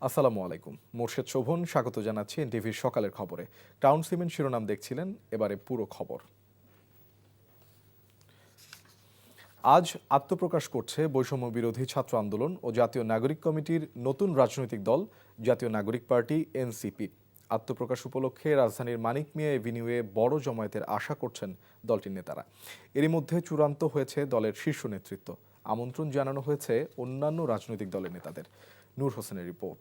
আসসালামু আলাইকুম। মোর্শেদ শোভন স্বাগত জানাচ্ছি এনটিভির সকালের খবরে। টাউন সিমেন্ট শিরোনাম দেখছিলেন, এবারে পুরো খবর। আজ আত্মপ্রকাশ করছে বৈষম্য বিরোধী ছাত্র আন্দোলন ও জাতীয় নাগরিক কমিটির নতুন রাজনৈতিক দল জাতীয় নাগরিক পার্টি এনসিপি। আত্মপ্রকাশ উপলক্ষে রাজধানীর মানিক মিয়া এভিনিউয়ে বড় জমায়েতের আশা করছেন দলটির নেতারা। এরই মধ্যে চূড়ান্ত হয়েছে দলের শীর্ষ নেতৃত্ব। আমন্ত্রণ জানানো হয়েছে অন্যান্য রাজনৈতিক দলের নেতাদের। নূর হোসেনের রিপোর্ট।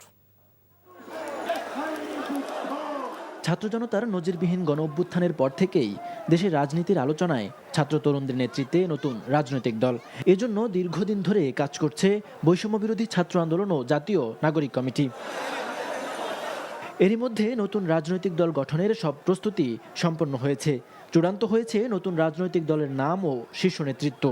ছাত্র জনতার নজিরবিহীন গণ অভ্যুত্থানের পর থেকেই দেশের রাজনীতির আলোচনায় ছাত্র তরুণদের নেতৃত্বে নতুন রাজনৈতিক দল। এজন্য দীর্ঘদিন ধরে কাজ করছে বৈষম্য বিরোধী ছাত্র আন্দোলন ও জাতীয় নাগরিক কমিটি। এরই মধ্যে নতুন রাজনৈতিক দল গঠনের সব প্রস্তুতি সম্পন্ন হয়েছে। চূড়ান্ত হয়েছে নতুন রাজনৈতিক দলের নাম ও শীর্ষ নেতৃত্ব।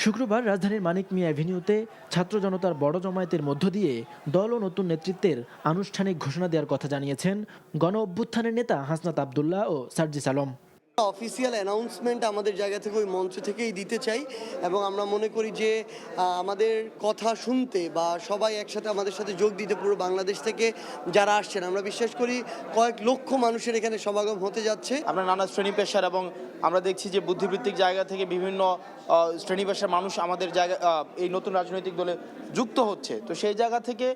শুক্রবার রাজধানীর মানিক মিয়া অ্যাভিনিউতে ছাত্র জনতার বড় জমায়েতের মধ্য দিয়ে দল ও নতুন নেতৃত্বের আনুষ্ঠানিক ঘোষণা দেওয়ার কথা জানিয়েছেন গণ অভ্যুত্থানের নেতা হাসনাত আবদুল্লাহ ও সার্জিস আলম। অফিসিয়াল অ্যানাউন্সমেন্ট আমাদের জায়গা থেকে ওই মঞ্চ থেকেই দিতে চাই এবং আমরা মনে করি যে আমাদের কথা শুনতে বা সবাই একসাথে আমাদের সাথে যোগ দিতে পুরো বাংলাদেশ থেকে যারা আসছেন, আমরা বিশ্বাস করি কয়েক লক্ষ মানুষের এখানে সমাগম হতে যাচ্ছে। আমরা নানা শ্রেণী পেশার এবং আমরা দেখছি যে বুদ্ধিবৃত্তিক জায়গা থেকে বিভিন্ন শ্রেণী পেশার মানুষ আমাদের জায়গা এই নতুন রাজনৈতিক দলে যুক্ত হচ্ছে। তো সেই জায়গা থেকে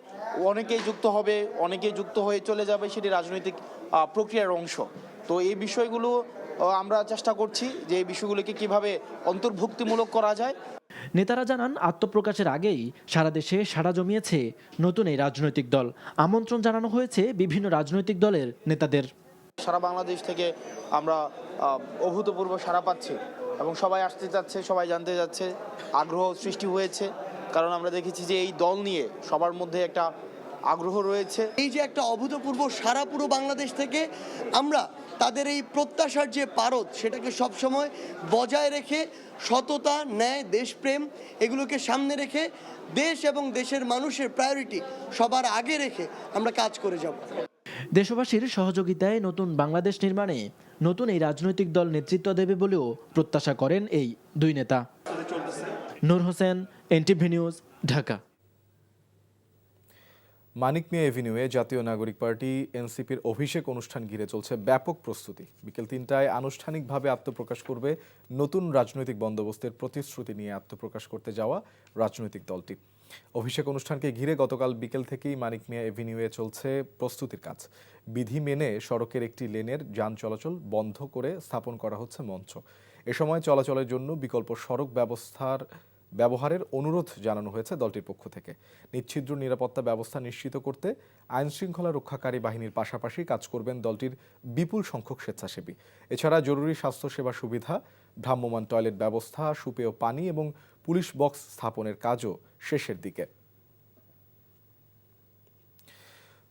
অনেকেই যুক্ত হবে, অনেকেই যুক্ত হয়ে চলে যাবে, সেটি রাজনৈতিক প্রক্রিয়ার অংশ। তো এই বিষয়গুলো আমরা চেষ্টা করছি যে এই বিষয়গুলোকে কিভাবে অন্তর্ভুক্তিমূলক করা যায়। নেতারা জানান, আত্মপ্রকাশের আগেই সারা দেশে সাড়া জমিয়েছে নতুন এই রাজনৈতিক দল। আমন্ত্রণ জানানো হয়েছে বিভিন্ন রাজনৈতিক দলের নেতাদের। সারা বাংলাদেশ থেকে আমরা অভূতপূর্ব সাড়া পাচ্ছি এবং সবাই আসতে যাচ্ছে, সবাই জানতে যাচ্ছে, আগ্রহ সৃষ্টি হয়েছে। কারণ আমরা দেখেছি যে এই দল নিয়ে সবার মধ্যে একটা আগ্রহ রয়েছে। এই যে একটা অভূতপূর্ব সারা পুরো বাংলাদেশ থেকে আমরা তাদের এই প্রত্যাশার যে পারদ সেটাকে সবসময় বজায় রেখে সততা, ন্যায়, দেশপ্রেম এগুলোকে সামনে রেখে দেশ এবং দেশের মানুষের প্রায়োরিটি সবার আগে রেখে আমরা কাজ করে যাব। দেশবাসীর সহযোগিতায় নতুন বাংলাদেশ নির্মাণে নতুন এই রাজনৈতিক দল নেতৃত্ব দেবে বলেও প্রত্যাশা করেন এই দুই নেতা। নূর হোসেন, এনটিভি নিউজ, ঢাকা। মানিক মিয়া এভিনিউয়ে জাতীয় নাগরিক পার্টি এনসিপির অভিষেক অনুষ্ঠান ঘিরে চলছে ব্যাপক প্রস্তুতি। বিকেল ৩টায় আনুষ্ঠানিকভাবে আত্মপ্রকাশ করবে নতুন রাজনৈতিক বন্দোবস্তের প্রতিশ্রুতি নিয়ে আত্মপ্রকাশ করতে যাওয়া রাজনৈতিক দলটি। অভিষেক অনুষ্ঠানকে ঘিরে গতকাল বিকেল থেকেই মানিক মিয়া এভিনিউয়ে চলছে প্রস্তুতির কাজ। বিধি মেনে সড়কের একটি লেনের যান চলাচল বন্ধ করে স্থাপন করা হচ্ছে মঞ্চ। এ সময় চলাচলের জন্য বিকল্প সড়ক ব্যবহারের অনুরোধ জানানো হয়েছে দলটির পক্ষ থেকে। নিচ্ছিদ্র নিরাপত্তা ব্যবস্থা নিশ্চিত করতে আইন শৃঙ্খলা রক্ষাকারী বাহিনীর পাশাপাশি কাজ করবেন দলটির বিপুল সংখ্যক স্বেচ্ছাসেবী। এছাড়া জরুরি স্বাস্থ্যসেবা সুবিধা, ভ্রাম্যমাণ টয়লেট ব্যবস্থা, সুপেয় পানি এবং পুলিশ বক্স স্থাপনের কাজও শেষের দিকে।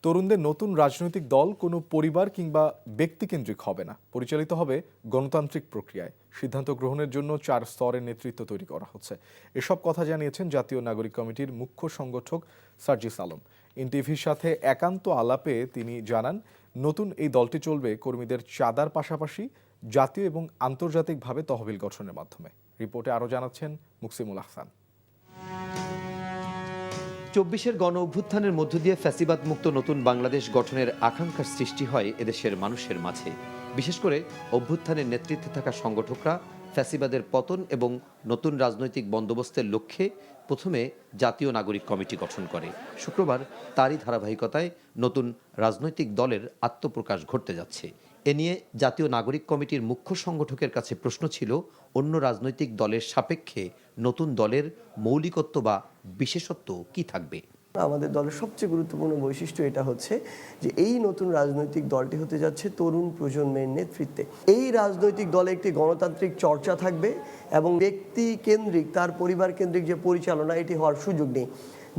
তরুণদের নতুন রাজনৈতিক দল কোনো পরিবার কিংবা ব্যক্তিকেন্দ্রিক হবে না, পরিচালিত হবে গণতান্ত্রিক প্রক্রিয়ায়। সিদ্ধান্ত গ্রহণের জন্য 4 স্তরের নেতৃত্ব তৈরি করা হচ্ছে। এসব কথা জানিয়েছেন জাতীয় নাগরিক কমিটির মুখ্য সংগঠক সার্জিস আলম। এনটিভির সাথে একান্ত আলাপে তিনি জানান, নতুন এই দলটি চলবে কর্মীদের চাঁদার পাশাপাশি জাতীয় এবং আন্তর্জাতিকভাবে তহবিল গঠনের মাধ্যমে। রিপোর্টে আরও জানাচ্ছেন মুকসিমুল আহসান। ২৪-এর গণ অভ্যুত্থানের মধ্য দিয়ে ফ্যাসিবাদ মুক্ত নতুন বাংলাদেশ গঠনের আকাঙ্ক্ষার সৃষ্টি হয় এদেশের মানুষের মাঝে। বিশেষ করে অভ্যুত্থানের নেতৃত্বে থাকা সংগঠকরা ফ্যাসিবাদের পতন এবং নতুন রাজনৈতিক বন্দোবস্তের লক্ষ্যে প্রথমে জাতীয় নাগরিক কমিটি গঠন করে। শুক্রবার তারই ধারাবাহিকতায় নতুন রাজনৈতিক দলের আত্মপ্রকাশ ঘটতে যাচ্ছে। এ নিয়ে জাতীয় নাগরিক কমিটির মুখ্য সংগঠকের কাছে প্রশ্ন ছিল, অন্য রাজনৈতিক দলের সাপেক্ষে নতুন দলের মৌলিকত্ব বা বিশেষত্ব কি থাকবে? আমাদের দলের সবচেয়ে গুরুত্বপূর্ণ বৈশিষ্ট্য এটা হচ্ছে যে এই নতুন রাজনৈতিক দলটি হতে যাচ্ছে তরুণ প্রজন্মের নেতৃত্বে। এই রাজনৈতিক দলে একটি গণতান্ত্রিক চর্চা থাকবে এবং ব্যক্তি কেন্দ্রিক, তার পরিবার কেন্দ্রিক যে পরিচালনা, এটি হওয়ার সুযোগ নেই।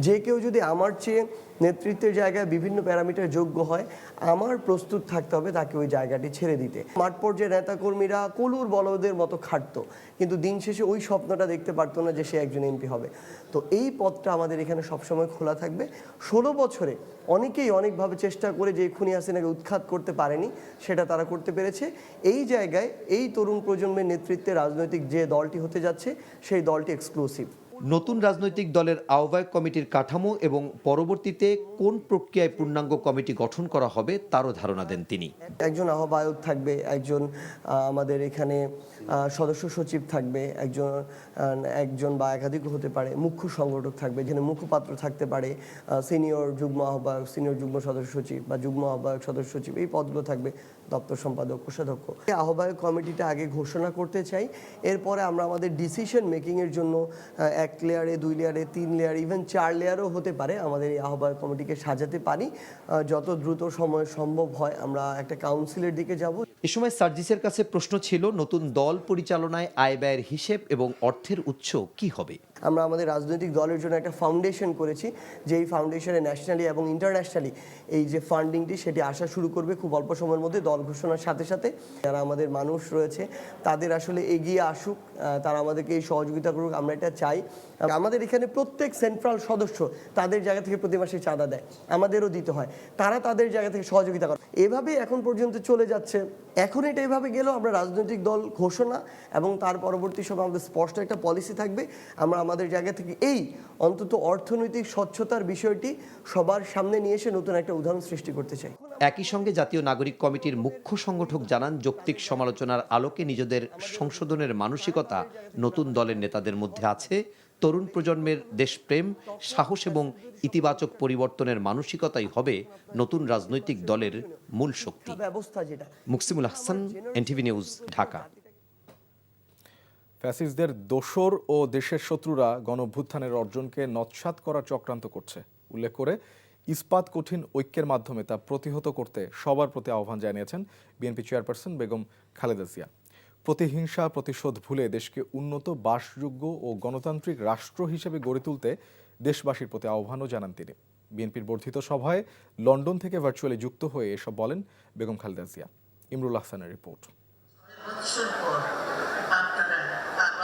যে কেউ যদি আমার চেয়ে নেতৃত্বের জায়গায় বিভিন্ন প্যারামিটার যোগ্য হয়, আমার প্রস্তুত থাকতে হবে তাকে ওই জায়গাটি ছেড়ে দিতে। মাঠ পর্যায়ে নেতাকর্মীরা কলুর বলদের মতো খাটতো, কিন্তু দিন শেষে ওই স্বপ্নটা দেখতে পারতো না যে সে একজন এমপি হবে। তো এই পথটা আমাদের এখানে সবসময় খোলা থাকবে। 16 বছরে অনেকেই অনেকভাবে চেষ্টা করে যে খুনি হাসিনাকে উৎখাত করতে পারেনি, সেটা তারা করতে পেরেছে। এই জায়গায় এই তরুণ প্রজন্মের নেতৃত্বে রাজনৈতিক যে দলটি হতে যাচ্ছে, সেই দলটি এক্সক্লুসিভ। নতুন রাজনৈতিক দলের আহ্বায়ক কমিটির কাঠামো এবং পরবর্তীতে কোন প্রক্রিয়ায় পূর্ণাঙ্গ কমিটি গঠন করা হবে তারও ধারণা দেন তিনি। একজন আহ্বায়ক থাকবে, একজন আমাদের এখানে সদস্য সচিব থাকবে, একজন বা একাধিক হতে পারে, মুখ্য সংগঠক থাকবে, যেখানে মুখপাত্র থাকতে পারে, সিনিয়র যুগ্ম আহ্বায়ক, সিনিয়র যুগ্ম সদস্য সচিব বা যুগ্ম আহ্বায়ক সদস্য সচিব, এই পদগুলো থাকবে, দপ্তর সম্পাদক, কোষাধ্যক্ষ। এই আহ্বায়ক কমিটিটা আগে ঘোষণা করতে চাই, এরপরে আমরা আমাদের ডিসিশন মেকিংয়ের জন্য 1 লেয়ারে, 2 লেয়ারে, 3 লেয়ার, ইভেন 4 লেয়ারও হতে পারে আমাদের এই আহ্বায়ক কমিটিকে সাজাতে পারি। যত দ্রুত সময় সম্ভব হয় আমরা একটা কাউন্সিলের দিকে যাব। এ সময় সার্জিসের কাছে প্রশ্ন ছিল নতুন দল পরিচালনায় আয় ব্যয়ের হিসেব এবং অর্থের উৎস কি হবে। আমরা আমাদের রাজনৈতিক দলের জন্য একটা ফাউন্ডেশন করেছি, যে এই ফাউন্ডেশনে ন্যাশনালি এবং ইন্টারন্যাশনালি এই যে ফান্ডিংটি সেটি আসা শুরু করবে খুব অল্প সময়ের মধ্যে। দল ঘোষণার সাথে সাথে যারা আমাদের মানুষ রয়েছে তাদের আসলে এগিয়ে আসুক, তারা আমাদেরকে এই সহযোগিতা করুক, আমরা এটা চাই। আমাদের এখানে প্রত্যেক সেন্ট্রাল সদস্য তাদের জায়গা থেকে প্রতি মাসে চাঁদা দেয়, আমাদেরও দিতে হয়, তারা তাদের জায়গা থেকে সহযোগিতা করে। এভাবেই এখন পর্যন্ত চলে যাচ্ছে। এখন এটা এভাবে গেলেও আমরা রাজনৈতিক দল ঘোষণা এবং তার পরবর্তী সময় আমাদের স্পষ্ট একটা পলিসি থাকবে। আমরা আমাদের জায়গা থেকে এই অন্তত অর্থনৈতিক স্বচ্ছতার বিষয়টি সবার সামনে নিয়ে এসে নতুন একটা উদাহরণ সৃষ্টি করতে চাই। একই সঙ্গে জাতীয় নাগরিক কমিটির মুখ্য সংগঠক জানান যৌক্তিক সমালোচনার আলোকে নিজেদের সংশোধনের মানসিকতা নতুন দলের নেতাদের মধ্যে আছে। তরুণ প্রজন্মের দেশপ্রেম, সাহস এবং ইতিবাচক পরিবর্তনের মানসিকতাই হবে নতুন রাজনৈতিক দলের মূল শক্তি। Muksimul Hasan, NTV news, Dhaka. ফ্যাসিস্টদের দোসর ও দেশের শত্রুরা গণঅভ্যুত্থানের অর্জনকে নৎসাৎ করার চক্রান্ত করছে উল্লেখ করে ইস্পাত কঠিন ঐক্যের মাধ্যমে তা প্রতিহত করতে সবার প্রতি আহ্বান জানিয়েছেন বিএনপি চেয়ারপারসন বেগম খালেদা জিয়া। প্রতিহিংসা প্রতিশোধ ভুলে দেশকে উন্নত, বাসযোগ্য ও গণতান্ত্রিক রাষ্ট্র হিসেবে গড়ে তুলতে দেশবাসীর প্রতি আহ্বানও জানান তিনি। বিএনপির বর্ধিত সভায় লন্ডন থেকে ভার্চুয়ালি যুক্ত হয়ে এসব বলেন বেগম খালেদা জিয়া। ইমরুল হাসানের রিপোর্ট।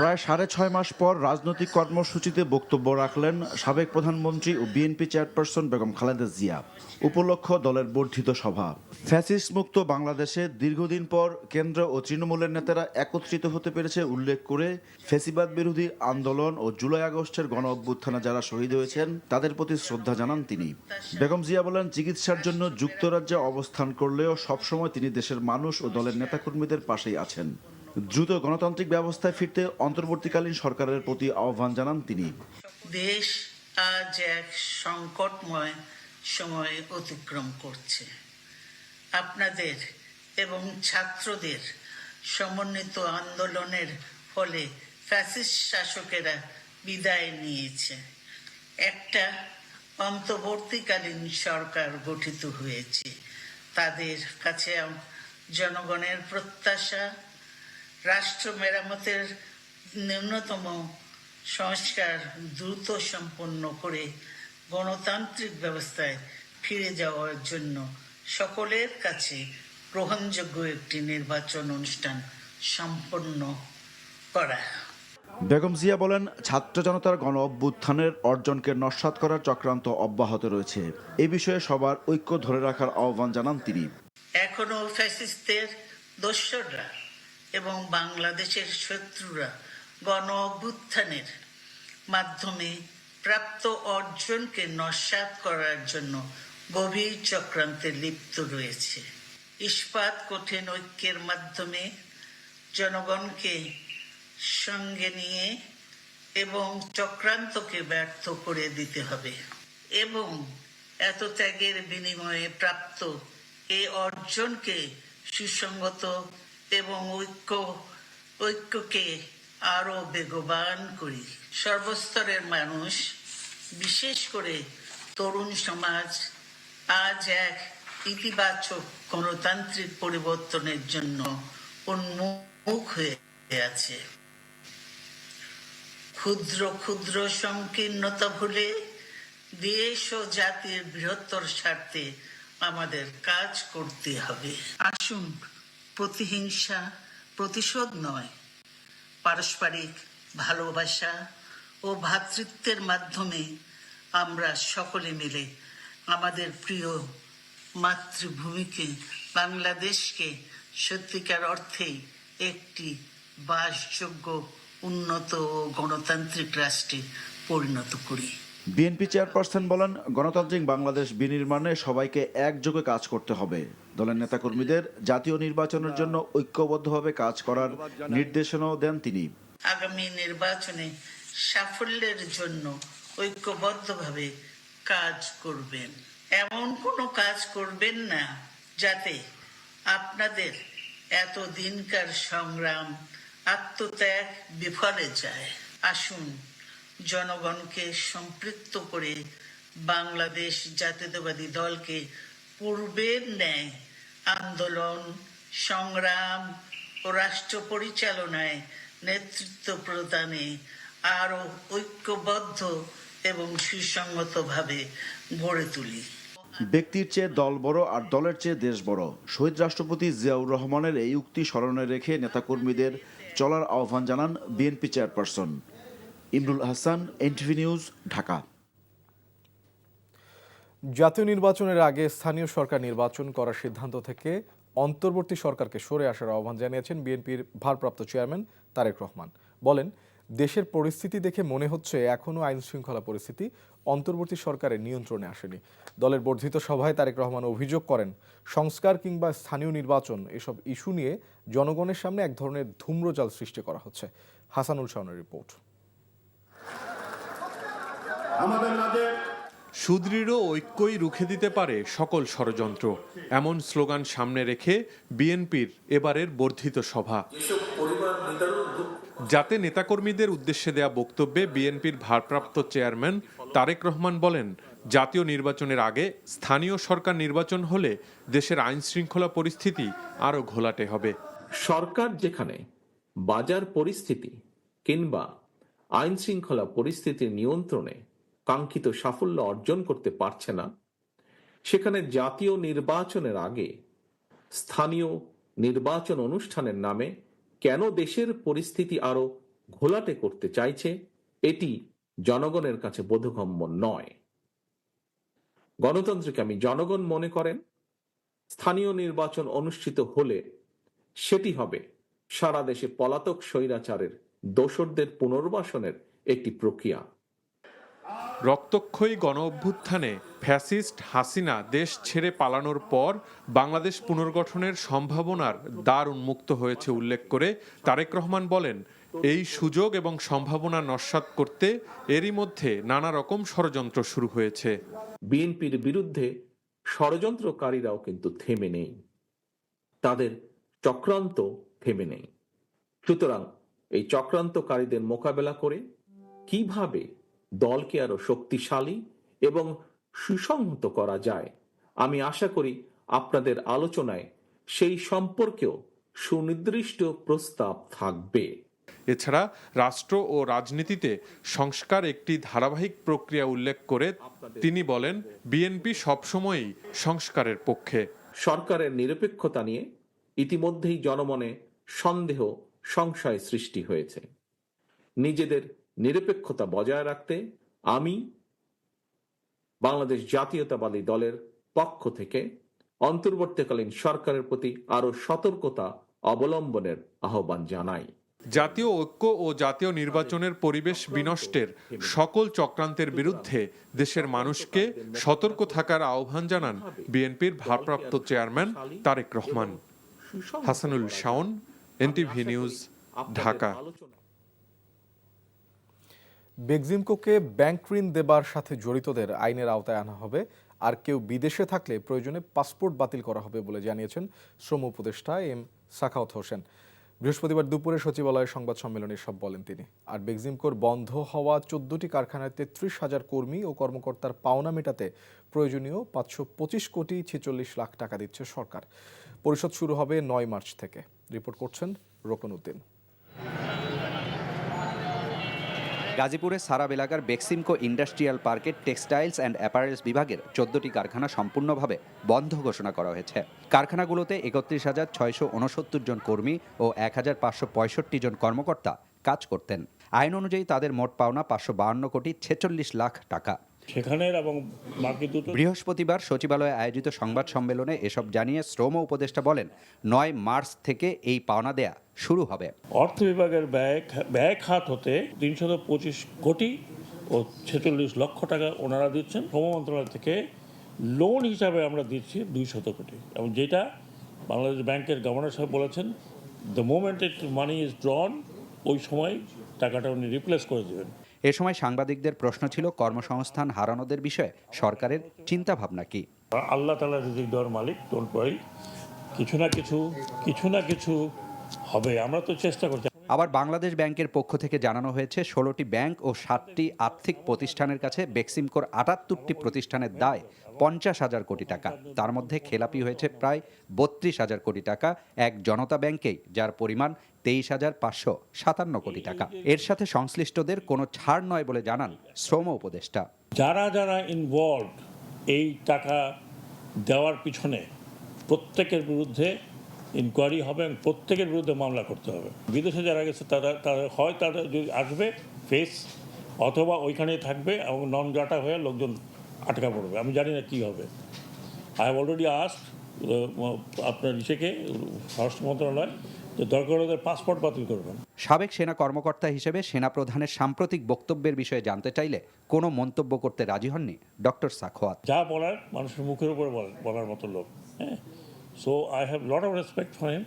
প্রায় 6.5 মাস পর রাজনৈতিক কর্মসূচিতে বক্তব্য রাখলেন সাবেক প্রধানমন্ত্রী ও বিএনপি চেয়ারপারসন বেগম খালেদা জিয়া। উপলক্ষ দলের বর্ধিত সভা। ফ্যাসিস্ট মুক্ত বাংলাদেশে দীর্ঘদিন পর কেন্দ্র ও তৃণমূলের নেতারা একত্রিত হতে পেরেছে উল্লেখ করে ফ্যাসিবাদ বিরোধী আন্দোলন ও জুলাই আগস্টের গণ অভ্যুত্থানে যারা শহীদ হয়েছেন তাদের প্রতি শ্রদ্ধা জানান তিনি। বেগম জিয়া বলেন, চিকিৎসার জন্য যুক্তরাজ্যে অবস্থান করলেও সবসময় তিনি দেশের মানুষ ও দলের নেতাকর্মীদের পাশেই আছেন। দ্রুত গণতান্ত্রিক ব্যবস্থায় ফিরতে অন্তর্বর্তীকালীন সরকারের প্রতি আহ্বান জানান তিনি। দেশ আজ এক সংকটময় সময় অতিক্রম করছে। আপনাদের এবং ছাত্রদের সমন্বিত আন্দোলনের ফলে ফ্যাসিস্ট শাসকেরা বিদায় নিয়েছে। একটা অন্তর্বর্তীকালীন সরকার গঠিত হয়েছে। তাদের কাছে জনগণের প্রত্যাশা রাষ্ট্র মেরামতের ন্যূনতম সংস্কার দ্রুত সম্পন্ন করে গণতান্ত্রিক ব্যবস্থায় ফিরে যাওয়ার জন্য সকলের কাছে গ্রহণযোগ্য একটি নির্বাচন অনুষ্ঠান সম্পন্ন করা। বেগম জিয়া বলেন, ছাত্র জনতার গণ অভ্যুত্থানের অর্জনকে নস্যাৎ করার চক্রান্ত অব্যাহত রয়েছে। এ বিষয়ে সবার ঐক্য ধরে রাখার আহ্বান জানান তিনি। এখনো ফ্যাসিস্টদের দোসররা এবং বাংলাদেশের শত্রুরা গণ অভ্যুত্থানের মাধ্যমে প্রাপ্ত অর্জনকে নস্যাৎ করার জন্য গভীর চক্রান্তে লিপ্ত রয়েছে। ইস্পাত কঠিন ঐক্যের মাধ্যমে জনগণকে সঙ্গে নিয়ে এবং চক্রান্তকে ব্যর্থ করে দিতে হবে এবং এত ত্যাগের বিনিময়ে প্রাপ্ত এই অর্জনকে সুসংগত এবং ঐক্যকে আরো বেগবান করি। সর্বস্তরের মানুষ, বিশেষ করে তরুণ সমাজ আজ এক ইতিবাচক গণতান্ত্রিক পরিবর্তনের জন্য উন্মুখ হয়ে আছে। ক্ষুদ্র ক্ষুদ্র সংকীর্ণতা ভুলে দেশ ও জাতির বৃহত্তর স্বার্থে আমাদের কাজ করতে হবে। আসুন প্রতিহিংসা প্রতিশোধ নয়, পারস্পরিক ভালোবাসা ও ভ্রাতৃত্বের মাধ্যমে আমরা সকলে মিলে আমাদের প্রিয় মাতৃভূমিকে, বাংলাদেশকে সত্যিকার অর্থেই একটি বাসযোগ্য উন্নত ও গণতান্ত্রিক রাষ্ট্রে পরিণত করি। বিএনপি চেয়ারপারসন বলেন, গণতান্ত্রিক বাংলাদেশ বিনির্মাণে সবাইকে একযোগে কাজ করতে হবে। দলের নেতাকর্মীদের জাতীয় নির্বাচনের জন্য ঐক্যবদ্ধভাবে কাজ করার নির্দেশনাও দেন তিনি। আগামী নির্বাচনে সাফল্যের জন্য ঐক্যবদ্ধভাবে কাজ করবেন। এমন কোনো কাজ করবেন না যাতে আপনাদের এতদিনকার সংগ্রাম, আত্মত্যাগ বিফলে যায়। আসুন জনগণকে সম্পৃক্ত করে বাংলাদেশ জাতীয়তাবাদী দলকে পূর্বের ন্যায় আন্দোলন, সংগ্রাম ও রাষ্ট্র পরিচালনায় নেতৃত্ব প্রদানে আরও ঐক্যবদ্ধ এবং সুসংহতভাবে গড়ে তুলি। ব্যক্তির চেয়ে দল বড় আর দলের চেয়ে দেশ বড়। শহীদ রাষ্ট্রপতি জিয়াউর রহমানের এই উক্তি স্মরণে রেখে নেতাকর্মীদের চলার আহ্বান জানান BNP chairperson. Imrul Hasan, NTV news, Dhaka. জাতীয় নির্বাচনের আগে স্থানীয় সরকার নির্বাচন করার সিদ্ধান্ত থেকে অন্তর্বর্তী সরকারকে সরে আসার আহ্বান জানিয়েছেন বিএনপির ভারপ্রাপ্ত চেয়ারম্যান তারেক রহমান। বলেন, দেশের পরিস্থিতি দেখে মনে হচ্ছে এখনও আইন শৃঙ্খলা পরিস্থিতি অন্তর্বর্তী সরকারের নিয়ন্ত্রণে আসেনি। দলের বর্ধিত সভায় তারেক রহমান অভিযোগ করেন, সংস্কার কিংবা স্থানীয় নির্বাচন এসব ইস্যু নিয়ে জনগণের সামনে এক ধরনের ধূম্রজাল সৃষ্টি করা হচ্ছে। হাসানুল শাওনের রিপোর্ট। সুদৃঢ় ঐক্যই রুখে দিতে পারে সকল ষড়যন্ত্র, এমন স্লোগান সামনে রেখে বিএনপির এবারের বর্ধিত সভা। যাতে নেতাকর্মীদের উদ্দেশ্যে দেয়া বক্তব্যে বিএনপির ভারপ্রাপ্ত চেয়ারম্যান তারেক রহমান বলেন, জাতীয় নির্বাচনের আগে স্থানীয় সরকার নির্বাচন হলে দেশের আইন শৃঙ্খলা পরিস্থিতি আরও ঘোলাটে হবে। সরকার যেখানে বাজার পরিস্থিতি কিংবা আইন শৃঙ্খলা পরিস্থিতির নিয়ন্ত্রণে কাঙ্ক্ষিত সাফল্য অর্জন করতে পারছে না, সেখানে জাতীয় নির্বাচনের আগে স্থানীয় নির্বাচন অনুষ্ঠানের নামে কেন দেশের পরিস্থিতি আরো ঘোলাটে করতে চাইছে, এটি জনগণের কাছে বোধগম্য নয়। গণতন্ত্রকে আমি জনগণ মনে করেন, স্থানীয় নির্বাচন অনুষ্ঠিত হলে সেটি হবে সারা দেশে পলাতক স্বৈরাচারের দোসরদের পুনর্বাসনের একটি প্রক্রিয়া। রক্তক্ষয়ী গণ অভ্যুত্থানে ফ্যাসিস্ট হাসিনা দেশ ছেড়ে পালানোর পর বাংলাদেশ পুনর্গঠনের সম্ভাবনার দ্বার উন্মুক্ত হয়েছে উল্লেখ করে তারেক রহমান বলেন, এই সুযোগ এবং সম্ভাবনা নস্যাৎ করতে এরই মধ্যে নানা রকম ষড়যন্ত্র শুরু হয়েছে। বিএনপির বিরুদ্ধে ষড়যন্ত্রকারীরাও কিন্তু থেমে নেই, তাদের চক্রান্ত থেমে নেই। সুতরাং এই চক্রান্তকারীদের মোকাবেলা করে কিভাবে দলকে আরো শক্তিশালী এবং সুসংহত করা যায়, আমি আশা করি আপনাদের আলোচনায় সেই সম্পর্কেও সুনির্দিষ্ট প্রস্তাব থাকবে। এছাড়া রাষ্ট্র ও রাজনীতিতে সংস্কার একটি ধারাবাহিক প্রক্রিয়া উল্লেখ করে তিনি বলেন, বিএনপি সবসময়ই সংস্কারের পক্ষে। সরকারের নিরপেক্ষতা নিয়ে ইতিমধ্যেই জনমনে সন্দেহ, সংশয় সৃষ্টি হয়েছে। নিজেদের নিরপেক্ষতা বজায় রাখতে আমি বাংলাদেশ জাতীয়তাবাদী দলের পক্ষ থেকে অন্তর্বর্তীকালীন সরকারের প্রতি আরো সতর্কতা অবলম্বনের আহ্বান জানাই। জাতীয় ঐক্য ও জাতীয় নির্বাচনের পরিবেশ বিনষ্টের সকল চক্রান্তের বিরুদ্ধে দেশের মানুষকে সতর্ক থাকার আহ্বান জানান বিএনপির ভারপ্রাপ্ত chairman Tarique Rahman. Hasanul Shawon, NTV news, Dhaka. বেক্সিমকোকে ব্যাংক ঋণ দেবার সাথে জড়িতদের আইনের আওতায় আনা হবে, আর কেউ বিদেশে থাকলে প্রয়োজনে পাসপোর্ট বাতিল করা হবে বলে জানিয়েছেন শ্রম উপদেষ্টা এম সাখাওয়াত হোসেন। বৃহস্পতিবার দুপুরে সচিবালয়ের সংবাদ সম্মেলনে সব বলেন তিনি। আর বেক্সিমকোর বন্ধ হওয়া 14টি কারখানায় 33,000 কর্মী ও কর্মকর্তার পাওনা মেটাতে প্রয়োজনীয় 525 কোটি 46 লাখ টাকা দিচ্ছে সরকার। পরিশোধ শুরু হবে 9 মার্চ থেকে। রিপোর্ট করছেন রোকন উদ্দিন। গাজীপুরের সারাব এলাকার বেক্সিমকো ইন্ডাস্ট্রিয়াল পার্কের টেক্সটাইলস অ্যান্ড অ্যাপারেলস বিভাগের 14টি কারখানা সম্পূর্ণভাবে বন্ধ ঘোষণা করা হয়েছে। কারখানাগুলোতে 31,669 জন কর্মী ও 1,565 জন কর্মকর্তা কাজ করতেন। আইন অনুযায়ী তাদের মোট পাওনা 552 কোটি 46 লাখ টাকা। বৃহস্পতিবার সচিবালয়ে আয়োজিত সংবাদ সম্মেলনে এসব জানিয়ে শ্রম উপদেষ্টা বলেন, 9 মার্চ থেকে এই পাওনা দেয়া শুরু হবে। অর্থ বিভাগের ব্যয় খাত হতে 325 কোটি ও 46 লক্ষ টাকা ওনারা দিচ্ছেন। শ্রম মন্ত্রণালয় থেকে লোন হিসাবে আমরা দিচ্ছি 200 কোটি, এবং যেটা বাংলাদেশ ব্যাংকের গভর্নর সাহেব বলেছেন the moment it money is drawn, ওই সময় টাকাটা উনি রিপ্লেস করে দেবেন। এ সময় সাংবাদিকদের প্রশ্ন ছিল কর্মসংস্থান হারানোদের বিষয়ে সরকারের চিন্তা ভাবনা কি। আল্লাহ তাআলা রিজিক দেওয়ার মালিক, ডোন্ট ওয়ারি, কিছু না কিছু হবে, আমরা তো চেষ্টা করছি। আবার বাংলাদেশ ব্যাংকের পক্ষ থেকে জানানো হয়েছে 16টি ব্যাংক ও 7টি আর্থিক প্রতিষ্ঠানের কাছে বেক্সিমকোর 78টি প্রতিষ্ঠানের দায় 50,000 কোটি টাকা। তার মধ্যে খেলাপি হয়েছে প্রায় 32,000 কোটি টাকা এক জনতা ব্যাংকেই, যার পরিমাণ 23,557 কোটি টাকা। এর সাথে সংশ্লিষ্টদের কোনো ছাড় নয় বলে জানান শ্রম উপদেষ্টা। যারা ইনভলভ এই টাকা দেওয়ার পিছনে প্রত্যেকের বিরুদ্ধে ইনকোয়ারি হবে এবং প্রত্যেকের বিরুদ্ধে মামলা করতে হবে। বিদেশে যারা গেছে তারা যদি আসবে ফেস, অথবা ওইখানেই থাকবে এবং নন গাটা হয়ে লোকজন আটকা পড়বে। আমি জানি না কী হবে। আই হ্যাভ অলরেডি আস্কড আপনার স্বরাষ্ট্র মন্ত্রণালয় যে দরকার ওদের পাসপোর্ট বাতিল করবেন। সাবেক সেনা কর্মকর্তা হিসেবে সেনাপ্রধানের সাম্প্রতিক বক্তব্যের বিষয়ে জানতে চাইলে কোনো মন্তব্য করতে রাজি হননি ডক্টর সাখোয়াত। যা বলার মানুষের মুখের উপর বলার মতো লোক, হ্যাঁ। So I have lot of respect for him.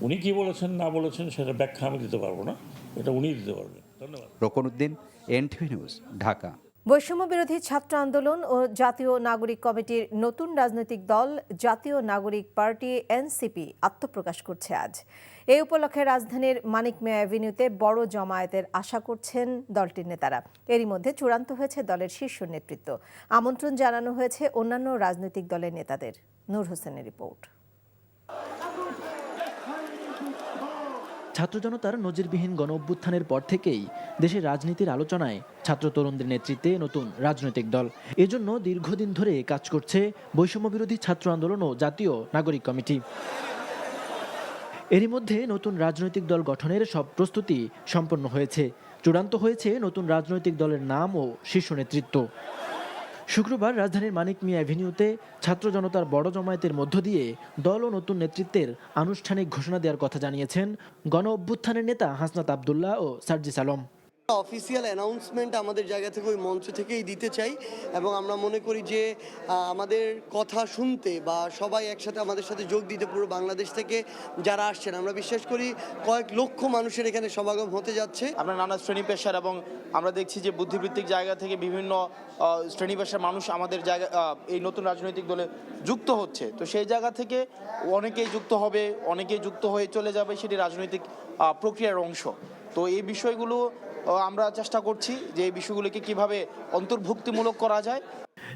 উনি কী বলেছেন না বলেছেন সেটা ব্যাখ্যা আমি দিতে পারবো না, এটা উনিই দিতে পারবেন। ধন্যবাদ। Roknuddin, NTV news, Dhaka. বৈষম্য বিরোধী ছাত্র আন্দোলন ও জাতীয় নাগরিক কমিটির নতুন রাজনৈতিক দল জাতীয় নাগরিক পার্টি এনসিপি আত্মপ্রকাশ করছে আজ। এই উপলক্ষে রাজধানীর মানিক মিয়া অ্যাভিনিউতে বড় জমায়েতের আশা করছেন দলটির নেতারা। এরই মধ্যে চূড়ান্ত হয়েছে দলের শীর্ষ নেতৃত্ব। আমন্ত্রণ জানানো হয়েছে অন্যান্য রাজনৈতিক দলের নেতাদের। নূর হোসেনের রিপোর্ট। ছাত্র জনতার নজিরবিহীন গণ অভ্যুত্থানের পর থেকেই দেশের রাজনীতির আলোচনায় ছাত্র তরুণদের নেতৃত্বে নতুন রাজনৈতিক দল। এজন্য দীর্ঘদিন ধরে কাজ করছে বৈষম্য বিরোধী ছাত্র আন্দোলন ও জাতীয় নাগরিক কমিটি। এরই মধ্যে নতুন রাজনৈতিক দল গঠনের সব প্রস্তুতি সম্পন্ন হয়েছে। চূড়ান্ত হয়েছে নতুন রাজনৈতিক দলের নাম ও শীর্ষ নেতৃত্ব। শুক্রবার রাজধানীর মানিক মিয়া অ্যাভিনিউতে ছাত্র জনতার বড় জমায়েতের মধ্য দিয়ে দল ও নতুন নেতৃত্বের আনুষ্ঠানিক ঘোষণা দেওয়ার কথা জানিয়েছেন গণ অভ্যুত্থানের নেতা হাসনাত আবদুল্লাহ ও সার্জিস আলম। অফিসিয়াল অ্যানাউন্সমেন্ট আমাদের জায়গা থেকে ওই মঞ্চ থেকেই দিতে চাই, এবং আমরা মনে করি যে আমাদের কথা শুনতে বা সবাই একসাথে আমাদের সাথে যোগ দিতে পুরো বাংলাদেশ থেকে যারা আসছেন, আমরা বিশ্বাস করি কয়েক লক্ষ মানুষের এখানে সমাগম হতে যাচ্ছে। আমরা নানা শ্রেণী পেশার এবং আমরা দেখছি যে বুদ্ধিবৃত্তিক জায়গা থেকে বিভিন্ন শ্রেণী পেশার মানুষ আমাদের জায়গা এই নতুন রাজনৈতিক দলে যুক্ত হচ্ছে। তো সেই জায়গা থেকে অনেকেই যুক্ত হবে, অনেকেই যুক্ত হয়ে চলে যাবে, সেটি রাজনৈতিক প্রক্রিয়ার অংশ। তো এই বিষয়গুলো আমরা চেষ্টা করছি যে এই বিষয়গুলোকে কিভাবে অন্তর্ভুক্তিমূলক করা যায়।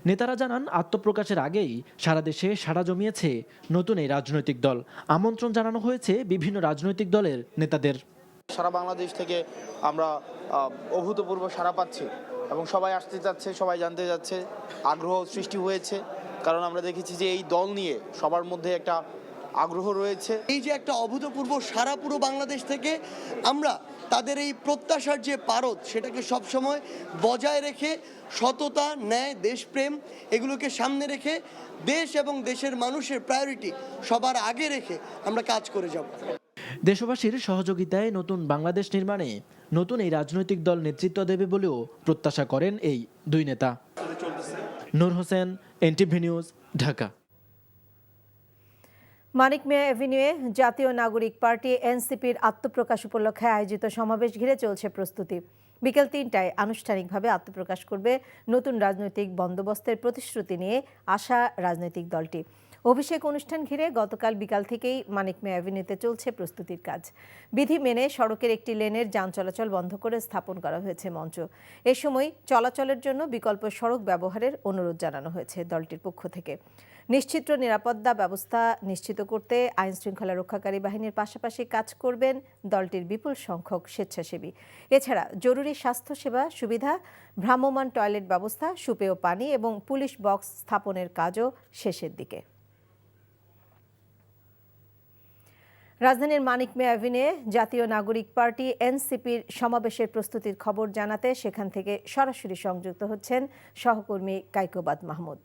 নেতারা জানান আত্মপ্রকাশের আগেই সারা দেশে সাড়া জমিয়েছে নতুন এই রাজনৈতিক দল। আমন্ত্রণ জানানো হয়েছে বিভিন্ন রাজনৈতিক দলের নেতাদের। সারা বাংলাদেশ থেকে আমরা অভূতপূর্ব সাড়া পাচ্ছি এবং সবাই আসতে যাচ্ছে, সবাই জানতে যাচ্ছে, আগ্রহ সৃষ্টি হয়েছে। কারণ আমরা দেখেছি যে এই দল নিয়ে সবার মধ্যে একটা আগ্রহ রয়েছে। এই যে একটা অভূতপূর্ব সারা পুরো বাংলাদেশ থেকে আমরা তাদের এই প্রত্যাশার যে পারদ সেটাকে সবসময় বজায় রেখে সততা, ন্যায়, দেশপ্রেম এগুলোকে সামনে রেখে দেশ এবং দেশের মানুষের প্রায়োরিটি সবার আগে রেখে আমরা কাজ করে যাব। দেশবাসীর সহযোগিতায় নতুন বাংলাদেশ নির্মাণে নতুন এই রাজনৈতিক দল নেতৃত্ব দেবে বলেও প্রত্যাশা করেন এই দুই নেতা। নূর হোসেন, এনটিভি নিউজ, ঢাকা। মানিক মিয়া অ্যাভিনিউয়ে জাতীয় নাগরিক পার্টি এনসিপির আত্মপ্রকাশ উপলক্ষে আয়োজিত সমাবেশ ঘিরে চলছে প্রস্তুতি। বিকেল ৩টায় আনুষ্ঠানিকভাবে আত্মপ্রকাশ করবে নতুন রাজনৈতিক বন্দোবস্তের প্রতিশ্রুতি নিয়ে আসা রাজনৈতিক দলটি। অভিষেক অনুষ্ঠান ঘিরে গতকাল বিকাল থেকেই মানিক মিয়া অ্যাভিনিউতে চলছে প্রস্তুতির কাজ। বিধি মেনে সড়কের একটি লেনের যান চলাচল বন্ধ করে স্থাপন করা হয়েছে মঞ্চ। এ সময় চলাচলের জন্য বিকল্প সড়ক ব্যবহারের অনুরোধ জানানো হয়েছে দলটির পক্ষ থেকে। নিশ্চিত নিরাপত্তা ব্যবস্থা নিশ্চিত করতে আইন শৃঙ্খলা রক্ষাকারী বাহিনীর পাশাপাশি কাজ করবেন দলটির বিপুল সংখ্যক স্বেচ্ছাসেবী। এছাড়া জরুরি স্বাস্থ্যসেবা সুবিধা, ভ্রাম্যমাণ টয়লেট ব্যবস্থা, সুপেয় পানি এবং পুলিশ বক্স স্থাপনের কাজও শেষের দিকে। রাজধানীর মানিক মিয়া অ্যাভিনিউয়ে জাতীয় নাগরিক পার্টি এনসিপির সমাবেশের প্রস্তুতির খবর জানাতে সেখান থেকে সরাসরি সংযুক্ত হচ্ছেন সহকর্মী কাইকোবাদ মাহমুদ।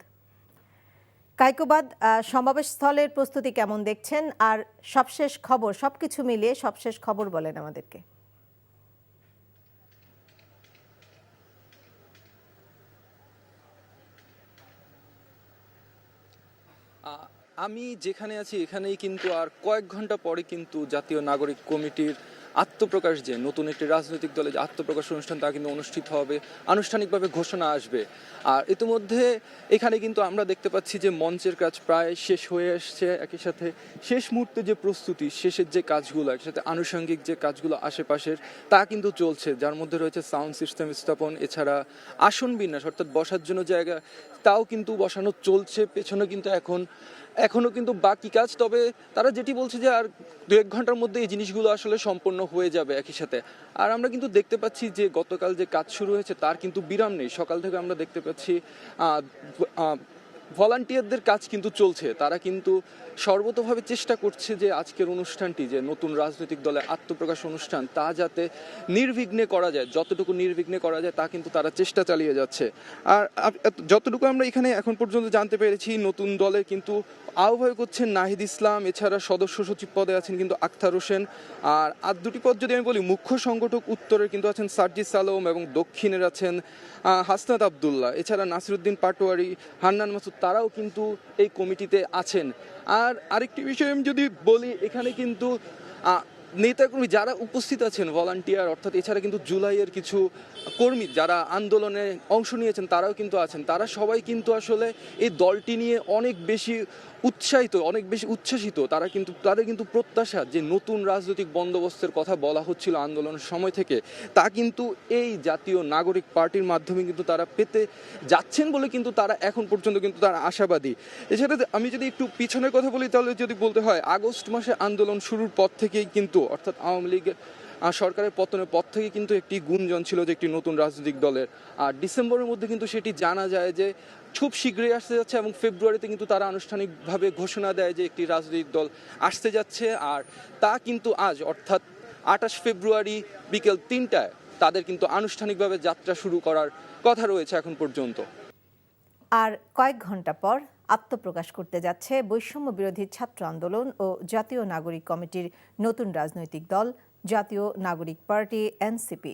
কায়কোবাদ সমাবেশ স্থলের প্রস্তুতি কেমন দেখছেন, আর সবশেষ খবর, সবকিছু মিলিয়ে সবশেষ খবর বলেন আমাদেরকে। আমি যেখানে আছি এখানেই কিন্তু আর কয়েক ঘন্টা পরে কিন্তু জাতীয় নাগরিক কমিটির আত্মপ্রকাশ, যে নতুন একটি রাজনৈতিক দলে যে আত্মপ্রকাশ অনুষ্ঠান, তা কিন্তু অনুষ্ঠিত হবে, আনুষ্ঠানিকভাবে ঘোষণা আসবে। আর ইতিমধ্যে এখানে কিন্তু আমরা দেখতে পাচ্ছি যে মঞ্চের কাজ প্রায় শেষ হয়ে আসছে। একই সাথে শেষ মুহূর্তে যে প্রস্তুতি, শেষের যে কাজগুলো, একই সাথে আনুষঙ্গিক যে কাজগুলো আশেপাশের, তা কিন্তু চলছে, যার মধ্যে রয়েছে সাউন্ড সিস্টেম স্থাপন, এছাড়া আসন বিন্যাস অর্থাৎ বসার জন্য জায়গা, তাও কিন্তু বসানো চলছে। পেছনে কিন্তু এখনো কিন্তু বাকি কাজ, তবে তারা যেটি বলছে যে আর 2-1 ঘন্টার মধ্যে এই জিনিসগুলো আসলে সম্পন্ন হয়ে যাবে একই সাথে। আর আমরা কিন্তু দেখতে পাচ্ছি যে গতকাল যে কাজ শুরু হয়েছে তার কিন্তু বিরাম নেই। সকাল থেকে আমরা দেখতে পাচ্ছি ভলান্টিয়ারদের কাজ কিন্তু চলছে। তারা কিন্তু সর্বতোভাবে চেষ্টা করছে যে আজকের অনুষ্ঠানটি, যে নতুন রাজনৈতিক দলের আত্মপ্রকাশ অনুষ্ঠান, তা যাতে নির্বিঘ্নে করা যায়, যতটুকু নির্বিঘ্নে করা যায় তা কিন্তু তারা চেষ্টা চালিয়ে যাচ্ছে। আর যতটুকু আমরা এখানে এখন পর্যন্ত জানতে পেরেছি, নতুন দলের কিন্তু আহ্বায়ক হচ্ছেন নাহিদ ইসলাম, এছাড়া সদস্য সচিব পদে আছেন কিন্তু আখতার হোসেন। আর দুটি পদ যদি আমি বলি, মুখ্য সংগঠক উত্তরের কিন্তু আছেন সার্জিস আলম এবং দক্ষিণের আছেন হাসনাত আবদুল্লাহ, এছাড়া নাসিরুদ্দিন পাটোয়ারি, হান্নান মাসুদ, তারাও কিন্তু এই কমিটিতে আছেন। আর আরেকটি বিষয় আমি যদি বলি, এখানে কিন্তু নেতাকর্মী যারা উপস্থিত আছেন, ভলান্টিয়ার অর্থাৎ, এছাড়া কিন্তু জুলাইয়ের কিছু কর্মী যারা আন্দোলনে অংশ নিয়েছেন তারাও কিন্তু আছেন। তারা সবাই কিন্তু আসলে এই দলটি নিয়ে অনেক বেশি উৎসাহিত, অনেক বেশি উচ্ছ্বাসিত। তাদের কিন্তু প্রত্যাশা যে নতুন রাজনৈতিক বন্দোবস্তের কথা বলা হচ্ছিল আন্দোলনের সময় থেকে, তা কিন্তু এই জাতীয় নাগরিক পার্টির মাধ্যমে কিন্তু তারা পেতে যাচ্ছেন বলে কিন্তু তারা এখন পর্যন্ত কিন্তু তারা আশাবাদী। এছাড়া আমি যদি একটু পিছনের কথা বলি, তাহলে যদি বলতে হয়, আগস্ট মাসে আন্দোলন শুরুর পর থেকেই কিন্তু, অর্থাৎ আওয়ামী লীগের সরকারের পতনের পর থেকে কিন্তু একটি গুঞ্জন ছিল যে একটি নতুন রাজনৈতিক দলের। আর ডিসেম্বরের মধ্যে কিন্তু সেটি জানা যায় যে খুব শীঘ্রই আসতে যাচ্ছে, এবং ফেব্রুয়ারিতে কিন্তু তারা আনুষ্ঠানিকভাবে ঘোষণা দেয় যে একটি রাজনৈতিক দল আসতে যাচ্ছে। আর তা কিন্তু আজ, অর্থাৎ 28 ফেব্রুয়ারি বিকেল 3টায় তাদের কিন্তু আনুষ্ঠানিকভাবে যাত্রা শুরু করার কথা রয়েছে এখন পর্যন্ত। আর কয়েক ঘন্টা পর আত্মপ্রকাশ করতে যাচ্ছে বৈষম্য বিরোধী ছাত্র আন্দোলন ও জাতীয় নাগরিক কমিটির নতুন রাজনৈতিক দল জাতীয় নাগরিক পার্টি এনসিপি।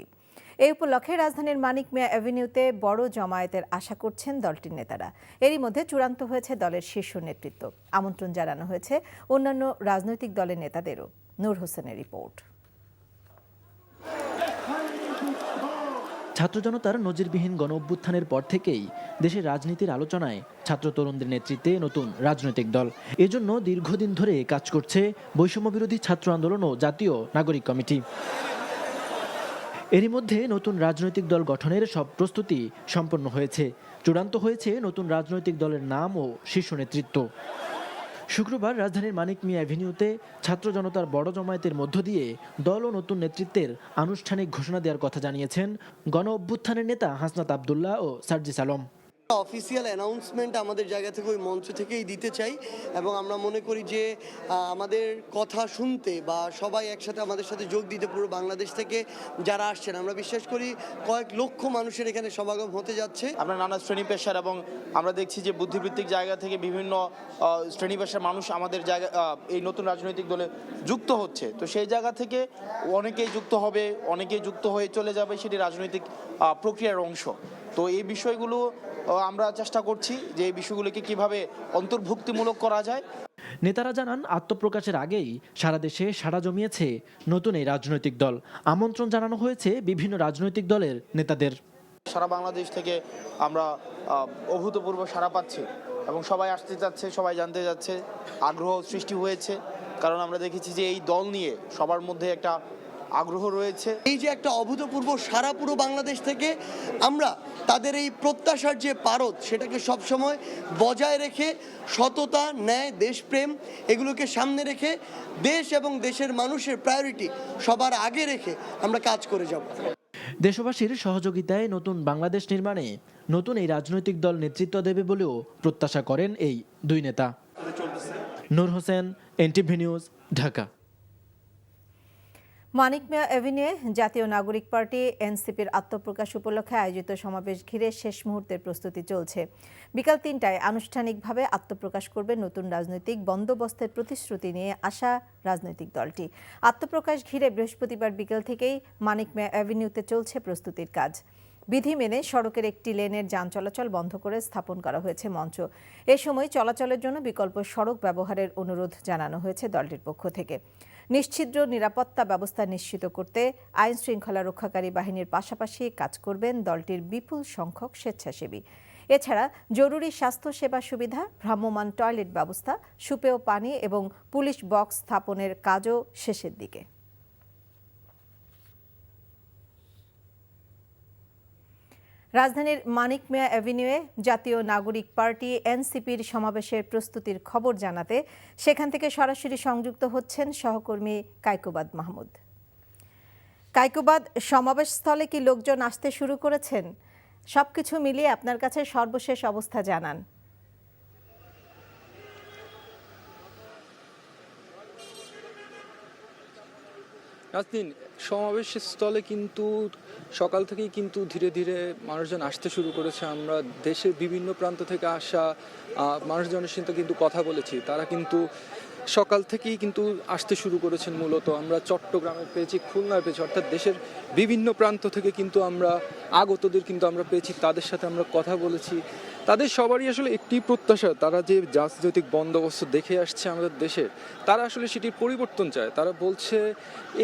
এই উপলক্ষে রাজধানীর মানিক মিয়া অ্যাভিনিউতে বড় জমায়েতের আশা করছেন দলটির নেতারা। এরই মধ্যে চূড়ান্ত হয়েছে দলের শীর্ষ নেতৃত্ব। আমন্ত্রণ জানানো হয়েছে অন্যান্য রাজনৈতিক দলের নেতাদেরও। নূর হোসেনের রিপোর্ট। ছাত্র জনতার নজিরবিহীন গণ অভ্যুত্থানের পর থেকেই দেশের রাজনীতির আলোচনায় ছাত্র তরুণদের নেতৃত্বে নতুন রাজনৈতিক দল। এজন্য দীর্ঘদিন ধরে কাজ করছে বৈষম্য বিরোধী ছাত্র আন্দোলন ও জাতীয় নাগরিক কমিটি। এরই মধ্যে নতুন রাজনৈতিক দল গঠনের সব প্রস্তুতি সম্পন্ন হয়েছে। চূড়ান্ত হয়েছে নতুন রাজনৈতিক দলের নাম ও শীর্ষ নেতৃত্ব। শুক্রবার রাজধানীর মানিক মিয়া অ্যাভিনিউতে ছাত্র জনতার বড় জমায়েতের মধ্য দিয়ে দল ও নতুন নেতৃত্বের আনুষ্ঠানিক ঘোষণা দেওয়ার কথা জানিয়েছেন গণ অভ্যুত্থানের নেতা হাসনাত আবদুল্লাহ ও সার্জিস আলম। অফিসিয়াল অ্যানাউন্সমেন্ট আমাদের জায়গা থেকে ওই মঞ্চ থেকেই দিতে চাই, এবং আমরা মনে করি যে আমাদের কথা শুনতে বা সবাই একসাথে আমাদের সাথে যোগ দিতে পুরো বাংলাদেশ থেকে যারা আসছেন, আমরা বিশ্বাস করি কয়েক লক্ষ মানুষের এখানে সমাগম হতে যাচ্ছে। আমরা নানা শ্রেণী পেশার, এবং আমরা দেখছি যে বুদ্ধিবৃত্তিক জায়গা থেকে বিভিন্ন শ্রেণী পেশার মানুষ আমাদের জায়গা এই নতুন রাজনৈতিক দলে যুক্ত হচ্ছে। তো সেই জায়গা থেকে অনেকেই যুক্ত হবে, অনেকেই যুক্ত হয়ে চলে যাবে, সেটি রাজনৈতিক প্রক্রিয়ার অংশ। তো এই বিষয়গুলো আমরা চেষ্টা করছি যে এই বিষয়গুলোকে কিভাবে অন্তর্ভুক্তিমূলক করা যায়। নেতারা জানান, আত্মপ্রকাশের আগেই সারা দেশে সাড়া জমিয়েছে নতুন এই রাজনৈতিক দল। আমন্ত্রণ জানানো হয়েছে বিভিন্ন রাজনৈতিক দলের নেতাদের। সারা বাংলাদেশ থেকে আমরা অভূতপূর্ব সাড়া পাচ্ছি, এবং সবাই আসতে যাচ্ছে, সবাই জানতে যাচ্ছে, আগ্রহ সৃষ্টি হয়েছে। কারণ আমরা দেখেছি যে এই দল নিয়ে সবার মধ্যে একটা আগ্রহ রয়েছে। এই যে একটা অভূতপূর্ব সারা পুরো বাংলাদেশ থেকে আমরা তাদের এই প্রত্যাশার যে পারদ, সেটাকে সবসময় বজায় রেখে সততা, ন্যায়, দেশপ্রেম এগুলোকে সামনে রেখে দেশ এবং দেশের মানুষের প্রায়োরিটি সবার আগে রেখে আমরা কাজ করে যাব। দেশবাসীর সহযোগিতায় নতুন বাংলাদেশ নির্মাণে নতুন এই রাজনৈতিক দল নেতৃত্ব দেবে বলেও প্রত্যাশা করেন এই দুই নেতা। নূর হোসেন, এনটিভি নিউজ, ঢাকা। মানিক মিয়া এভিনিউয়ে জাতীয় নাগরিক পার্টি এনসিপির আত্মপ্রকাশ উপলক্ষে আয়োজিত সমাবেশ ঘিরে শেষ মুহূর্তের প্রস্তুতি চলছে। বিকাল ৩টায় আনুষ্ঠানিকভাবে আত্মপ্রকাশ করবে নতুন রাজনৈতিক বন্দোবস্তের প্রতিশ্রুতি নিয়ে আসা রাজনৈতিক দলটি। আত্মপ্রকাশ ঘিরে বৃহস্পতিবার বিকেল থেকেই মানিক মিয়া এভিনিউতে চলছে প্রস্তুতির কাজ। বিধি মেনে সড়কের একটি লেনের যান চলাচল বন্ধ করে স্থাপন করা হয়েছে মঞ্চ। এ সময় চলাচলের জন্য বিকল্প সড়ক ব্যবহারের অনুরোধ জানানো হয়েছে দলটির পক্ষ থেকে। নিশ্ছিদ্র নিরাপত্তা ব্যবস্থা নিশ্চিত করতে আইন শৃঙ্খলা রক্ষাকারী বাহিনীর পাশাপাশি কাজ করবেন দলটির বিপুল সংখ্যক স্বেচ্ছাসেবী। এছাড়া জরুরি স্বাস্থ্য সেবা সুবিধা, ভ্রাম্যমাণ টয়লেট ব্যবস্থা, সুপেয় পানি এবং পুলিশ বক্স স্থাপনের কাজও শেষের দিকে। রাজধানীর মানিক মিয়া এভিনিউয়ে জাতীয় নাগরিক পার্টি এনসিপির সমাবেশের প্রস্তুতির খবর জানাতে সেখান থেকে সরাসরি সংযুক্ত হচ্ছেন সহকর্মী কায়কোবাদ মাহমুদ। কায়কোবাদ, সমাবেশস্থলে কি লোকজন আসতে শুরু করেছেন? সবকিছু মিলিয়ে আপনার কাছে সর্বশেষ অবস্থা জানান। নাজনীন, সমাবেশের স্থলে কিন্তু সকাল থেকেই কিন্তু ধীরে ধীরে মানুষজন আসতে শুরু করেছে। আমরা দেশের বিভিন্ন প্রান্ত থেকে আসা মানুষজনের সাথে কিন্তু কথা বলেছি, তারা কিন্তু সকাল থেকেই কিন্তু আসতে শুরু করেছেন। মূলত আমরা চট্টগ্রামে পেয়েছি, খুলনায় পেয়েছি, অর্থাৎ দেশের বিভিন্ন প্রান্ত থেকে কিন্তু আমরা আগতদের কিন্তু আমরা পেয়েছি, তাদের সাথে আমরা কথা বলেছি। তাদের সবারই আসলে একটি প্রত্যাশা, তারা যে রাজনৈতিক বন্দোবস্ত দেখে আসছে আমাদের দেশে, তারা আসলে সেটির পরিবর্তন চায়। তারা বলছে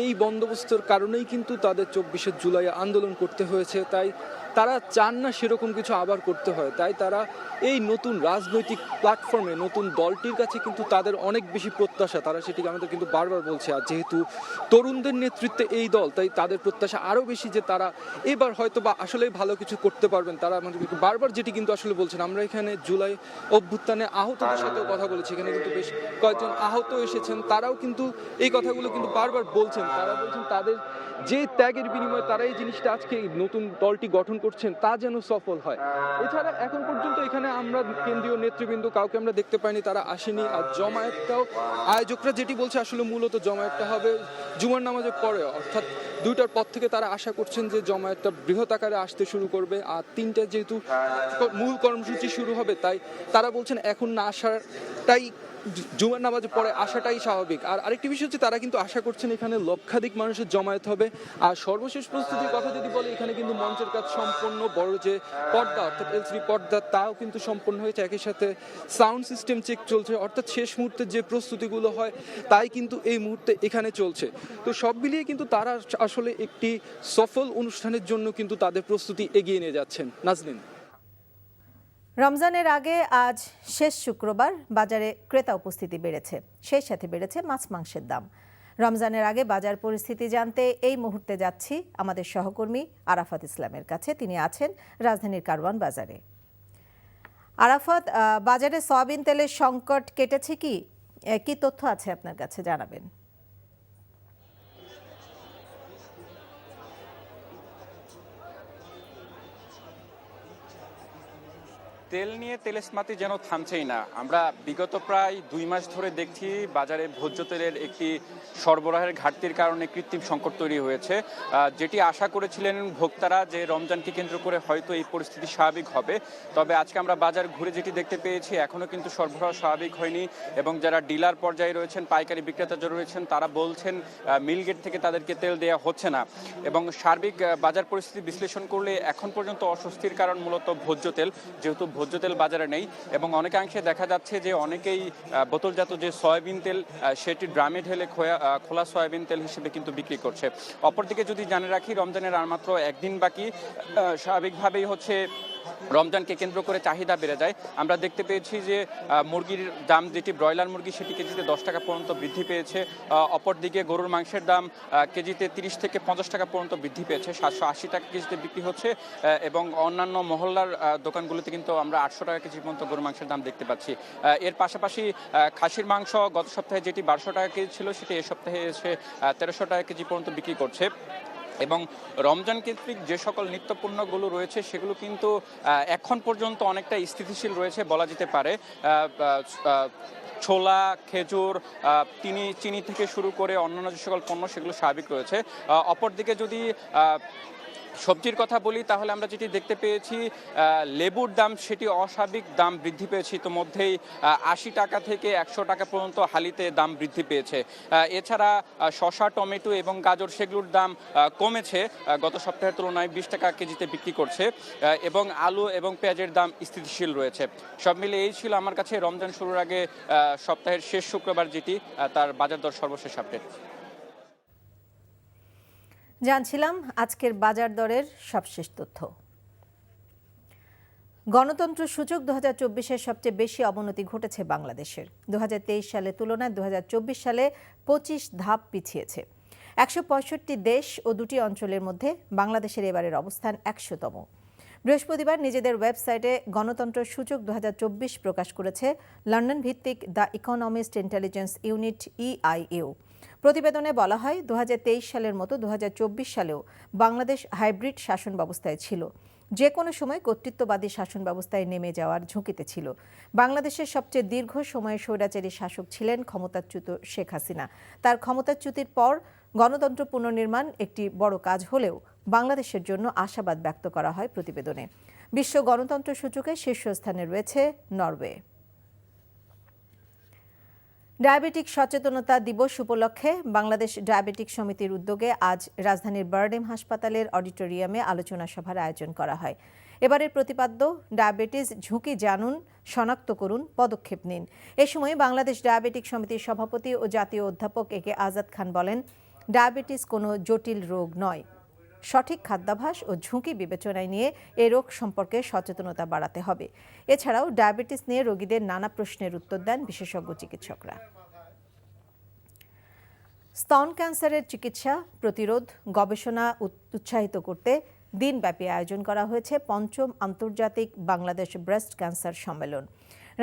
এই বন্দোবস্তের কারণেই কিন্তু তাদের 24শে জুলাই আন্দোলন করতে হয়েছে, তাই তারা চান না সেরকম কিছু আবার করতে হয়। তাই তারা এই নতুন রাজনৈতিক প্ল্যাটফর্মে নতুন দলটির কাছে কিন্তু তাদের অনেক বেশি প্রত্যাশা, তারা সেটিকে আমাদের কিন্তু বারবার বলছে। আর যেহেতু তরুণদের নেতৃত্বে এই দল, তাই তাদের প্রত্যাশা আরও বেশি যে তারা এবার হয়তো বা আসলেই ভালো কিছু করতে পারবেন। তারা আমাদের কিন্তু বারবার যেটি কিন্তু আসলে বলছেন। আমরা এখানে জুলাই অভ্যুত্থানে আহতদের সাথেও কথা বলেছি, এখানে কিন্তু বেশ কয়েকজন আহত এসেছেন, তারাও কিন্তু এই কথাগুলো কিন্তু বারবার বলছেন। তারা বলছেন তাদের যে ত্যাগের বিনিময়ে তারা এই জিনিসটা আজকে নতুন দলটি গঠন করছেন তা যেন সফল হয়। এছাড়া এখন পর্যন্ত এখানে আমরা কেন্দ্রীয় নেতৃবৃন্দ কাউকে আমরা দেখতে পাইনি, তারা আসেনি। আর জমায়েতটাও আয়োজকরা যেটি বলছে, আসলে মূলত জমায়েতটা হবে জুমার নামাজের পরে, অর্থাৎ 2টার পর থেকে তারা আশা করছেন যে জমায়েতটা বৃহৎ আকারে আসতে শুরু করবে। আর 3টায় যেহেতু মূল কর্মসূচি শুরু হবে, তাই তারা বলছেন এখন না আসাটাই, জুমার নামাজের পরে আসাটাই স্বাভাবিক। আর আরেকটি বিষয় হচ্ছে, তারা কিন্তু আশা করছেন এখানে লক্ষাধিক মানুষের জমায়েত হবে। আর সর্বশেষ প্রস্তুতির কথা যদি বলে, এখানে কিন্তু মঞ্চের কাজ সম্পন্ন, বড় যে পর্দা অর্থাৎ LCD পর্দা তাও কিন্তু সম্পন্ন হয়েছে, একই সাথে সাউন্ড সিস্টেম চেক চলছে, অর্থাৎ শেষ মুহূর্তের যে প্রস্তুতিগুলো হয় তাই কিন্তু এই মুহূর্তে এখানে চলছে। তো সব মিলিয়ে কিন্তু তারা আসলে একটি সফল অনুষ্ঠানের জন্য কিন্তু তাদের প্রস্তুতি এগিয়ে নিয়ে যাচ্ছেন। নাজনীন, রমজানের আগে আজ শেষ শুক্রবার বাজারে ক্রেতা উপস্থিতি বেড়েছে, সেই সাথে বেড়েছে মাছ মাংসের দাম। রমজানের আগে বাজার পরিস্থিতি জানতে এই মুহূর্তে যাচ্ছি আমাদের সহকর্মী আরাফাত ইসলামের কাছে। তিনি আছেন রাজধানীর কারওয়ান বাজারে। আরাফাত, বাজারে সয়াবিন তেলের সংকট কেটেছে কি তথ্য আছে আপনার কাছে, জানাবেন। তেল নিয়ে তেলেস্মাতি যেন থামছেই না। আমরা বিগত প্রায় 2 মাস ধরে দেখছি বাজারে ভোজ্য তেলের একটি সরবরাহের ঘাটতির কারণে কৃত্রিম সংকট তৈরি হয়েছে। যেটি আশা করেছিলেন ভোক্তারা যে রমজানকে কেন্দ্র করে হয়তো এই পরিস্থিতি স্বাভাবিক হবে, তবে আজকে আমরা বাজার ঘুরে যেটি দেখতে পেয়েছি এখনও কিন্তু সরবরাহ স্বাভাবিক হয়নি। এবং যারা ডিলার পর্যায়ে রয়েছেন, পাইকারি বিক্রেতা যারা রয়েছেন, তারা বলছেন মিলগেট থেকে তাদেরকে তেল দেওয়া হচ্ছে না। এবং সার্বিক বাজার পরিস্থিতি বিশ্লেষণ করলে এখন পর্যন্ত অস্বস্তির কারণ মূলত ভোজ্য তেল, যেহেতু ভোজ্য তেল বাজারে নেই। এবং অনেকাংশে দেখা যাচ্ছে যে অনেকেই বোতলজাত যে সয়াবিন তেল সেটি ড্রামে ঢেলে খোলা সয়াবিন তেল হিসেবে কিন্তু বিক্রি করছে। অপরদিকে যদি জানিয়ে রাখি, রমজানের আর মাত্র একদিন বাকি। স্বাভাবিকভাবেই হচ্ছে রমজানকে কেন্দ্র করে চাহিদা বেড়ে যায়। আমরা দেখতে পেয়েছি যে মুরগির দাম, যেটি ব্রয়লার মুরগি, সেটি কেজিতে 10 টাকা পর্যন্ত বৃদ্ধি পেয়েছে। অপরদিকে গরুর মাংসের দাম কেজিতে 30 থেকে 50 টাকা পর্যন্ত বৃদ্ধি পেয়েছে, 780 টাকা কেজিতে বিক্রি হচ্ছে। এবং অন্যান্য মহল্লার দোকানগুলোতে কিন্তু আমরা 800 টাকা কেজি পর্যন্ত গরুর মাংসের দাম দেখতে পাচ্ছি। এর পাশাপাশি খাসির মাংস গত সপ্তাহে যেটি 1200 টাকা কেজি ছিল, সেটি এ সপ্তাহে এসে 1300 টাকা কেজি পর্যন্ত বিক্রি করছে। এবং রমজান কেন্দ্রিক যে সকল নিত্যপণ্যগুলো রয়েছে সেগুলো কিন্তু এখন পর্যন্ত অনেকটা স্থিতিশীল রয়েছে বলা যেতে পারে। ছোলা, খেজুর, চিনি থেকে শুরু করে অন্যান্য যে সকল পণ্য সেগুলো স্বাভাবিক রয়েছে। অপরদিকে যদি সবজির কথা বলি তাহলে আমরা যেটি দেখতে পেয়েছি লেবুর দাম সেটি অস্বাভাবিক দাম বৃদ্ধি পেয়েছে ইতিমধ্যেই 80 টাকা থেকে 100 টাকা পর্যন্ত হালিতে দাম বৃদ্ধি পেয়েছে। এছাড়া শসা, টমেটো এবং গাজর সেগুলোর দাম কমেছে, গত সপ্তাহের তুলনায় 20 টাকা কেজিতে বিক্রি করছে এবং আলু এবং পেঁয়াজের দাম স্থিতিশীল রয়েছে। সব মিলে এই ছিল আমার কাছে রমজান শুরুর আগে সপ্তাহের শেষ শুক্রবার যেটি তার বাজার দর সর্বশেষ আপডেট। জানছিলাম আজকের বাজার দরের সবশেষ তথ্য। গণতন্ত্র সূচক 2024-এর সবচেয়ে বেশি অবনতি ঘটেছে বাংলাদেশের। 2023 সালের তুলনায় 2024 সালে 25 ধাপ পিছিয়েছে। 165 দেশ ও 2টি অঞ্চলের মধ্যে বাংলাদেশের এবারের অবস্থান 100তম। বৃহস্পতিবার নিজেদের ওয়েবসাইটে গণতন্ত্র সূচক 2024 প্রকাশ করেছে লন্ডন ভিত্তিক the economist intelligence unit EIU। প্রতিবেদনে বলা হয় 2023 সালের মতো 2024 সালেও বাংলাদেশ হাইব্রিড শাসন ব্যবস্থায় ছিল, যে কোনো সময় কর্তৃত্ববাদী শাসন ব্যবস্থায় নেমে যাওয়ার ঝুঁকিতে ছিল। বাংলাদেশের সবচেয়ে দীর্ঘ সময়ে স্বৈরাচারী শাসক ছিলেন ক্ষমতাচ্যুত শেখ হাসিনা। তার ক্ষমতাচ্যুতির পর গণতন্ত্র পুনর্নির্মাণ একটি বড় কাজ হলেও বাংলাদেশের জন্য আশাবাদ ব্যক্ত করা হয় প্রতিবেদনে। বিশ্ব গণতন্ত্র সূচকে শীর্ষস্থানে রয়েছে নরওয়ে। ডায়াবেটিক সচেতনতা দিবস উপলক্ষে বাংলাদেশ ডায়াবেটিক সমিতির উদ্যোগে আজ রাজধানীর বারডেম হাসপাতালের অডিটোরিয়ামে আলোচনা সভার আয়োজন করা হয়। এবারের প্রতিপাদ্য ডায়াবেটিস ঝুঁকি জানুন, শনাক্ত করুন, পদক্ষেপ নিন। এ সময় বাংলাদেশ ডায়াবেটিক সমিতির সভাপতি ও জাতীয় অধ্যাপক AK আজাদ খান বলেন, ডায়াবেটিস কোনো জটিল রোগ নয়। সঠিক খাদ্যাভ্যাস ও ঝুঁকি বিবেচনায় নিয়ে এ রোগ সম্পর্কে সচেতনতা বাড়াতে হবে। এছাড়াও ডায়াবেটিস নিয়ে রোগীদের নানা প্রশ্নের উত্তর দেন বিশেষজ্ঞ চিকিৎসকরা। স্তন ক্যান্সারের চিকিৎসা, প্রতিরোধ, গবেষণা উৎসাহিত করতে দিনব্যাপী আয়োজন করা হয়েছে ৫ম আন্তর্জাতিক বাংলাদেশ ব্রেস্ট ক্যান্সার সম্মেলন।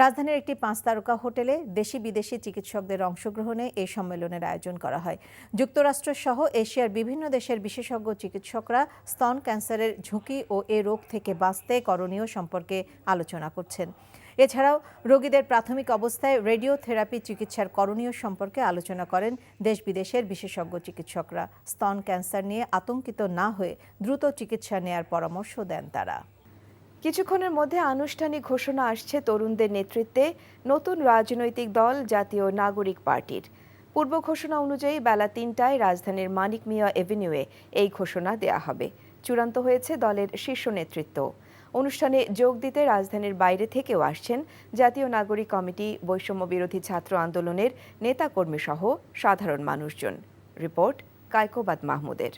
রাজধানীর একটি 5 তারকা হোটেলে দেশি বিদেশি চিকিৎসকদের অংশগ্রহণে এই সম্মেলনের আয়োজন করা হয়। যুক্তরাষ্ট্র সহ এশিয়ার বিভিন্ন দেশের বিশেষজ্ঞ চিকিৎসকরা স্তন ক্যান্সারের ঝুঁকি ও এ রোগ থেকে বাঁচতে করণীয় সম্পর্কে আলোচনা করছেন। এছাড়াও রোগীদের প্রাথমিক অবস্থায় রেডিওথেরাপি চিকিৎসার করণীয় সম্পর্কে আলোচনা করেন দেশ বিদেশের বিশেষজ্ঞ চিকিৎসকরা। স্তন ক্যান্সার নিয়ে আতঙ্কিত না হয়ে দ্রুত চিকিৎসা নেয়ার পরামর্শ দেন তারা। কিছুক্ষণের মধ্যে আনুষ্ঠানিক ঘোষণা আসছে তরুণদের নেতৃত্বে নতুন রাজনৈতিক দল জাতীয় নাগরিক পার্টির। পূর্ব ঘোষণা অনুযায়ী বেলা 3টায় রাজধানীর মানিক মিয়া এভিনিউয়ে এই ঘোষণা দেয়া হবে। চূড়ান্ত হয়েছে দলের শীর্ষ নেতৃত্ব। অনুষ্ঠানে যোগ দিতে রাজধানীর বাইরে থেকেও আসছেন জাতীয় নাগরিক কমিটি, বৈষম্য বিরোধী ছাত্র আন্দোলনের নেতাকর্মী সহ সাধারণ মানুষজন। রিপোর্ট কায়কোবাদ মাহমুদের।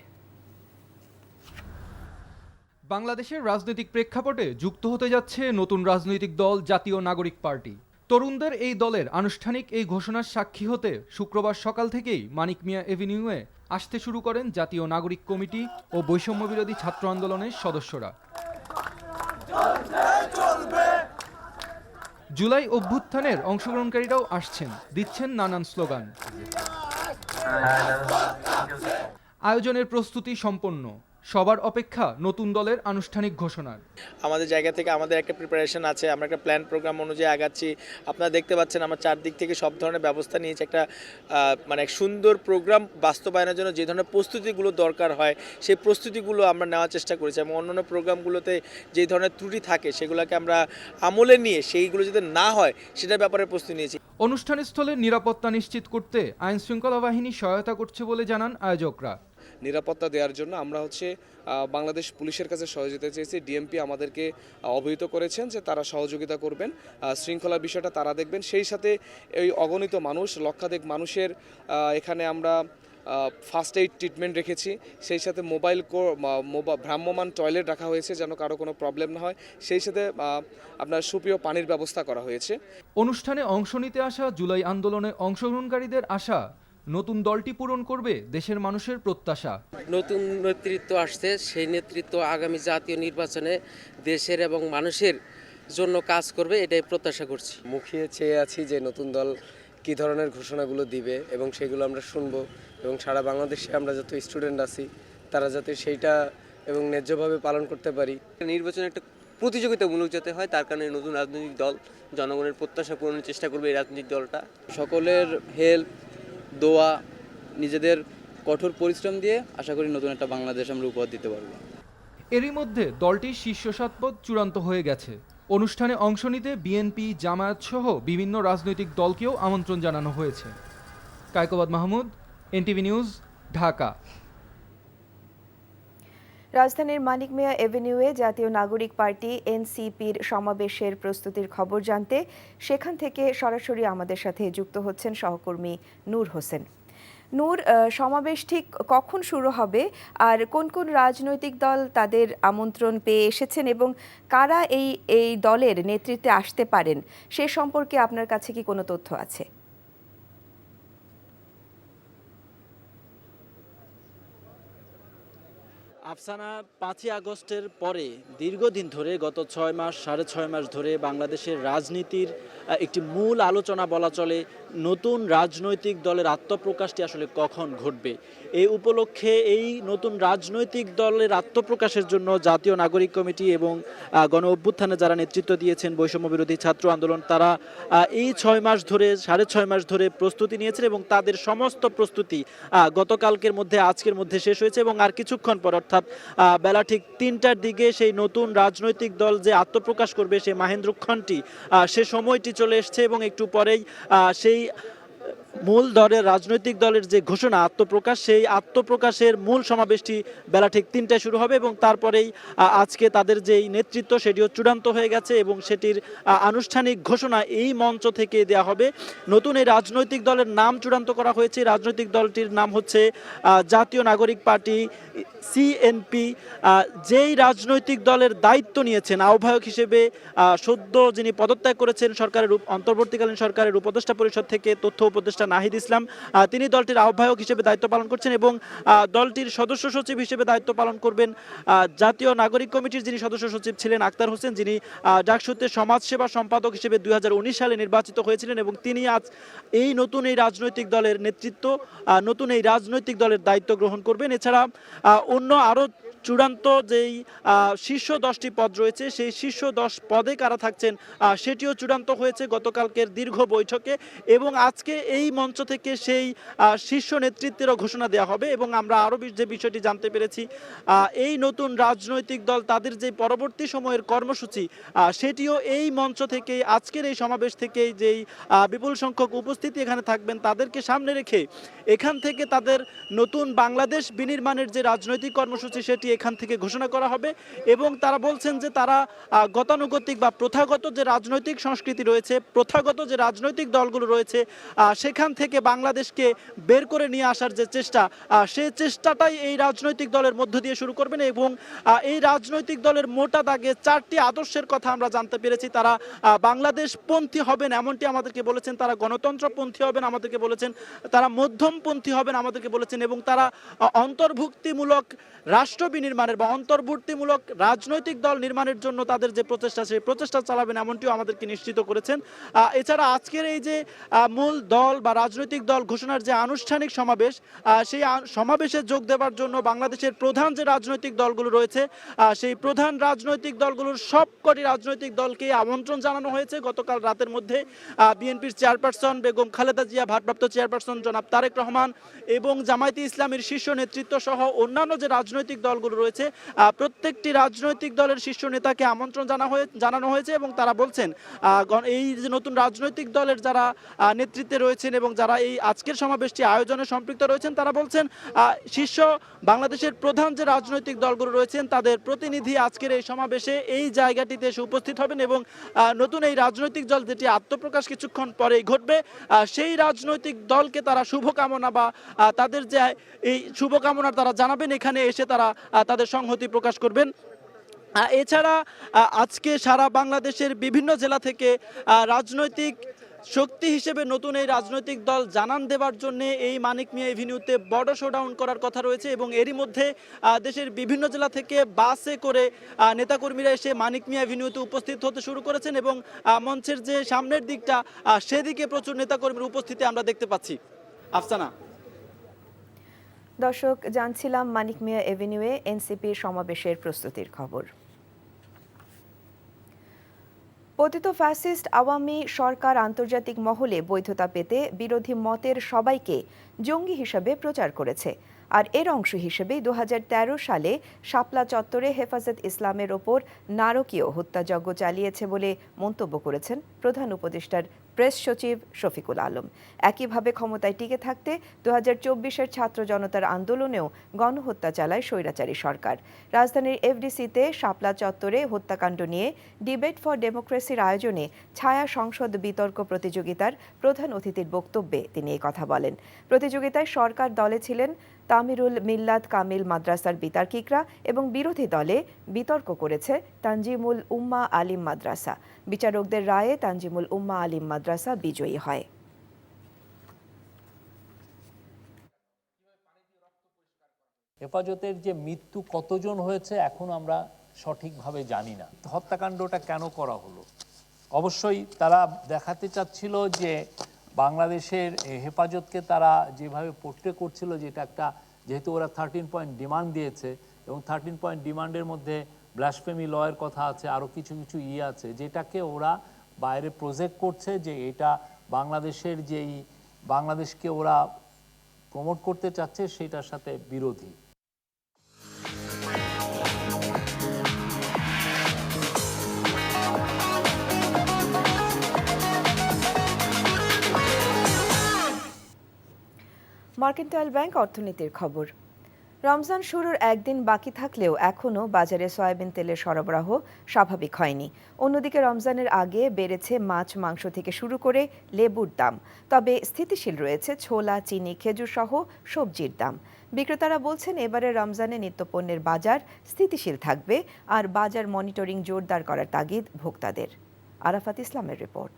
বাংলাদেশের রাজনৈতিক প্রেক্ষাপটে যুক্ত হতে যাচ্ছে নতুন রাজনৈতিক দল জাতীয় নাগরিক পার্টি। তরুণদের এই দলের আনুষ্ঠানিক এই ঘোষণার সাক্ষী হতে শুক্রবার সকাল থেকেই মানিক মিয়া এভিনিউয়ে আসতে শুরু করেন জাতীয় নাগরিক কমিটি ও বৈষম্য বিরোধী ছাত্র আন্দোলনের সদস্যরা। জুলাই অভ্যুত্থানের অংশগ্রহণকারীরাও আসছেন, দিচ্ছেন নানান স্লোগান। আয়োজনের প্রস্তুতি সম্পন্ন, সবার অপেক্ষা নতুন দলের আনুষ্ঠানিক ঘোষণার। আমাদের জায়গা থেকে আমাদের একটা প্রিপারেশন আছে, আমরা একটা প্ল্যান প্রোগ্রাম অনুযায়ী আগাচ্ছি। আপনারা দেখতে পাচ্ছেন আমরা চারদিক থেকে সব ধরনের ব্যবস্থা নিয়েছি। একটা মানে সুন্দর প্রোগ্রাম বাস্তবায়নের জন্য যে ধরনের প্রস্তুতিগুলো দরকার হয় সেই প্রস্তুতিগুলো আমরা নেওয়ার চেষ্টা করেছি এবং অন্যান্য প্রোগ্রামগুলোতে যে ধরনের ত্রুটি থাকে সেগুলোকে আমরা আমলে নিয়ে সেইগুলো যাতে না হয় সেটার ব্যাপারে প্রস্তুতি নিয়েছি। অনুষ্ঠানস্থলের নিরাপত্তা নিশ্চিত করতে আইন শৃঙ্খলা বাহিনী সহায়তা করছে বলে জানান আয়োজকরা। নিরাপত্তা দেওয়ার জন্য আমরা বাংলাদেশ পুলিশের কাছে সহযোগিতা চেয়েছি। ডিএমপি আমাদেরকে অবহিত করেছেন যে তারা সহযোগিতা করবেন, শৃঙ্খলার বিষয়টা তারা দেখবেন। সেই সাথে এই অগণিত মানুষ, লক্ষাধিক মানুষের এখানে আমরা ফার্স্ট এইড ট্রিটমেন্ট রেখেছি। সেই সাথে ভ্রাম্যমান টয়লেট রাখা হয়েছে যেন কারো কোনো প্রবলেম না হয়। সেই সাথে আপনার সুপেয় পানির ব্যবস্থা করা হয়েছে। অনুষ্ঠানে অংশ নিতে আসা জুলাই আন্দোলনে অংশগ্রহণকারীদের আশা নতুন দলটি পূরণ করবে দেশের মানুষের প্রত্যাশা। নতুন নেতৃত্ব আসছে, সেই নেতৃত্ব আগামী জাতীয় নির্বাচনে দেশের এবং মানুষের জন্য কাজ করবে, এটাই প্রত্যাশা করছি। মুখিয়ে চেয়ে আছি যে নতুন দল কী ধরনের ঘোষণাগুলো দিবে এবং সেগুলো আমরা শুনবো এবং সারা বাংলাদেশে আমরা যত স্টুডেন্ট আছি তারা যাতে সেইটা এবং ন্যায্যভাবে পালন করতে পারি। নির্বাচনে একটা প্রতিযোগিতামূলক যাতে হয়, তার কারণে নতুন রাজনৈতিক দল জনগণের প্রত্যাশা পূরণের চেষ্টা করবে এই রাজনৈতিক দলটা। সকলের হেল্প, দোয়া, নিজেদের কঠোর পরিশ্রম দিয়ে আশা করি নতুন একটা বাংলাদেশ আমরা উপহার দিতে পারবো। এরই মধ্যে দলটির শীর্ষ ৭ পদ চূড়ান্ত হয়ে গেছে। অনুষ্ঠানে অংশ নিতে বিএনপি, জামায়াত সহ বিভিন্ন রাজনৈতিক দলকেও আমন্ত্রণ জানানো হয়েছে। Kaikobad Mahmud, NTV news, Dhaka. রাজধানীর মানিক মিয়া এভিনিউয়ে জাতীয় নাগরিক পার্টি এনসিপির সমাবেশের প্রস্তুতির খবর জানতে সেখান থেকে সরাসরি আমাদের সাথে যুক্ত হচ্ছেন সহকর্মী নূর হোসেন। নূর, সমাবেশ ঠিক কখন শুরু হবে আর কোন কোন রাজনৈতিক দল তাদের আমন্ত্রণ পেয়ে এসেছেন এবং কারা এই দলের নেতৃত্বে আসতে পারেন সে সম্পর্কে আপনার কাছে কি কোনো তথ্য আছে? আফসানা, 5ই আগস্টের পরে দীর্ঘদিন ধরে গত 6 মাস 6.5 মাস ধরে বাংলাদেশের রাজনীতির একটি মূল আলোচনা বলা চলে নতুন রাজনৈতিক দলের আত্মপ্রকাশটি আসলে কখন ঘটবে। এই উপলক্ষে এই নতুন রাজনৈতিক দলের আত্মপ্রকাশের জন্য জাতীয় নাগরিক কমিটি এবং গণ অভ্যুত্থানে যারা নেতৃত্ব দিয়েছেন বৈষম্য বিরোধী ছাত্র আন্দোলন, তারা এই 6 মাস ধরে 6.5 মাস ধরে প্রস্তুতি নিয়েছেন এবং তাদের সমস্ত প্রস্তুতি গতকালকের মধ্যে আজকের মধ্যে শেষ হয়েছে এবং আর কিছুক্ষণ পর অর্থাৎ বেলা ঠিক 3টার দিকে সেই নতুন রাজনৈতিক দল যে আত্মপ্রকাশ করবে সেই মাহেন্দ্রক্ষণটি সে সময়টি চলে এসছে এবং একটু পরেই সেই মূল দলের রাজনৈতিক দলের যে ঘোষণা আত্মপ্রকাশ, সেই আত্মপ্রকাশের মূল সমাবেশটি বেলা ঠিক 3টায় শুরু হবে এবং তারপরেই আজকে তাদের যেই নেতৃত্ব সেটিও চূড়ান্ত হয়ে গেছে এবং সেটির আনুষ্ঠানিক ঘোষণা এই মঞ্চ থেকে দেওয়া হবে। নতুন এই রাজনৈতিক দলের নাম চূড়ান্ত করা হয়েছে। রাজনৈতিক দলটির নাম হচ্ছে জাতীয় নাগরিক পার্টি সিএনপি। যেই রাজনৈতিক দলের দায়িত্ব নিয়েছেন আহ্বায়ক হিসেবে সদ্য যিনি পদত্যাগ করেছেন সরকারের অন্তর্বর্তীকালীন সরকারের উপদেষ্টা পরিষদ থেকে তথ্য উপদেষ্টা নাহিদ ইসলাম, তিনি দলটির আহ্বায়ক হিসেবে দায়িত্ব পালন করছেন এবং দলটির সদস্য সচিব হিসেবে দায়িত্ব পালন করবেন জাতীয় নাগরিক কমিটির যিনি সদস্য সচিব ছিলেন আক্তার হোসেন, যিনি ডাকসুতে সমাজসেবা সম্পাদক হিসেবে 2019 সালে নির্বাচিত হয়েছিলেন এবং তিনি আজ এই নতুন এই রাজনৈতিক দলের নেতৃত্ব, নতুন এই রাজনৈতিক দলের দায়িত্ব গ্রহণ করবেন। এছাড়া অন্য আরও চূড়ান্ত যেই শীর্ষ 10টি পদ রয়েছে সেই শীর্ষ 10 পদে কারা থাকছেন সেটিও চূড়ান্ত হয়েছে গতকালকের দীর্ঘ বৈঠকে এবং আজকে এই মঞ্চ থেকে সেই শীর্ষ নেতৃত্বেরও ঘোষণা দেওয়া হবে এবং আমরা আরও যে বিষয়টি জানতে পেরেছি এই নতুন রাজনৈতিক দল তাদের যে পরবর্তী সময়ের কর্মসূচি সেটিও এই মঞ্চ থেকে আজকের এই সমাবেশ থেকেই যেই বিপুল সংখ্যক উপস্থিতি এখানে থাকবেন তাদেরকে সামনে রেখে এখান থেকে তাদের নতুন বাংলাদেশ বিনির্মাণের যে রাজনৈতিক কর্মসূচি সেটি এখান থেকে ঘোষণা করা হবে এবং তারা বলছেন যে তারা গতানুগতিক বা প্রথাগত যে রাজনৈতিক সংস্কৃতি রয়েছে, প্রথাগত যে রাজনৈতিক দলগুলো রয়েছে সেখান থেকে বাংলাদেশকে বের করে নিয়ে আসার যে চেষ্টা, সেই চেষ্টাটাই এই রাজনৈতিক দলের মধ্য দিয়ে শুরু করবেন এবং এই রাজনৈতিক দলের মোটা দাগে 4টি আদর্শের কথা আমরা জানতে পেরেছি। তারা বাংলাদেশপন্থী হবেন এমনটি আমাদেরকে বলেছেন, তারা গণতন্ত্রপন্থী হবেন আমাদেরকে বলেছেন, তারা মধ্যমপন্থী হবেন আমাদেরকে বলেছেন এবং তারা অন্তর্ভুক্তিমূলক রাষ্ট্র বিনির্মাণের বা অন্তর্বর্তীমূলক রাজনৈতিক দল নির্মাণের জন্য তাদের যে প্রচেষ্টা সেই প্রচেষ্টা চালাবেন এমনটিও আমাদেরকে নিশ্চিত করেছেন। এছাড়া আজকের এই যে মূল দল বা রাজনৈতিক দল ঘোষণার যে আনুষ্ঠানিক সমাবেশ, সেই সমাবেশে যোগ দেওয়ার জন্য বাংলাদেশের প্রধান যে রাজনৈতিক দলগুলো রয়েছে সেই প্রধান রাজনৈতিক দলগুলোর সবকটি রাজনৈতিক দলকে আমন্ত্রণ জানানো হয়েছে। গতকাল রাতের মধ্যে বিএনপির চেয়ারপারসন বেগম খালেদা জিয়া, ভারপ্রাপ্ত চেয়ারপারসন জনাব তারেক রহমান এবং জামায়াতে ইসলামের শীর্ষ নেতৃত্ব সহ অন্যান্য যে রাজনৈতিক দলগুলো রয়েছে প্রত্যেকটি রাজনৈতিক দলের শীর্ষ নেতাকে আমন্ত্রণ জানানো হয়েছে এবং তারা বলছেন এই যে নতুন রাজনৈতিক দলের যারা নেতৃত্বে রয়েছেন এবং যারা এই আজকের সমাবেশটি আয়োজনে সম্পৃক্ত রয়েছেন তারা বলছেন শীর্ষ বাংলাদেশের প্রধান যে রাজনৈতিক দলগুলো রয়েছেন তাদের প্রতিনিধি আজকের এই সমাবেশে এই জায়গাটিতে এসে উপস্থিত হবেন এবং নতুন এই রাজনৈতিক দল যেটি আত্মপ্রকাশ কিছুক্ষণ পরেই ঘটবে সেই রাজনৈতিক দলকে তারা শুভকামনা বা তাদের যে এই শুভকামনা তারা জানাবেন, এখানে এসে তারা তাদের সংহতি প্রকাশ করবেন। এছাড়া আজকে সারা বাংলাদেশের বিভিন্ন জেলা থেকে রাজনৈতিক শক্তি হিসেবে নতুন এই রাজনৈতিক দল জানান দেওয়ার জন্য এই মানিক মিয়া এভিনিউতে বড় শোডাউন করার কথা রয়েছে এবং এরই মধ্যে দেশের বিভিন্ন জেলা থেকে বাসে করে নেতাকর্মীরা এসে মানিক মিয়া এভিনিউতে উপস্থিত হতে শুরু করেছেন এবং মঞ্চের যে সামনের দিকটা সেদিকে প্রচুর নেতাকর্মীর উপস্থিতি আমরা দেখতে পাচ্ছি। আফসানা। দর্শক, জানছিলাম মানিক মিয়া এভিনিউয়ে এনসিপির সমাবেশের প্রস্তুতির খবর। পতিত ফ্যাসিস্ট আওয়ামী সরকার আন্তর্জাতিক মহলে বৈধতা পেতে বিরোধী মতের সবাইকে জঙ্গি হিসাবে প্রচার করেছে। আর এর অংশ হিসেবে 2013 সালে শাপলা চত্বরে হেফাজত ইসলামের ওপর নারকীয় হত্যাযজ্ঞ চালিয়েছে বলে মন্তব্য করেছেন প্রধান উপদেষ্টার প্রেস সচিব শফিকুল আলম। একইভাবে ক্ষমতায় টিকে থাকতে 2024-এর ছাত্র জনতার আন্দোলনেও গণহত্যা চালায় স্বৈরাচারী সরকার। রাজধানীর এফডিসিতে শাপলা চত্বরে হত্যাকাণ্ড নিয়ে ডিবেট ফর ডেমোক্রেসির আয়োজনে ছায়া সংসদ বিতর্ক প্রতিযোগিতার প্রধান অতিথির বক্তব্যে তিনি এই কথা বলেন। প্রতিযোগিতায় সরকার দলে ছিলেন তামিরুল মিল্লাত কামিল মাদ্রাসার বিতার্কিকরা এবং বিরোধী দলে বিতর্ক করেছে তানজিমুল উম্মা আলিম মাদ্রাসা। বিচারকদের রায়ে তানজিমুল উম্মা আলিম মাদ্রাসা বিজয়ী হয়। হেফাজতের যে মৃত্যু কতজন হয়েছে এখন আমরা সঠিকভাবে জানি না। হত্যাকাণ্ডটা কেন করা হলো? অবশ্যই তারা দেখাতে চাচ্ছিল যে বাংলাদেশের হেফাজতকে তারা যেভাবে পোর্ট্রে করছিল, যেটা একটা, যেহেতু ওরা 13 পয়েন্ট ডিমান্ড দিয়েছে এবং 13 পয়েন্ট ডিমান্ডের মধ্যে ব্লাসফেমি লয়ের কথা আছে, আরও কিছু কিছু আছে, যেটাকে ওরা বাইরে প্রজেক্ট করছে যে এটা বাংলাদেশের যেই বাংলাদেশকে ওরা প্রমোট করতে চাচ্ছে সেটার সাথে বিরোধী। মার্কেন্টাইল ব্যাংক অর্থনীতির খবর। রমজান শুরুর একদিন বাকি থাকলেও এখনও বাজারে সয়াবিন তেলের সরবরাহ স্বাভাবিক হয়নি। অন্যদিকে রমজানের আগে বেড়েছে মাছ, মাংস থেকে শুরু করে লেবুর দাম। তবে স্থিতিশীল রয়েছে ছোলা, চিনি, খেজুর সহ সবজির দাম। বিক্রেতারা বলছেন এবারে রমজানে নিত্যপণ্যের বাজার স্থিতিশীল থাকবে আর বাজার মনিটরিং জোরদার করার তাগিদ ভোক্তাদের। আরাফাত ইসলামের রিপোর্ট।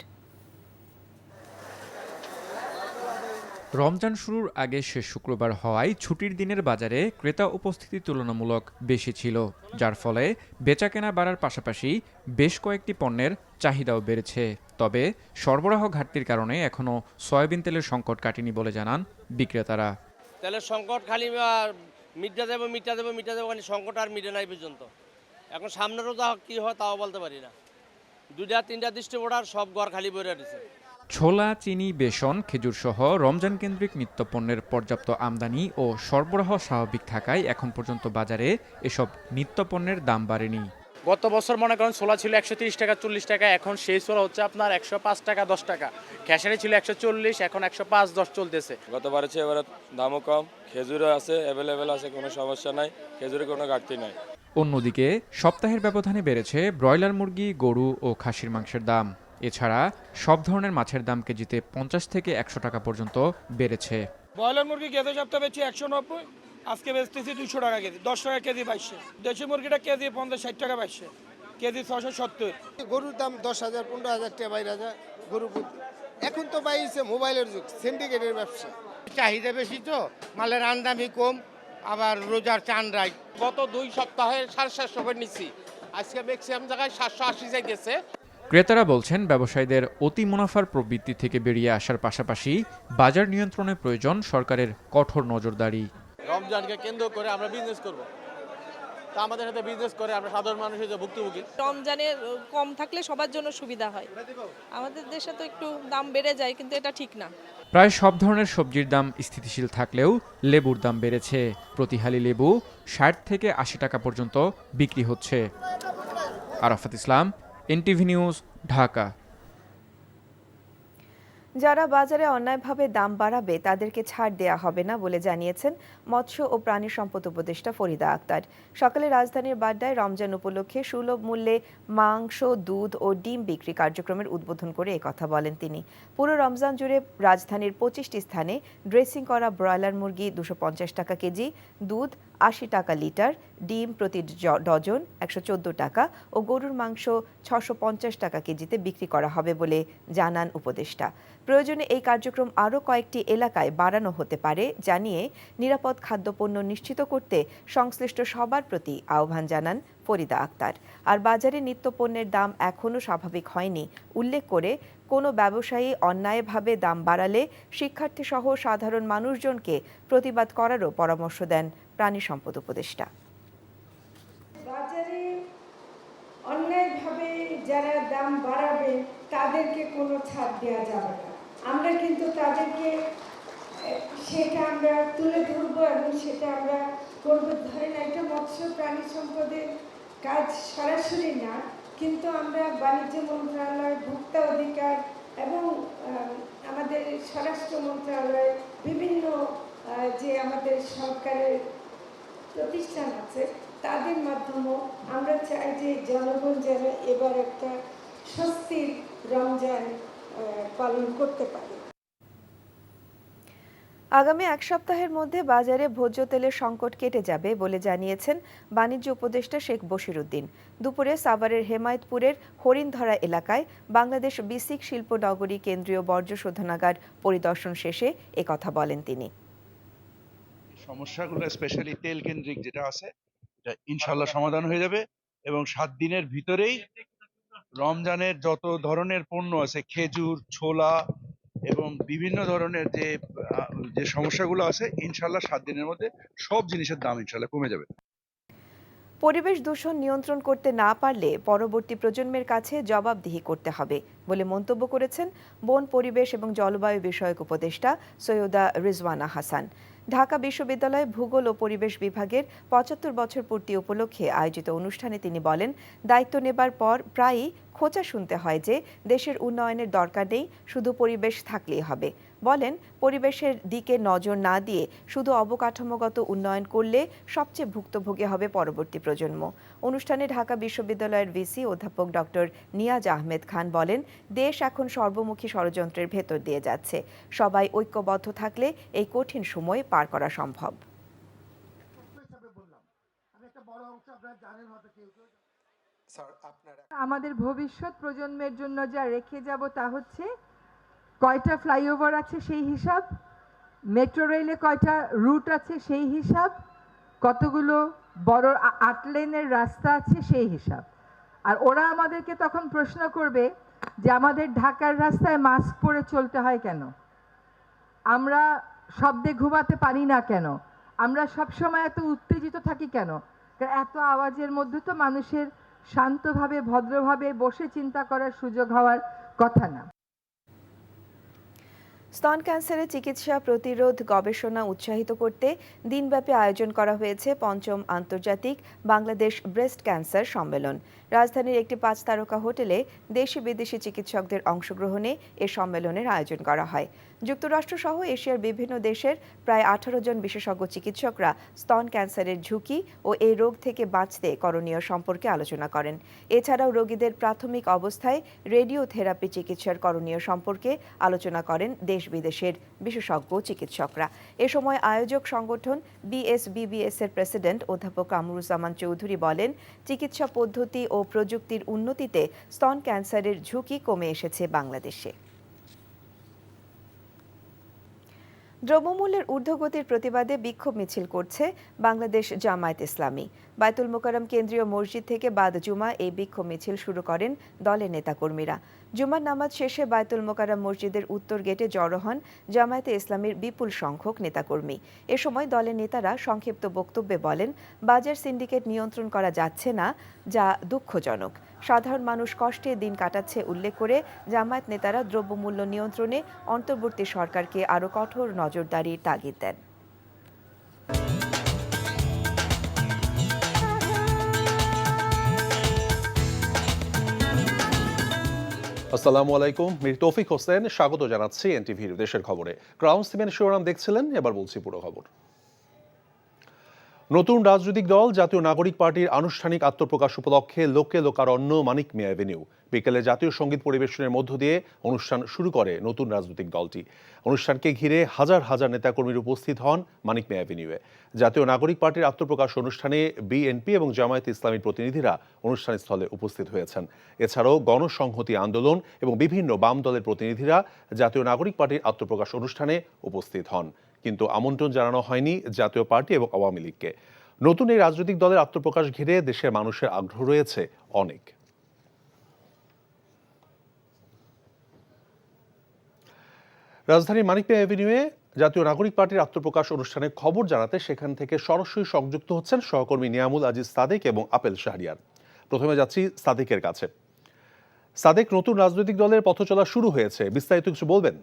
রমজান শুরুর আগে শেষ শুক্রবার হওয়ায় ছুটির দিনের বাজারে ক্রেতা উপস্থিতি তুলনামূলক বেশি ছিল, যার ফলে বেচাকেনা বাড়ার পাশাপাশি বেশ কয়েকটি পণ্যের চাহিদাও বেড়েছে। তবে সরবরাহ ঘাটতির কারণে এখনও সয়াবিন তেলের সংকট কাটেনি বলে জানান বিক্রেতারা। তেলের সংকট খালি মিটা যাবে খালি সংকট আর মিটে নাই পর্যন্ত। এখন সামনেরও যা কি হয় তাও বলতে পারি না। 2-3টা ডিস্ট্রিবিউটর সব ঘর খালি বইরা দিছে। ছোলা, চিনি, বেসন, খেজুর সহ রমজান কেন্দ্রিক নিত্যপণ্যের পর্যাপ্ত আমদানি ও সরবরাহ স্বাভাবিক থাকায় এখন পর্যন্ত বাজারে এসব নিত্যপণ্যের দাম বাড়েনি। গত বছর মনে করেন ছোলা ছিল 130 টাকা 40 টাকা, এখন সেই ছোলা হচ্ছে আপনার 105 টাকা 10 টাকা। খেসারি ছিল 140, এখন 105-10 চলতেছে। গতবারের চেয়ে এবারে দামও কম, খেজুরও আছে, অ্যাভেলেবেল আছে, কোনো সমস্যা নাই, খেজুরের কোনো ঘাটতি নাই। অন্যদিকে সপ্তাহের ব্যবধানে বেড়েছে ব্রয়লার মুরগি, গরু ও খাসির মাংসের দাম। এছাড়া সব ধরনের মাছের দাম কেজিতে 50 থেকে 100 টাকা পর্যন্ত বেড়েছে। ব্রয়লার মুরগি গেছে সপ্তাহে বেচি 190, আজকে বেচতেছি 200 টাকা কেজি, 10 টাকা কেজি বাইছে। দেশি মুরগিটা কেজি 50-60 টাকা বাইছে, কেজি 670। গরুর দাম 10,000 15,000 টাকা বাইরে যায় গরু প্রতি। এখন তো বাইছে মোবাইলের যুগ, সিন্ডিকেটের ব্যবসা। চাহিদা বেশি তো, মালের আমদানি কম, আবার রোজার চান রাই। গত 2 সপ্তাহে 750 করে নিচ্ছি, আজকে ম্যাক্সিমাম জায়গায় 780 যাই গেছে। ক্রেতারা বলছেন ব্যবসায়ীদের অতি মুনাফার প্রবৃত্তি থেকে বেরিয়ে আসার পাশাপাশি বাজার নিয়ন্ত্রণে প্রয়োজন সরকারের কঠোর নজরদারি। রমজানকে কেন্দ্র করে আমরা বিজনেস করব, তা আমাদের সাথে বিজনেস করে আমরা সাধারণ মানুষের যে ভুক্তভোগী। রমজানের কম থাকলে সবার জন্য সুবিধা হয়, আমাদের দেশে তো একটু দাম বেড়ে যায়, কিন্তু এটা ঠিক না। প্রায় সব ধরনের সবজির দাম স্থিতিশীল থাকলেও লেবুর দাম বেড়েছে। প্রতি হালি লেবু 60 থেকে 80 টাকা পর্যন্ত বিক্রি হচ্ছে। আরাফাত ইসলাম, এনটিভি নিউজ, ঢাকা। যারা বাজারে অন্যায়ভাবে দাম বাড়াবে তাদেরকে ছাড় দেয়া হবে না বলে জানিয়েছেন মৎস্য ও প্রাণী সম্পদ উপদেষ্টা ফরিদা আক্তার। সকালে রাজধানীর বাড্ডায় রমজান উপলক্ষে সুলভ মূল্যে মাংস, দুধ ও ডিম বিক্রি কার্যক্রমের উদ্বোধন করে একথা বলেন তিনি। পুরো রমজান জুড়ে রাজধানীর 25টি স্থানে ড্রেসিং করা ব্রয়লার মুরগি 250 টাকা কেজি, দুধ 80 টাকা লিটার, ডিম প্রতি ডজন 114 টাকা ও গরুর মাংস 650 টাকা কেজিতে বিক্রি করা হবে বলে জানান উপদেষ্টা। প্রয়োজনে এই কার্যক্রম আরও কয়েকটি এলাকায় বাড়ানো হতে পারে জানিয়ে নিরাপদ খাদ্যপণ্য নিশ্চিত করতে সংশ্লিষ্ট সবার প্রতি আহ্বান জানান ফরিদা আক্তার। আর বাজারে নিত্যপণ্যের দাম এখনও স্বাভাবিক হয়নি উল্লেখ করে কোনো ব্যবসায়ী অন্যায়ভাবে দাম বাড়ালে শিক্ষার্থীসহ সাধারণ মানুষজনকে প্রতিবাদ করারও পরামর্শ দেন প্রাণী সম্পদ উপদেষ্টা। বাজারে অন্যায়ভাবে যারা দাম বাড়াবে কোনোভাবে তাদেরকে কোনো ছাড় দেওয়া যাবে না। আমরা কিন্তু তাদেরকে সেটা আমরা তুলে ধরবো এবং সেটা আমরা করবো। ধরেন একটা মৎস্য প্রাণী সম্পদের কাজ সরাসরি না, কিন্তু আমরা বাণিজ্য মন্ত্রণালয়, ভোক্তা অধিকার এবং আমাদের স্বরাষ্ট্র মন্ত্রণালয়, বিভিন্ন যে আমাদের সরকারের প্রতিষ্ঠান আছে তাদের মাধ্যমেও আমরা চাই যে জনগণ যেন এবার একটা স্বস্তির রমজান পালন করতে পারে। আগামী এক সপ্তাহের মধ্যে বাজারে ভোজ্য তেলের সংকট কেটে যাবে বলে জানিয়েছেন বাণিজ্য উপদেষ্টা শেখ বশিরউদ্দিন। দুপুরে সাভারের হেমায়েতপুরের হরিণধরা এলাকায় বাংলাদেশ বিসিক শিল্পনগরী কেন্দ্রীয় বর্জ্য শোধনাগার পরিদর্শন শেষে একথা বলেন তিনি। সমস্যাগুলো স্পেশালি তেল কেন্দ্রিক যেটা আছে এটা ইনশাল্লাহ সমাধান হয়ে যাবে এবং 7 দিনের ভিতরেই রমজানের যত ধরনের পণ্য আছে, খেজুর, ছোলা এবং বিভিন্ন ধরনের যে সমস্যাগুলো আছে ইনশাল্লাহ 7 দিনের মধ্যে সব জিনিসের দাম ইনশাল্লাহ কমে যাবে। পরিবেশ দূষণ নিয়ন্ত্রণ করতে না পারলে পরবর্তী প্রজন্মের কাছে জবাবদিহি করতে হবে বলে মন্তব্য করেছেন বন, পরিবেশ এবং জলবায়ু বিষয়ক উপদেষ্টা সৈয়দা রিজওয়ানা হাসান। ঢাকা বিশ্ববিদ্যালয় ভূগোল ও পরিবেশ বিভাগের ৭৫ বছর পূর্তি উপলক্ষে আয়োজিত অনুষ্ঠানে তিনি বলেন, দায়িত্ব নেবার পর প্রায়ই খোঁচা শুনতে হয় যে দেশের উন্নয়নের দরকার নেই, শুধু পরিবেশ থাকলেই হবে। বলেন, পরিবেশের দিকে নজর না দিয়ে শুধু অবকাঠামোগত উন্নয়ন করলে সবচেয়ে ভুক্তভোগী হবে পরবর্তী প্রজন্ম। অনুষ্ঠানে ঢাকা বিশ্ববিদ্যালয়ের ভিসি অধ্যাপক ডক্টর নিয়াজ আহমেদ খান বলেন, দেশ এখন সর্বমুখী ষড়যন্ত্রের ভেতর দিয়ে যাচ্ছে। সবাই ঐক্যবদ্ধ থাকলে এই কঠিন সময় পার করা সম্ভব। আমাদের ভবিষ্যৎ প্রজন্মের জন্য যা রেখে যাব তা হচ্ছে কয়টা ফ্লাইওভার আছে সেই হিসাব, মেট্রো রেলে কয়টা রুট আছে সেই হিসাব, কতগুলো বড় 8 লেনের রাস্তা আছে সেই হিসাব। আর ওরা আমাদেরকে তখন প্রশ্ন করবে যে আমাদের ঢাকার রাস্তায় মাস্ক পরে চলতে হয় কেন, আমরা শব্দে ঘুমাতে পারি না কেন, আমরা সবসময় এত উত্তেজিত থাকি কেন। এত আওয়াজের মধ্যে তো মানুষের শান্তভাবে ভদ্রভাবে বসে চিন্তা করার সুযোগ হওয়ার কথা না। স্তন ক্যান্সারের চিকিৎসা, প্রতিরোধ, গবেষণা উৎসাহিত করতে দিনব্যাপী আয়োজন করা হয়েছে ৫ম আন্তর্জাতিক বাংলাদেশ ব্রেস্ট ক্যান্সার সম্মেলন। রাজধানীর একটি 5 তারকা হোটেলে দেশি বিদেশি চিকিৎসকদের অংশগ্রহণে এ সম্মেলনের আয়োজন করা হয়। যুক্তরাষ্ট্রসহ এশিয়ার বিভিন্ন দেশের প্রায় 18 জন বিশেষজ্ঞ চিকিৎসকরা স্তন ক্যান্সারের ঝুঁকি ও এই রোগ থেকে বাঁচতে করণীয় সম্পর্কে আলোচনা করেন। এছাড়াও রোগীদের প্রাথমিক অবস্থায় রেডিওথেরাপি চিকিৎসার করণীয় সম্পর্কে আলোচনা করেন দেশ বিদেশের বিশেষজ্ঞ চিকিৎসকরা। এ সময় আয়োজক সংগঠন বিএসবিবিএস এর প্রেসিডেন্ট অধ্যাপক কামরুজ্জামান চৌধুরী বলেন, চিকিৎসা পদ্ধতি ও প্রযুক্তির উন্নতিতে স্তন ক্যান্সারের ঝুঁকি কমে এসেছে বাংলাদেশে। দ্রব্যমূল্যের ঊর্ধ্বগতির প্রতিবাদে বিক্ষোভ মিছিল করছে বাংলাদেশ জামায়াত ইসলামী। বায়তুল মোকাররম কেন্দ্রীয় মসজিদ থেকে বাদ জুমা এই বিক্ষোভ মিছিল শুরু করেন দলের নেতাকর্মীরা। জুমার নামাজ শেষে বায়তুল মোকাররম মসজিদের উত্তর গেটে জড়ো হন জামায়াতে ইসলামীর বিপুল সংখ্যক নেতাকর্মী। এ সময় দলের নেতারা সংক্ষিপ্ত বক্তব্যে বলেন, বাজার সিন্ডিকেট নিয়ন্ত্রণ করা যাচ্ছে না, যা দুঃখজনক। সাধারণ মানুষ কষ্টে দিন কাটাচ্ছে উল্লেখ করে জামায়াত নেতারা দ্রব্যমূল্য নিয়ন্ত্রণে অন্তর্বর্তী সরকারকে আরও কঠোর নজরদারির তাগিদ দেন। আসসালামু আলাইকুম, মীর তৌফিক হোসেন স্বাগত জানাচ্ছি এনটিভির দেশের খবরে। ক্রাউন সিমেন্ট শিরোনাম দেখছিলেন, এবার বলছি পুরো খবর। নতুন রাজনৈতিক দল জাতীয় নাগরিক পার্টির আনুষ্ঠানিক আত্মপ্রকাশ উপলক্ষে লোকে লোকারণ্য মানিক মিয়া এভিনিউ। বিকেলে জাতীয় সঙ্গীত পরিবেশনের মধ্য দিয়ে অনুষ্ঠান শুরু করে নতুন রাজনৈতিক দলটি। অনুষ্ঠানকে ঘিরে হাজার হাজার নেতাকর্মীর উপস্থিত হন মানিক মিয়া এভিনিউয়ে। জাতীয় নাগরিক পার্টির আত্মপ্রকাশ অনুষ্ঠানে বিএনপি এবং জামায়াতে ইসলামীর প্রতিনিধিরা অনুষ্ঠানস্থলে উপস্থিত হয়েছেন। এছাড়াও গণসংহতি আন্দোলন এবং বিভিন্ন বাম দলের প্রতিনিধিরা জাতীয় নাগরিক পার্টির আত্মপ্রকাশ অনুষ্ঠানে উপস্থিত হন, কিন্তু আমন্ত্রণ জানানো হয়নি জাতীয় পার্টি এবং আওয়ামী লীগকে। নতুন এই রাজনৈতিক দলের আত্মপ্রকাশ ঘিরে দেশের মানুষের আগ্রহ রয়েছে অনেক। রাজধানীর মানিক মিয়া এভিনিউয়ে জাতীয় নাগরিক পার্টির আত্মপ্রকাশ অনুষ্ঠানে খবর জানাতে সেখান থেকে সরাসরি সংযুক্ত হচ্ছেন সহকর্মী নিয়ামুল আজিজ সাদেক এবং আপেল শাহরিয়ার। প্রথমে যাচ্ছি সাদেকের কাছে। সাদেক, নতুন রাজনৈতিক দলের পথ চলা শুরু হয়েছে, বিস্তারিত কিছু বলবেন?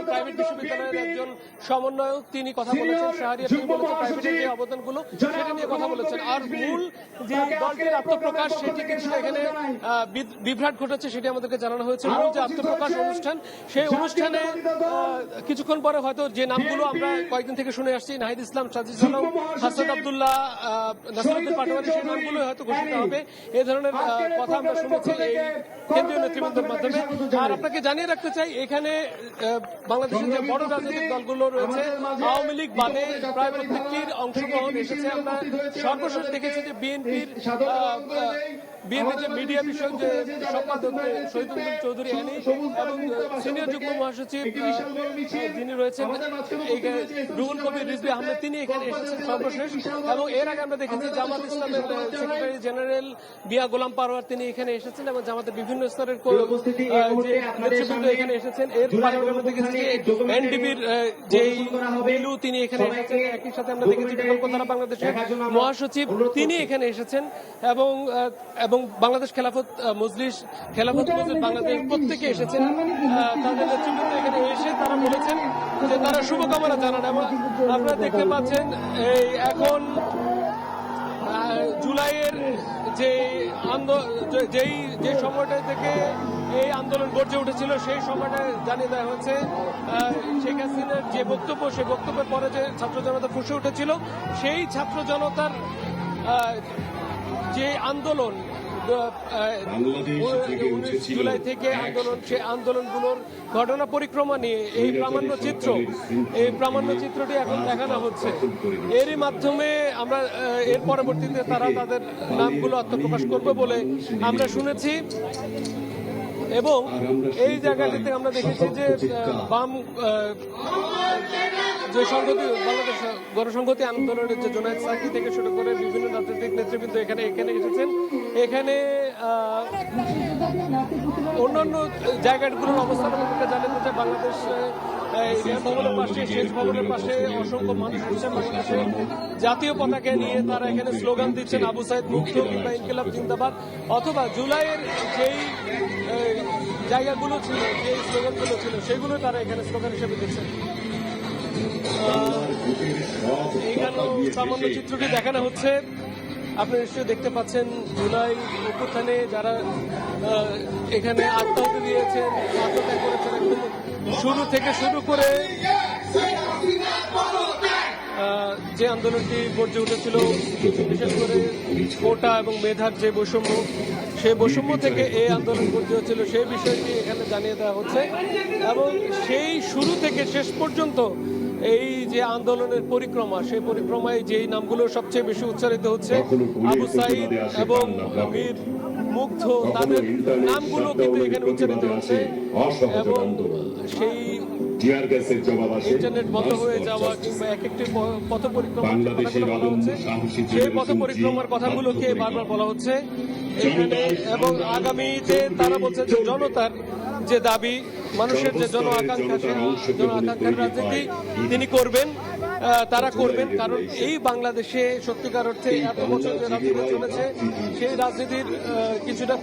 প্রাইভেট বিশ্ববিদ্যালয়ের একজন সমন্বয়ক তিনি কথা বলেছেন, শাহরিয়ার তিনি বলেছেন প্রাইভেটের যে অবদানগুলো সেটা নিয়ে কথা বলেছেন। আর মূল যে দলটির আত্মপ্রকাশ সেটি কিন্তু এখানে বিভ্রাট ঘটেছে সেটি আমাদেরকে জানানো হয়েছে। মূল যে আত্মপ্রকাশ অনুষ্ঠান, সেই অনুষ্ঠানে কিছুক্ষণ পরে হয়তো যে নামগুলো আমরা কয়েকদিন থেকে শুনে আসছি, নাহিদ ইসলাম, সাজিদ আলম, হাসান আব্দুল্লাহ, নাসিরউদ্দিন পাটোয়ারি, সেই নামগুলো হয়তো ঘোষিত হবে। এই ধরনের কথা আমরা শুনেছি এই কেন্দ্রীয় নেতৃবৃন্দের মাধ্যমে। আর আপনাকে জানিয়ে রাখতে চাই, এখানে বাংলাদেশের যে বড় রাজনৈতিক দলগুলো রয়েছে, আওয়ামী লীগ বাদে প্রায় প্রত্যেকটির অংশগ্রহণ এসেছে। আমরা সর্বশেষ দেখেছি যে বিএনপির যে মিডিয়া বিষয়ক যে সম্পাদক শহীদুল চৌধুরী আনি এবং সিনিয়র যুগ্ম মহাসচিব যিনি রয়েছেন রুহুল কবির রিজভী আহমেদ, তিনি এখানে এসেছেন সর্বশেষ। এবং এর আগে আমরা দেখেছি জামাত ইসলামের সেক্রেটারি জেনারেল মিয়া গোলাম পারওয়ার তিনি এখানে এসেছেন এবং জামাতের বিভিন্ন স্তরের নেতৃবৃন্দ এখানে এসেছেন। এর পরে আমরা দেখেছি এনডিবির যেই বিলু তিনি এখানে এসেছেন। একই সাথে আমরা দেখেছি বিকল্পধারা বাংলাদেশের মহাসচিব তিনি এখানে এসেছেন এবং বাংলাদেশ খেলাফত মজলিস বাংলাদেশ প্রত্যেকে এসেছেন। তাদের নেতৃবৃন্দ এখানে এসে তারা বলেছেন যে তারা শুভকামনা জানান। এবং আপনারা দেখতে পাচ্ছেন এখন জুলাইয়ের যে সময়টা থেকে এই আন্দোলন গড়ে উঠেছিল সেই সময়টা জানিয়ে দেওয়া হয়েছে। শেখ হাসিনার যে বক্তব্য, সেই বক্তব্যের পরে যে ছাত্র জনতা ফুঁসে উঠেছিল, সেই ছাত্র জনতার যে আন্দোলন 19 জুলাই থেকে আন্দোলন, সেই আন্দোলনগুলোর ঘটনা পরিক্রমা নিয়ে এই প্রামাণ্য চিত্রটি এখন দেখানো হচ্ছে। এরই মাধ্যমে আমরা এর পরবর্তীতে তারা তাদের নামগুলো আত্মপ্রকাশ করবে বলে আমরা শুনেছি। এবং এই জায়গাটিতে আমরা দেখেছি যে বাম যে সংহতি, বাংলাদেশ গণসংহতি আন্দোলনের যে জোনায়েদ সাকি থেকে শুরু করে বিভিন্ন রাজনৈতিক নেতৃবৃন্দ এখানে এসেছেন। এখানে অন্যান্য জায়গাগুলোর অবস্থান আমাদেরকে জানাতে চাই। বাংলাদেশ ভবনের পাশে, শেষ ভবনের পাশে অসংখ্য মানুষ হচ্ছেন বাংলাদেশে জাতীয় পতাকা নিয়ে, তারা এখানে স্লোগান দিচ্ছেন আবু সাইদ মুক্ত কিংবা ইনকিলাব জিন্দাবাদ, অথবা জুলাইয়ের যেই জায়গাগুলো ছিল, যে স্লোগানগুলো ছিল, সেগুলো তারা এখানে স্লোগান হিসেবে দিচ্ছেন। এইখানেও সামান্য চিত্রটি দেখানো হচ্ছে। আপনি নিশ্চয়ই দেখতে পাচ্ছেন জুলাই অভ্যুত্থানে যারা এখানে আত্মহত্যা দিয়েছেন, আত্মত্যাগ করেছেন, একদম শুরু থেকে শুরু করে যে আন্দোলনটি গড়ে উঠেছিল, বিশেষ করে কোটা এবং মেধার যে বৈষম্য, সেই বৈষম্য থেকে এই আন্দোলন গড়ে হচ্ছিল, সেই বিষয়টি এখানে জানিয়ে দেওয়া হচ্ছে। এবং সেই শুরু থেকে শেষ পর্যন্ত এই যে আন্দোলনের পরিক্রমা, সেই পরিক্রমায় যেই নামগুলো সবচেয়ে বেশি উচ্চারিত হচ্ছে, আবু সাইদ এবং মীর মুগ্ধ, তাদের নামগুলো কিন্তু এখানে উচ্চারিত হচ্ছে। এবং সেই ইন্টারনেট বন্ধ হয়ে যাওয়া কিংবা এক একটি পথ পরিক্রমার বলা হচ্ছে, সেই পথ পরিক্রমার কথাগুলোকে বারবার বলা হচ্ছে এখানে। এবং আগামীতে তারা বলছে যে জনতার যে দাবি, মানুষের যে জন আকাঙ্ক্ষার রাজনীতি তিনি করবেন, তারা করবেন। কারণ এই বাংলাদেশে সত্যিকার অর্থে এত বছর যে রাজনীতি চলেছে, সেই রাজনীতির কিছুটা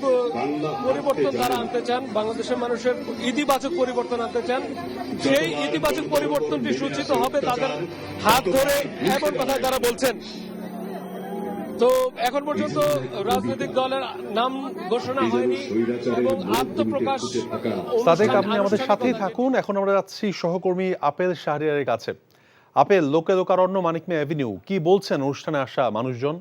পরিবর্তন তারা আনতে চান, বাংলাদেশের মানুষের ইতিবাচক পরিবর্তন আনতে চান। সেই ইতিবাচক পরিবর্তনটি সূচিত হবে তাদের হাত ধরে, এমন কথা তারা বলছেন। তো এখন পর্যন্ত রাজনৈতিক দলের নাম ঘোষণা হয়নি এবং আত্মপ্রকাশ। সাদেক, আপনি আমাদের সাথেই থাকুন। এখন আমরা যাচ্ছি সহকর্মী আপেল শাহরিয়ারের কাছে। আপেল, লোকে লোকারণ্য মানিক মিয়া অ্যাভিনিউ, কি বলছেন অনুষ্ঠানে আসা মানুষজন?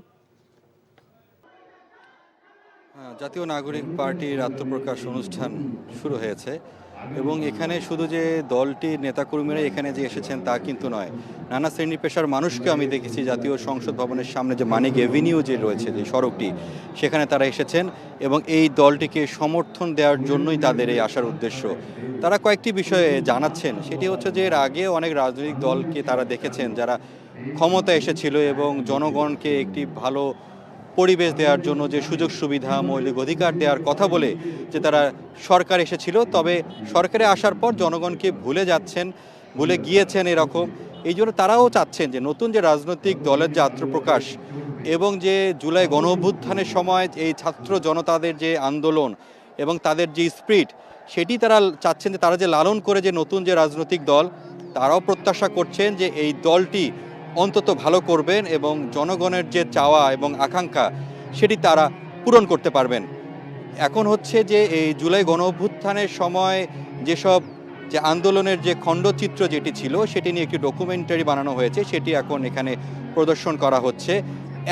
জাতীয় নাগরিক পার্টির আত্মপ্রকাশ অনুষ্ঠান শুরু হয়েছে এবং এখানে শুধু যে দলটির নেতাকর্মীরা এখানে যে এসেছেন তা কিন্তু নয়, নানা শ্রেণী পেশার মানুষকে আমি দেখেছি জাতীয় সংসদ ভবনের সামনে যে মানিক অ্যাভিনিউ যে রয়েছে, যে সড়কটি, সেখানে তারা এসেছেন এবং এই দলটিকে সমর্থন দেওয়ার জন্যই তাদের এই আসার উদ্দেশ্য। তারা কয়েকটি বিষয়ে জানাচ্ছেন, সেটি হচ্ছে যে এর আগে অনেক রাজনৈতিক দলকে তারা দেখেছেন যারা ক্ষমতা এসেছিল এবং জনগণকে একটি ভালো পরিবেশ দেওয়ার জন্য যে সুযোগ সুবিধা, মৌলিক অধিকার দেওয়ার কথা বলে যে তারা সরকার এসেছিল, তবে সরকারে আসার পর জনগণকে ভুলে গিয়েছেন এরকম এই জন্য তারাও চাচ্ছেন যে নতুন যে রাজনৈতিক দলের যে আত্মপ্রকাশ এবং যে জুলাই গণ অভ্যুত্থানের সময় এই ছাত্র জনতাদের যে আন্দোলন এবং তাদের যে স্পিরিট, সেটি তারা চাচ্ছেন যে তারা যে লালন করে যে নতুন যে রাজনৈতিক দল, তারাও প্রত্যাশা করছেন যে এই দলটি অন্তত ভালো করবেন এবং জনগণের যে চাওয়া এবং আকাঙ্ক্ষা সেটি তারা পূরণ করতে পারবেন। এখন হচ্ছে যে এই জুলাই গণ অভ্যুত্থানের সময় যেসব যে আন্দোলনের যে খণ্ডচিত্র যেটি ছিল সেটি নিয়ে একটি ডকুমেন্টারি বানানো হয়েছে, সেটি এখন এখানে প্রদর্শন করা হচ্ছে।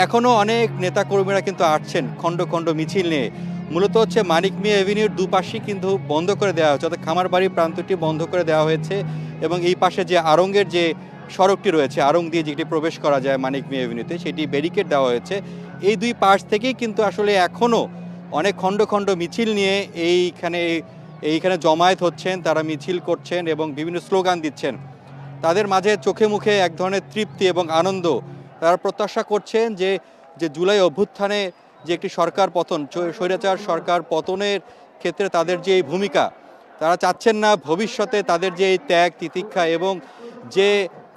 এখনও অনেক নেতাকর্মীরা কিন্তু আসছেন খণ্ড খণ্ড মিছিল নিয়ে। মূলত হচ্ছে মানিক মিয়া এভিনিউর দুপাশই কিন্তু বন্ধ করে দেওয়া হয়েছে, অর্থাৎ খামারবাড়ির প্রান্তটি বন্ধ করে দেওয়া হয়েছে এবং এই পাশে যে আড়ংয়ের যে সড়কটি রয়েছে, আড়ং দিয়ে যেটি প্রবেশ করা যায় মানিক মিয়া এভিনিউতে, সেটি ব্যারিকেড দেওয়া হয়েছে। এই দুই পাশ থেকেই কিন্তু আসলে এখনও অনেক খণ্ড খণ্ড মিছিল নিয়ে এইখানে জমায়েত হচ্ছেন, তারা মিছিল করছেন এবং বিভিন্ন স্লোগান দিচ্ছেন। তাদের মাঝে চোখে মুখে এক ধরনের তৃপ্তি এবং আনন্দ। তারা প্রত্যাশা করছেন যে জুলাই অভ্যুত্থানে যে একটি সরকার পতন, স্বৈরাচার সরকার পতনের ক্ষেত্রে তাদের যে এই ভূমিকা, তারা চাচ্ছেন না ভবিষ্যতে তাদের যে এই ত্যাগ তিতিক্ষা এবং যে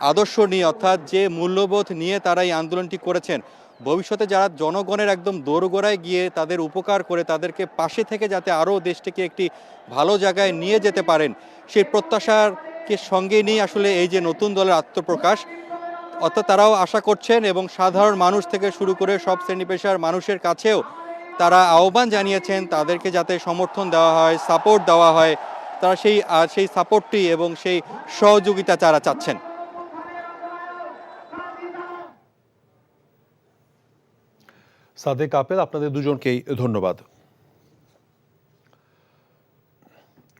আদর্শ নিয়ে, অর্থাৎ যে মূল্যবোধ নিয়ে তারা এই আন্দোলনটি করেছেন, ভবিষ্যতে যারা জনগণের একদম দোরগোড়ায় গিয়ে তাদের উপকার করে তাদেরকে পাশে থেকে যাতে আরও দেশটিকে একটি ভালো জায়গায় নিয়ে যেতে পারেন, সেই প্রত্যাশাকে সঙ্গে নিয়ে আসলে এই যে নতুন দলের আত্মপ্রকাশ। অর্থাৎ তারাও আশা করছেন এবং সাধারণ মানুষ থেকে শুরু করে সব শ্রেণী পেশার মানুষের কাছেও তারা আহ্বান জানিয়েছেন তাদেরকে যাতে সমর্থন দেওয়া হয়, সাপোর্ট দেওয়া হয়। তারা সেই সাপোর্টটি এবং সেই সহযোগিতা তারা চাচ্ছেন। সাদেক আপেল, আপনাদের দুজনকেই ধন্যবাদ।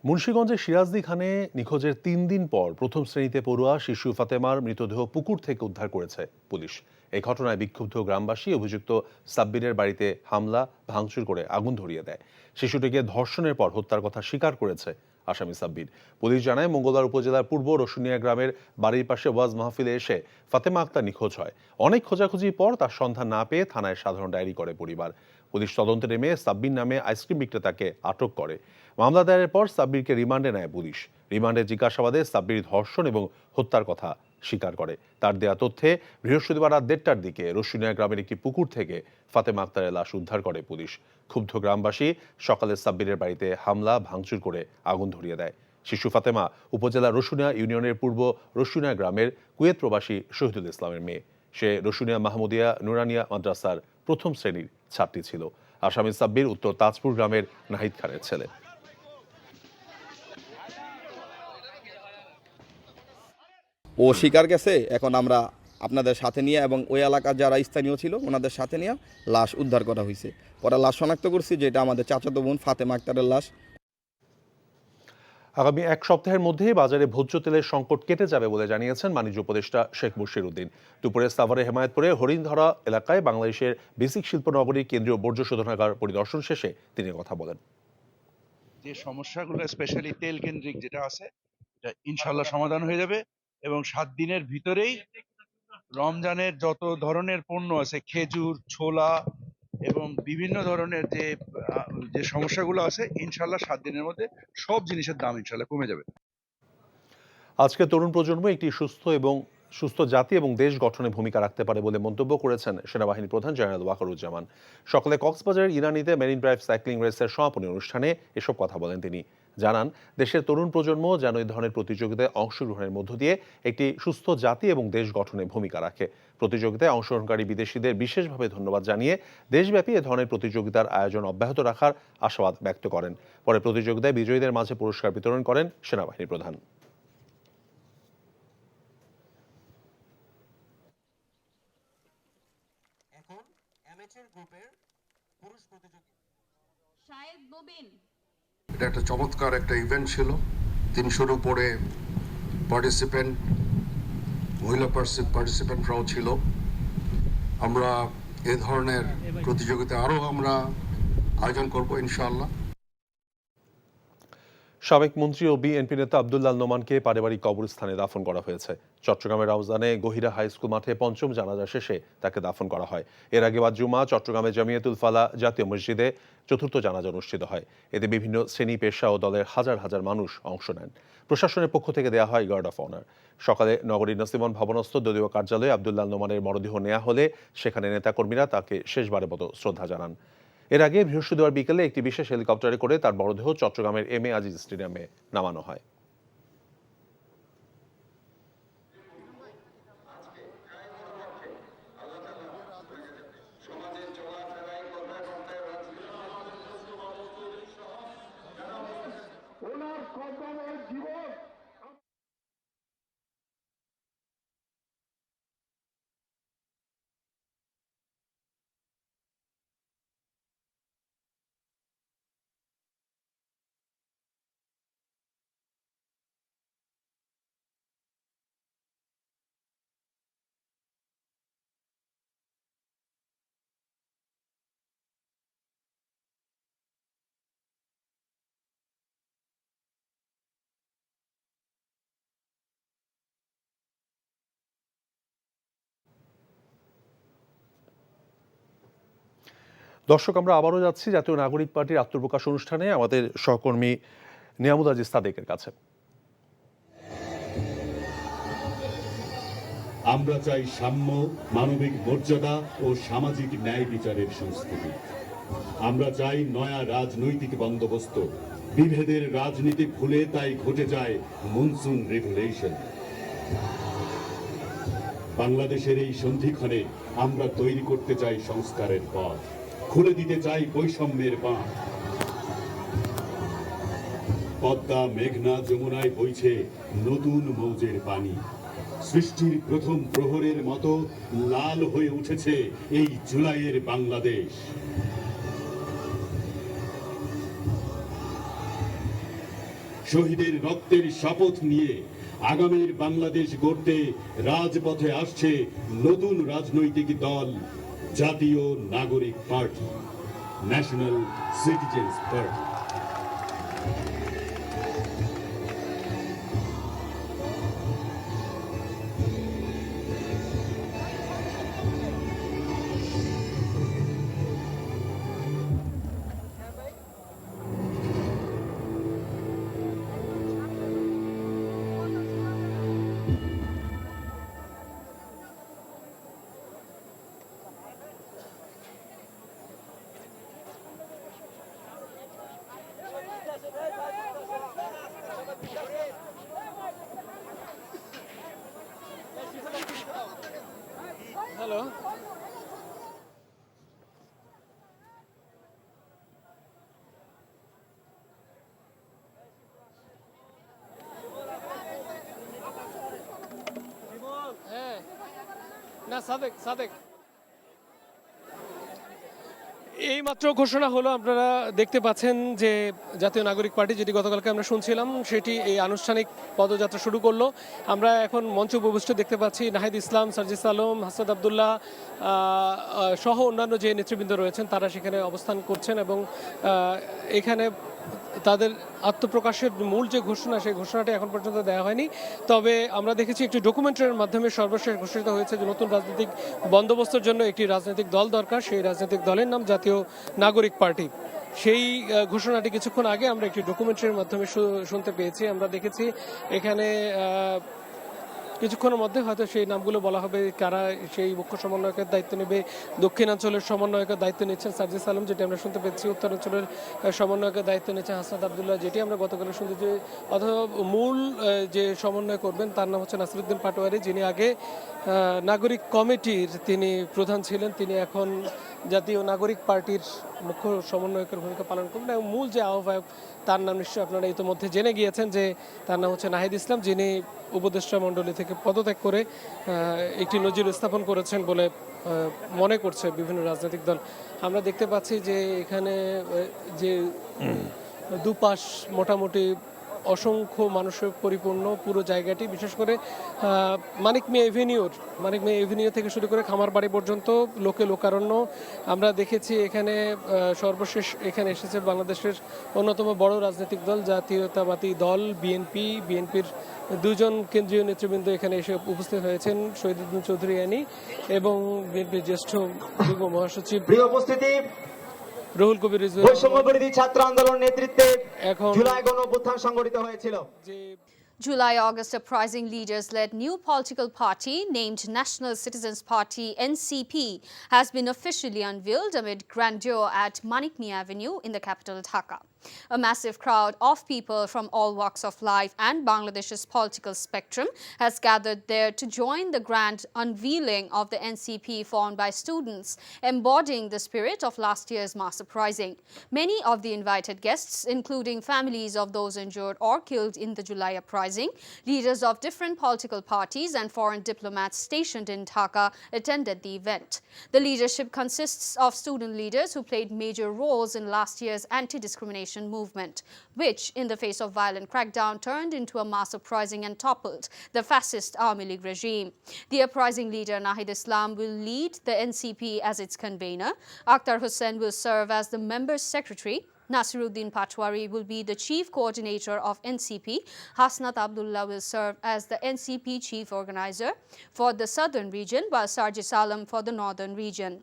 মুন্সিগঞ্জের সিরাজদি খানে নিখোঁজের 3 দিন পর প্রথম শ্রেণীতে পড়ুয়া শিশু ফাতেমার মৃতদেহ পুকুর থেকে উদ্ধার করেছে পুলিশ। এই ঘটনায় বিক্ষুব্ধ গ্রামবাসী অভিযুক্ত সাব্বিরের বাড়িতে হামলা ভাঙচুর করে আগুন ধরিয়ে দেয়। শিশুটিকে ধর্ষণের পর হত্যার কথা স্বীকার করেছে আসামি সাব্বির। পুলিশ জানায়, মঙ্গলবার উপজেলার পূর্ব রসুনিয়া গ্রামের বাড়ির পাশে ওয়াজ মাহফিলে এসে ফাতেমা আক্তার নিখোঁজ হয়। অনেক খোঁজাখুঁজির পর তার সন্ধান না পেয়ে থানায় সাধারণ ডায়েরি করে পরিবার। পুলিশ তদন্তে নেমে সাব্বির নামে আইসক্রিম বিক্রেতাকে আটক করে। মামলা দায়েরের পর সাব্বিরকে রিমান্ডে নেয় পুলিশ। রিমান্ডে জিজ্ঞাসাবাদে সাব্বির ধর্ষণ এবং হত্যার কথা স্বীকার করে। তার দেয়া তথ্যে বৃহস্পতিবার রাত 1টার দিকে রসুনিয়া গ্রামের একটি পুকুর থেকে ফাতেমা আক্তারের লাশ উদ্ধার করে পুলিশ। ক্ষুব্ধ গ্রামবাসী সকালে সাব্বিরের বাড়িতে হামলা ভাঙচুর করে আগুন ধরিয়ে দেয়। শিশু ফাতেমা উপজেলার রসুনিয়া ইউনিয়নের পূর্ব রসুনিয়া গ্রামের কুয়েত প্রবাসী শহীদুল ইসলামের মেয়ে। সে রসুনিয়া মাহমুদিয়া নুরানিয়া মাদ্রাসার প্রথম শ্রেণীর ছাত্রী ছিল। আসামি সাব্বির উত্তর তাজপুর গ্রামের নাহিদ খানের ছেলে। ও স্বীকার গেছে। এখন আমরা আপনাদের সাথে নিয়ে এবং ওই এলাকার যারা স্থানীয় ছিল ওনাদের সাথে নিয়ে লাশ উদ্ধার করা হয়েছে। পরে লাশ শনাক্ত করছি যেটা আমাদের চাচাতো বোন ফাতেমা আক্তারের লাশ। আগামী 1 সপ্তাহের মধ্যেই বাজারে ভোজ্য তেলের সংকট কেটে যাবে বলে জানিয়েছেন বাণিজ্য উপদেষ্টা শেখ বশির উদ্দিন। দুপুরে সাভারে হেমায়েতপুরে হরিণধরা এলাকায় বাংলাদেশের বেসিক শিল্প নগরী কেন্দ্রীয় বর্জ্য শোধনাগার পরিদর্শন শেষে তিনি কথা বলেন। যে সমস্যাগুলো স্পেশালি তেল কেন্দ্রিক যেটা আছে, এটা ইনশাল্লাহ সমাধান হয়ে যাবে এবং 7 দিনের ভিতরেই রমজানের যত ধরনের পণ্য আছে, খেজুর, ছোলা এবং বিভিন্ন ধরনের যে সমস্যাগুলো আছে, ইনশাল্লাহ 7 দিনের মধ্যে সব জিনিসের দাম ইনশাল্লাহ কমে যাবে। আজকে তরুণ প্রজন্ম একটি সুস্থ জাতি এবং দেশ গঠনে ভূমিকা রাখতে পারে বলে মন্তব্য করেছেন সেনাবাহিনী প্রধান জেনারেল ওয়াকারুজ্জামান। সকালে কক্সবাজারের ইরানিতে মেরিন ড্রাইভ সাইক্লিং রেসের সমাপনী অনুষ্ঠানে এসব কথা বলেন তিনি। জানান, দেশের তরুণ প্রজন্ম যেন এই ধরনের প্রতিযোগিতায় অংশগ্রহণের মধ্য দিয়ে একটি সুস্থ জাতি এবং দেশ গঠনে ভূমিকা রাখে। প্রতিযোগিতায় অংশগ্রহণকারী বিদেশিদের বিশেষভাবে ধন্যবাদ জানিয়ে দেশব্যাপী এ ধরনের প্রতিযোগিতার আয়োজন অব্যাহত রাখার আশাবাদ ব্যক্ত করেন। পরে প্রতিযোগিতায় বিজয়ীদের মাঝে পুরস্কার বিতরণ করেন সেনাবাহিনী প্রধান। এটা একটা চমৎকার একটা ইভেন্ট ছিল। 300-এর উপরে পার্টিসিপেন্ট, মহিলা পার্টিসিপেন্টরাও ছিল। আমরা এ ধরনের প্রতিযোগিতা আরও আমরা আয়োজন করব ইনশাআল্লাহ। সাবেক মন্ত্রী ও বিএনপি নেতা আব্দুল্লাহ নোমানকে পারিবারিক কবরস্থানে দাফন করা হয়েছে। চট্টগ্রামের রাউজানে গহিরা হাই স্কুল মাঠে পঞ্চম জানাজা শেষে তাকে দাফন করা হয়। এর আগে বাদ জুমা চট্টগ্রামের জামিয়াতুল ফালাহ জাতীয় মসজিদে চতুর্থ জানাজা অনুষ্ঠিত হয়। এতে বিভিন্ন শ্রেণী পেশা ও দলের হাজার হাজার মানুষ অংশ নেন। প্রশাসনের পক্ষ থেকে দেওয়া হয় গার্ড অফ অনার। সকালে নগরীর নসিমন ভবনস্থ দলীয় কার্যালয়ে আব্দুল্লাহ নোমানের মরদেহ নেওয়া হলে সেখানে নেতাকর্মীরা তাকে শেষবারের মতো শ্রদ্ধা জানান। এর আগে বৃহস্পতিবার বিকেলে একটি বিশেষ হেলিকপ্টারে করে তার মরদেহ চট্টগ্রামের এম এ আজিজ স্টেডিয়ামে নামানো হয়। দর্শক, আমরা আবারও যাচ্ছি জাতীয় নাগরিক পার্টির আত্মপ্রকাশ অনুষ্ঠানে আমাদের সহকর্মী নিয়ামুল আজিজ সাদেকের কাছে। আমরা চাই সাম্য, মানবিক মর্যাদা ও সামাজিক ন্যায় বিচারের সংস্কৃতি। আমরা চাই নয়া রাজনৈতিক বন্দোবস্ত। বিভেদের রাজনীতি ভুলে তাই ঘটে যায় মনসুন রেভুলেশন। বাংলাদেশের এই সন্ধিক্ষণে আমরা তৈরি করতে চাই সংস্কারের পথ, খুলে দিতে চাই বৈষম্যের বাঁধ। পদ্মা, মেঘনা, যমুনায় বইছে নতুন মৌজের পানি। সৃষ্টির প্রথম প্রহরের মতো লাল হয়ে উঠেছে এই জুলাইয়ের বাংলাদেশ। শহীদের রক্তের শপথ নিয়ে আগামীর বাংলাদেশ গড়তে রাজপথে আসছে নতুন রাজনৈতিক দল জাতীয় নাগরিক party, national citizens party. Hello, হ্যাঁ না সাদেক সাদেক এই মাত্র ঘোষণা হলো, আপনারা দেখতে পাচ্ছেন যে জাতীয় নাগরিক পার্টি, যেটি গতকালকে আমরা শুনছিলাম, সেটি এই আনুষ্ঠানিক পদযাত্রা শুরু করলো। আমরা এখন মঞ্চ উপবিষ্ট দেখতে পাচ্ছি নাহিদ ইসলাম, সার্জিস আলম, হাসাদ আবদুল্লাহ সহ অন্যান্য যে নেতৃবৃন্দ রয়েছেন তারা সেখানে অবস্থান করছেন এবং এখানে তাদের আত্মপ্রকাশের মূল যে ঘোষণা, সেই ঘোষণাটি এখন পর্যন্ত দেওয়া হয়নি। তবে আমরা দেখেছি একটি ডকুমেন্টারির মাধ্যমে সর্বশেষ ঘোষিত হয়েছে যে নতুন রাজনৈতিক বন্দোবস্তের জন্য একটি রাজনৈতিক দল দরকার। সেই রাজনৈতিক দলের নাম জাতীয় নাগরিক পার্টি। সেই ঘোষণাটি কিছুক্ষণ আগে আমরা একটি ডকুমেন্টারির মাধ্যমে শুনতে পেয়েছি। আমরা দেখেছি এখানে কিছুক্ষণের মধ্যে হয়তো সেই নামগুলো বলা হবে, কারা সেই মুখ্য সমন্বয়কের দায়িত্ব নেবে। দক্ষিণাঞ্চলের সমন্বয়কের দায়িত্ব নিচ্ছেন সার্জিস আলম, যেটি আমরা শুনতে পেয়েছি। উত্তরাঞ্চলের সমন্বয়কের দায়িত্ব নিচ্ছেন হাসাদ আবদুল্লাহ, যেটি আমরা গতকাল শুনতে। অথবা মূল যে সমন্বয় করবেন তার নাম হচ্ছে নাসিরুদ্দিন পাটোয়ারি, যিনি আগে নাগরিক কমিটির তিনি প্রধান ছিলেন। তিনি এখন জাতীয় নাগরিক পার্টির মুখ্য সমন্বয়কের ভূমিকা পালন করবেন। এবং মূল যে আহ্বায়ক তার নাম নিশ্চয়ই আপনারা ইতিমধ্যে জেনে গিয়েছেন যে তার নাম হচ্ছে নাহিদ ইসলাম, যিনি উপদেষ্টা মণ্ডলী থেকে পদত্যাগ করে একটি নজির স্থাপন করেছেন বলে মনে করছে বিভিন্ন রাজনৈতিক দল। আমরা দেখতে পাচ্ছি যে এখানে যে দুপাশ মোটামুটি অসংখ্য মানুষের পরিপূর্ণ পুরো জায়গাটি, বিশেষ করে মানিক মিয়া এভিনিউ থেকে শুরু করে খামার বাড়ি পর্যন্ত লোকে লোকারণ্য। আমরা দেখেছি এখানে সর্বশেষ এখানে এসেছে বাংলাদেশের অন্যতম বড় রাজনৈতিক দল জাতীয়তাবাদী দল বিএনপির দুজন কেন্দ্রীয় নেতৃবৃন্দ এখানে এসে উপস্থিত হয়েছেন, শহীদুদ্দিন চৌধুরী আনি এবং বিএনপির জ্যেষ্ঠ যুগ্ম মহাসচিব। উপস্থিতি রুহুল কবির রিজভী বৈষম্য বিরোধী ছাত্র আন্দোলন নেতৃত্বে এখন জুলাই গণ অভ্যুত্থান সংগঠিত হয়েছিল। July-August uprising leaders led new political party named National Citizens Party (NCP) has been officially unveiled amid grandeur at Manik Mia Avenue in the capital Dhaka. A massive crowd of people from all walks of life and Bangladesh's political spectrum has gathered there to join the grand unveiling of the NCP formed by students, embodying the spirit of last year's mass uprising. Many of the invited guests, including families of those injured or killed in the July uprising, leaders of different political parties and foreign diplomats stationed in Dhaka attended the event. The leadership consists of student leaders who played major roles in last year's anti-discrimination movement, which, in the face of violent crackdown, turned into a mass uprising and toppled the fascist Army League regime. The uprising leader Nahid Islam will lead the NCP as its convener. Akhtar Hussain will serve as the member's secretary. Nasiruddin Patwari will be the chief coordinator of NCP. Hasnat Abdullah will serve as the NCP chief organizer for the southern region, while Sarjis Alam for the northern region.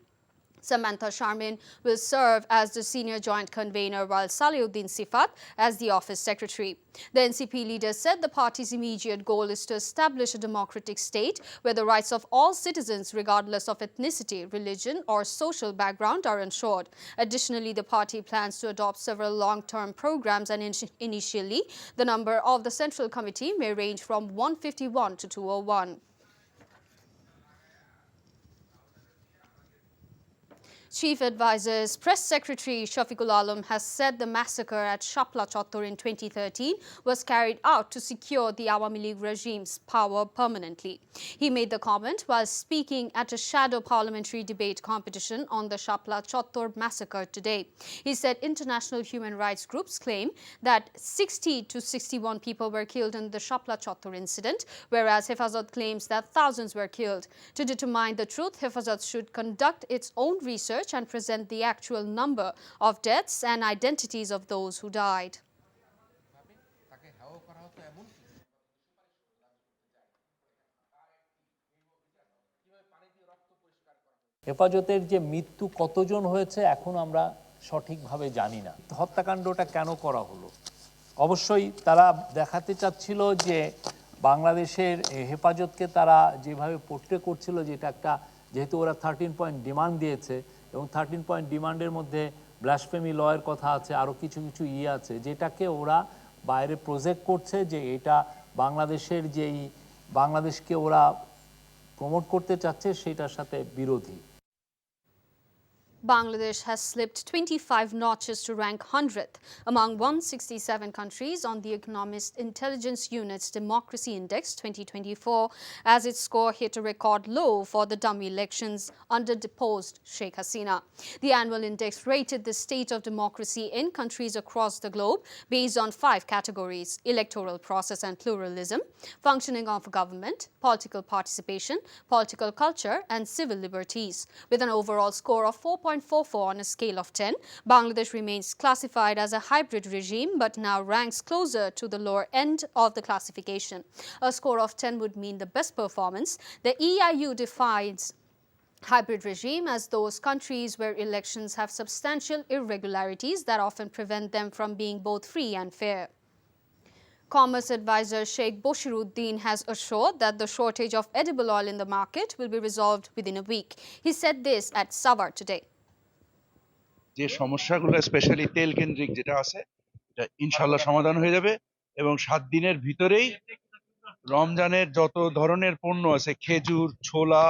Samantha Sharmin will serve as the senior joint convener, while Saliuddin Sifat as the office secretary. The NCP leader said the party's immediate goal is to establish a democratic state where the rights of all citizens, regardless of ethnicity, religion, or social background, are ensured. Additionally, the party plans to adopt several long-term programs, and initially, the number of the Central Committee may range from 151 to 201. Chief Advisor's Press Secretary Shafiqul Alam has said the massacre at Shapla Chottor in 2013 was carried out to secure the Awami League regime's power permanently. He made the comment while speaking at a shadow parliamentary debate competition on the Shapla Chottor massacre today. He said international human rights groups claim that 60 to 61 people were killed in the Shapla Chottor incident, whereas Hefazat claims that thousands were killed. To determine the truth, Hefazat should conduct its own research and present the actual number of deaths and identities of those who died. হেফাজতের যে মৃত্যু কতজন হয়েছে এখন আমরা সঠিকভাবে জানি না। হত্যাকাণ্ডটা কেন করা হলো? অবশ্যই তারা দেখাতে চাচ্ছিল যে বাংলাদেশের হেফাজতকে তারা যেভাবে পোর্ট্রে করছিল, যে এটা একটা, যেহেতু ওরা 13 পয়েন্ট ডিমান্ড দিয়েছে এবং 13 পয়েন্ট ডিমান্ডের মধ্যে ব্লাসফেমি লয়ের কথা আছে, আরও কিছু কিছু আছে, যেটাকে ওরা বাইরে প্রজেক্ট করছে যে এটা বাংলাদেশের যেই বাংলাদেশকে ওরা প্রমোট করতে চাচ্ছে সেটার সাথে বিরোধী। Bangladesh has slipped 25 notches to rank 100th among 167 countries on the Economist Intelligence Unit's Democracy Index 2024, as its score hit a record low for the dummy elections under deposed Sheikh Hasina. The annual index rated the state of democracy in countries across the globe based on 5 categories: electoral process and pluralism, functioning of government, political participation, political culture, and civil liberties. With an overall score of 4.44 on a scale of 10, Bangladesh remains classified as a hybrid regime but now ranks closer to the lower end of the classification. A score of 10 would mean the best performance. The EIU defines hybrid regime as those countries where elections have substantial irregularities that often prevent them from being both free and fair. Commerce advisor Sheikh Boshiruddin has assured that the shortage of edible oil in the market will be resolved within a week. He said this at Savar today. যে সমস্যাগুলো specially তেল কেন্দ্রিক যেটা আছে, এটা ইনশাল্লাহ সমাধান হয়ে যাবে এবং 7 দিনের ভিতরেই রমজানের যত ধরনের পণ্য আছে, খেজুর, ছোলা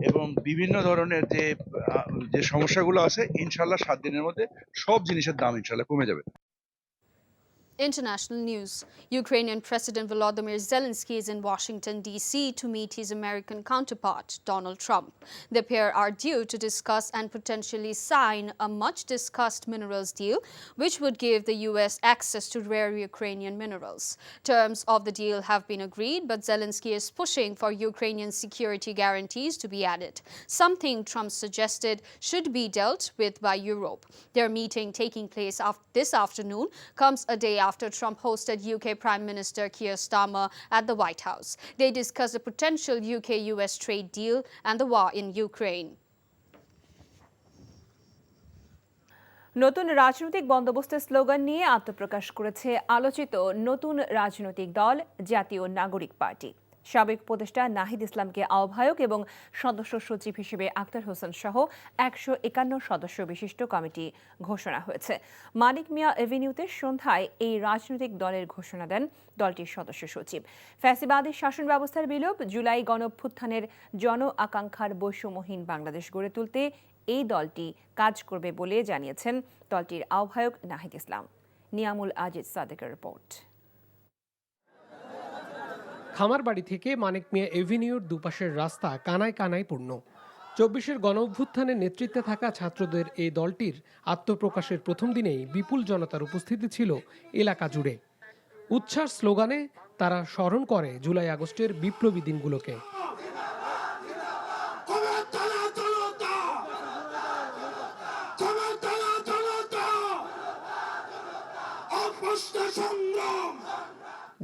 এবং বিভিন্ন ধরনের যে সমস্যাগুলো আছে, ইনশাল্লাহ 7 দিনের মধ্যে সব জিনিসের দাম ইনশাল্লাহ কমে যাবে। International news. Ukrainian President Volodymyr Zelensky is in Washington, D.C. to meet his American counterpart, Donald Trump. The pair are due to discuss and potentially sign a much-discussed minerals deal, which would give the U.S. access to rare Ukrainian minerals. Terms of the deal have been agreed, but Zelensky is pushing for Ukrainian security guarantees to be added, something Trump suggested should be dealt with by Europe. Their meeting, taking place this afternoon, comes a day after Trump hosted UK Prime Minister Keir Starmer at the White House. They discussed a potential UK-US trade deal and the war in Ukraine. নতুন রাজনৈতিক বন্দোবস্তের slogan নিয়ে আত্মপ্রকাশ করেছে আলোচিত নতুন রাজনৈতিক দল জাতীয় নাগরিক পার্টি। সাবেক উপদেষ্টা নাহিদ ইসলামকে আহ্বায়ক এবং সদস্য সচিব হিসেবে আক্তার হোসেন সহ 151 সদস্য বিশিষ্ট কমিটি ঘোষণা হয়েছে। মানিক মিয়া এভিনিউতে সন্ধ্যায় এই রাজনৈতিক দলের ঘোষণা দেন দলটির সদস্য সচিব। ফ্যাসিবাদী শাসন ব্যবস্থার বিলোপ, জুলাই গণঅভ্যুত্থানের জন আকাঙ্ক্ষার বৈষম্যহীন বাংলাদেশ গড়ে তুলতে এই দলটি কাজ করবে বলে জানিয়েছেন দলটির আহ্বায়ক নাহিদ ইসলাম। নিয়ামুল আজিজ সাদেকের রিপোর্ট। খামারবাড়ি থেকে মানিক মিয়া এভিনিউর দুপাশের রাস্তা কানায় কানায় পূর্ণ। 24-এর গণঅভ্যুত্থানের নেতৃত্বে থাকা ছাত্রদের এই দলটির আত্মপ্রকাশের প্রথম দিনেই বিপুল জনতার উপস্থিতি ছিল এলাকা জুড়ে। উচ্ছ্বাস স্লোগানে তারা স্মরণ করে জুলাই আগস্টের বিপ্লবী দিনগুলোকে।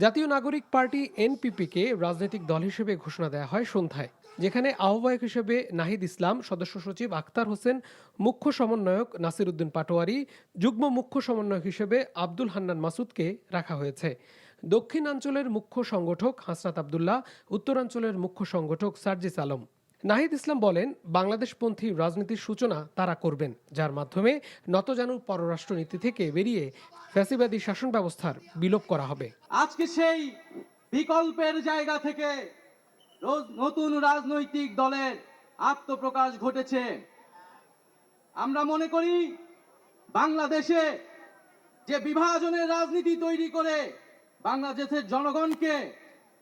জাতীয় নাগরিক পার্টি এনপিপিকে রাজনৈতিক দল হিসেবে ঘোষণা দেওয়া হয় সন্ধ্যায়, যেখানে আহ্বায়ক হিসেবে নাহিদ ইসলাম, সদস্য সচিব আক্তার হোসেন, মুখ্য সমন্বয়ক নাসির উদ্দিন পাটোয়ারি, যুগ্ম মুখ্য সমন্বয়ক হিসেবে আব্দুল হান্নান মাসুদকে রাখা হয়েছে। দক্ষিণাঞ্চলের মুখ্য সংগঠক হাসনাত আবদুল্লাহ, উত্তরাঞ্চলের মুখ্য সংগঠক সার্জিস আলম। নাহিদ ইসলাম বলেন, বাংলাদেশপন্থী রাজনীতির সূচনা তারা করবেন, যার মাধ্যমে নতজানু পররাষ্ট্রনীতি থেকে বেরিয়ে ফ্যাসিবাদী শাসন ব্যবস্থার বিলোপ করা হবে। আজকে সেই বিকল্পের জায়গা থেকে নতুন রাজনৈতিক দলের আত্মপ্রকাশ ঘটেছে। আমরা মনে করি বাংলাদেশে যে বিভাজনের রাজনীতি তৈরি করে বাংলাদেশের জনগণকে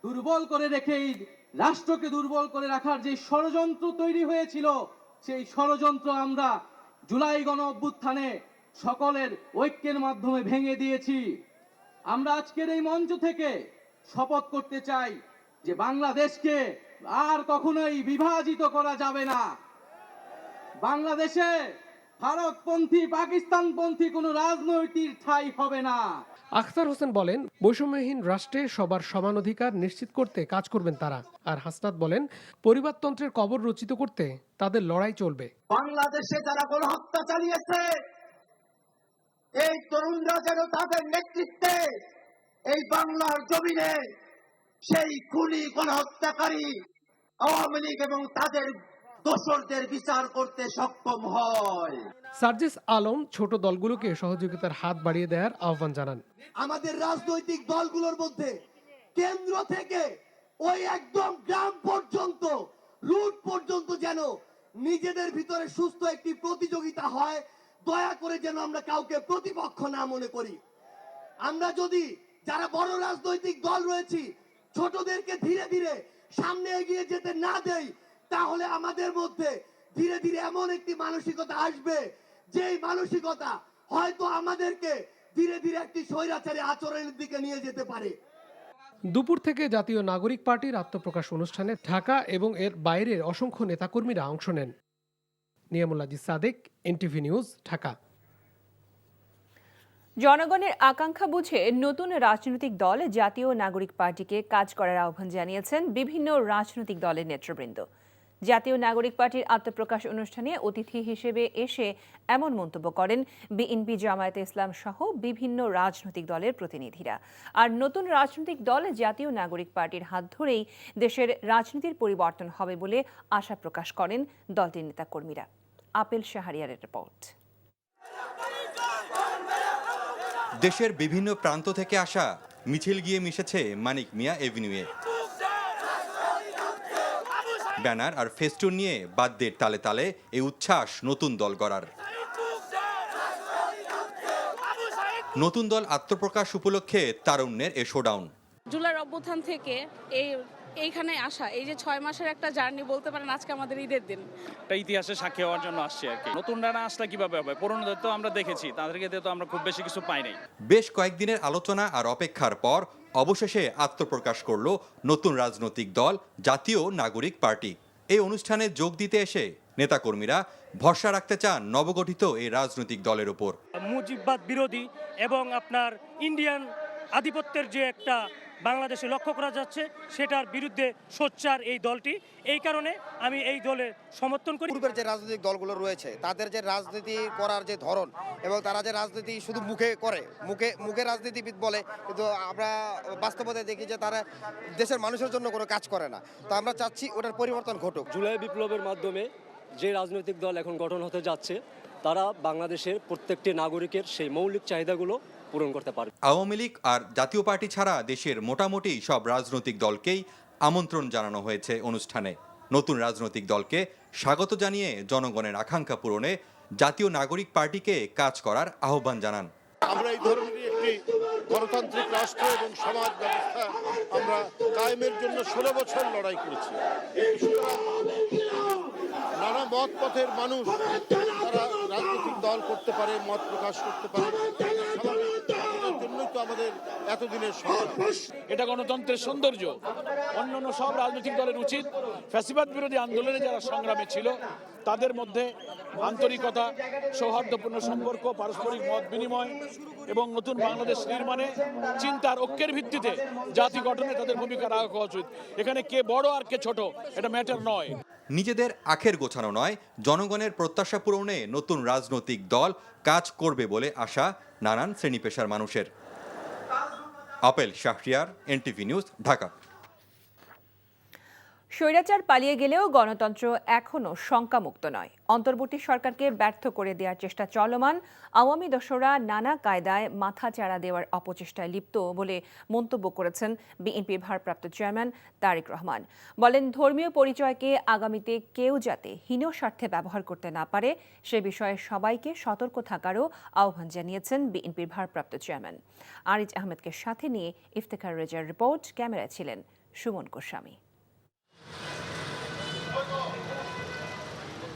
দুর্বল করে রেখে রাষ্ট্রকে দুর্বল করে রাখার যে ষড়যন্ত্র তৈরি হয়েছিল, সেই ষড়যন্ত্র আমরা জুলাই গণ অভ্যুত্থানে সকলের ঐক্যের মাধ্যমে ভেঙে দিয়েছি। আমরা আজকের এই মঞ্চ থেকে শপথ করতে চাই যে বাংলাদেশকে আর কখনোই বিভাজিত করা যাবে না। বাংলাদেশে ভারতপন্থী পাকিস্তানপন্থী কোনো রাজনৈতিক ঠাঁই হবে না। আখতার হোসেন বলেন, বৈষম্যহীন রাষ্ট্রে সবার সমান অধিকার নিশ্চিত করতে কাজ করবেন তারা। আর হাসনাত বলেন, পরিবারতন্ত্রের কবর রচিত করতে তাদের লড়াই চলবে। বাংলাদেশে যারা গণহত্যা চালিয়েছে, এই তরুণরা যেন তাদের নেতৃত্বে এই বাংলার জমিনে সেই খুনি গণহত্যাকারী আওয়ামী লীগ এবং তাদের দোষরদের বিচার করতে সক্ষম হয়। সার্জিস আলম ছোট দলগুলোকে সহযোগিতার হাত বাড়িয়ে দেওয়ার আহ্বান জানান। আমাদের রাজনৈতিক দলগুলোর মধ্যে কেন্দ্র থেকে ওই একদম গ্রাম পর্যন্ত, রুট পর্যন্ত যেন নিজেদের ভিতরে সুস্থ একটি প্রতিযোগিতা হয়। দয়া করে যেন আমরা কাউকে প্রতিপক্ষ না মনে করি। আমরা যদি যারা বড় রাজনৈতিক দল রয়েছি ছোটদেরকে ধীরে ধীরে সামনে এগিয়ে যেতে না দেই, তাহলে আমাদের মধ্যে ধীরে ধীরে এমন একটি মানসিকতা আসবে, যেই মানসিকতা হয়তো আমাদেরকে ধীরে ধীরে একটি স্বৈরাচারী আচরণের দিকে নিয়ে যেতে পারে। দুপুর থেকে জাতীয় নাগরিক পার্টির আত্মপ্রকাশ অনুষ্ঠানে ঢাকা এবং এর বাইরের অসংখ্য নেতাকর্মীরা অংশ নেন। Niamul Aziz Sadek, NTV news, Dhaka. জনগণের আকাঙ্ক্ষা বুঝে নতুন রাজনৈতিক দল জাতীয় নাগরিক পার্টিকে কাজ করার আহ্বান জানিয়েছেন বিভিন্ন রাজনৈতিক দলের নেতৃবৃন্দ। জাতীয় নাগরিক পার্টির আত্মপ্রকাশ অনুষ্ঠানে অতিথি হিসেবে এসে এমন মন্তব্য করেন বিএনপি, জামায়াতে ইসলাম সহ বিভিন্ন রাজনৈতিক দলের প্রতিনিধিরা। আর নতুন রাজনৈতিক দল জাতীয় নাগরিক পার্টির হাত ধরেই দেশের রাজনীতির পরিবর্তন হবে বলে আশা প্রকাশ করেন দলটির নেতাকর্মীরা। আপেল শাহরিয়ারের রিপোর্ট। দেশের বিভিন্ন প্রান্ত থেকে আসা মিছিল গিয়ে মিশেছে মানিক মিয়া এভিনিউয়ে। ব্যানার আর ফেস্টুন নিয়ে বাদ্যের তালে তালে এই উচ্ছ্বাস নতুন দল গড়ার। নতুন দল আত্মপ্রকাশ উপলক্ষে তারুণ্যের এ শোডাউন। জুলাই অভ্যুত্থান থেকে এইখানে আসা, এই যে 6 মাসের একটা জার্নি বলতে পারেন, আজকে আমাদের ঈদের দিন। একটা ইতিহাসের সাক্ষী হওয়ার জন্য আসছে আর কি। নতুনরা না আসলে কিভাবে হবে? পুরনোদের তো আমরা দেখেছি, তাদেরকে তো আমরা খুব বেশি কিছু পাই নাই। বেশ কয়েকদিনের আলোচনা আর অপেক্ষার পর অবশেষে আত্মপ্রকাশ করলো নতুন রাজনৈতিক দল জাতীয় নাগরিক পার্টি। এই অনুষ্ঠানে যোগ দিতে এসে নেতাকর্মীরা ভরসা রাখতে চান নবগঠিত এই রাজনৈতিক দলের উপর। মুজিববাদ বিরোধী এবং আপনার ইন্ডিয়ান আধিপত্যের যে একটা বাংলাদেশে লক্ষ্য করা যাচ্ছে, সেটার বিরুদ্ধে সোচ্চার এই দলটি। এই কারণে আমি এই দলের সমর্থন করি। পূর্বের যে রাজনৈতিক দলগুলো রয়েছে তাদের যে রাজনীতি করার যে ধরন এবং তারা যে রাজনীতি শুধু মুখে করে, মুখে রাজনীতিবিদ বলে, কিন্তু আমরা বাস্তবতা দেখি যে তারা দেশের মানুষের জন্য কোনো কাজ করে না। তো আমরা চাচ্ছি ওটার পরিবর্তন ঘটুক। জুলাই বিপ্লবের মাধ্যমে যে রাজনৈতিক দল এখন গঠন হতে যাচ্ছে তারা বাংলাদেশের প্রত্যেকটি নাগরিকের সেই মৌলিক চাহিদাগুলো পূরণ করতে পারবে। আওয়ামী লীগ আর জাতীয় পার্টি ছাড়া দেশের মোটামুটি সব রাজনৈতিক দলকেই আমন্ত্রণ জানানো হয়েছে অনুষ্ঠানে। নতুন রাজনৈতিক দলকে স্বাগত জানিয়ে জনগণের আকাঙ্ক্ষা পূরণে জাতীয় নাগরিক পার্টিকে কাজ করার আহ্বান জানান। আমরা এই ধরনের একটি গণতান্ত্রিক রাষ্ট্র এবং সমাজ ব্যবস্থা আমরা কায়েমের জন্য 16 বছর লড়াই করেছি। নানা মত পথের মানুষ তারা রাজনৈতিক দল করতে পারে, মত প্রকাশ করতে পারে, এটার জন্যই তো আমাদের এতদিনের সংগ্রাম। এটা গণতন্ত্রের সৌন্দর্য। অন্যান্য সব রাজনৈতিক দলের উচিত ফ্যাসিবাদ বিরোধী আন্দোলনে যারা সংগ্রামে ছিল তাদের মধ্যে আন্তরিকতা, সৌহার্দ্যপূর্ণ সম্পর্ক, পারস্পরিক মত বিনিময় এবং নতুন বাংলাদেশ নির্মাণে চিন্তার ঐক্যের ভিত্তিতে জাতি গঠনে তাদের ভূমিকা রাখা উচিত। এখানে কে বড় আর কে ছোট এটা ম্যাটার নয়। নিজেদের আখের গোছানো নয়, জনগণের প্রত্যাশা পূরণে নতুন রাজনৈতিক দল কাজ করবে বলে আশা নানান শ্রেণী পেশার মানুষের। Apple Shahriar, NTV news, Dhaka. স্বৈরাচার পালিয়ে গেলেও গণতন্ত্র এখনও শঙ্কামুক্ত নয়। অন্তর্বর্তী সরকারকে ব্যর্থ করে দেওয়ার চেষ্টা চলমান। আওয়ামী দোসররা নানা কায়দায় মাথা চাড়া দেওয়ার অপচেষ্টায় লিপ্ত বলে মন্তব্য করেছেন বিএনপির ভারপ্রাপ্ত চেয়ারম্যান তারেক রহমান। বলেন, ধর্মীয় পরিচয়কে আগামীতে কেউ যাতে হীন স্বার্থে ব্যবহার করতে না পারে সে বিষয়ে সবাইকে সতর্ক থাকারও আহ্বান জানিয়েছেন বিএনপির ভারপ্রাপ্ত চেয়ারম্যান। আরিজ আহমেদকে সাথে নিয়ে ইফতেখার রেজার রিপোর্ট। ক্যামেরায় ছিলেন সুমন গোস্বামী।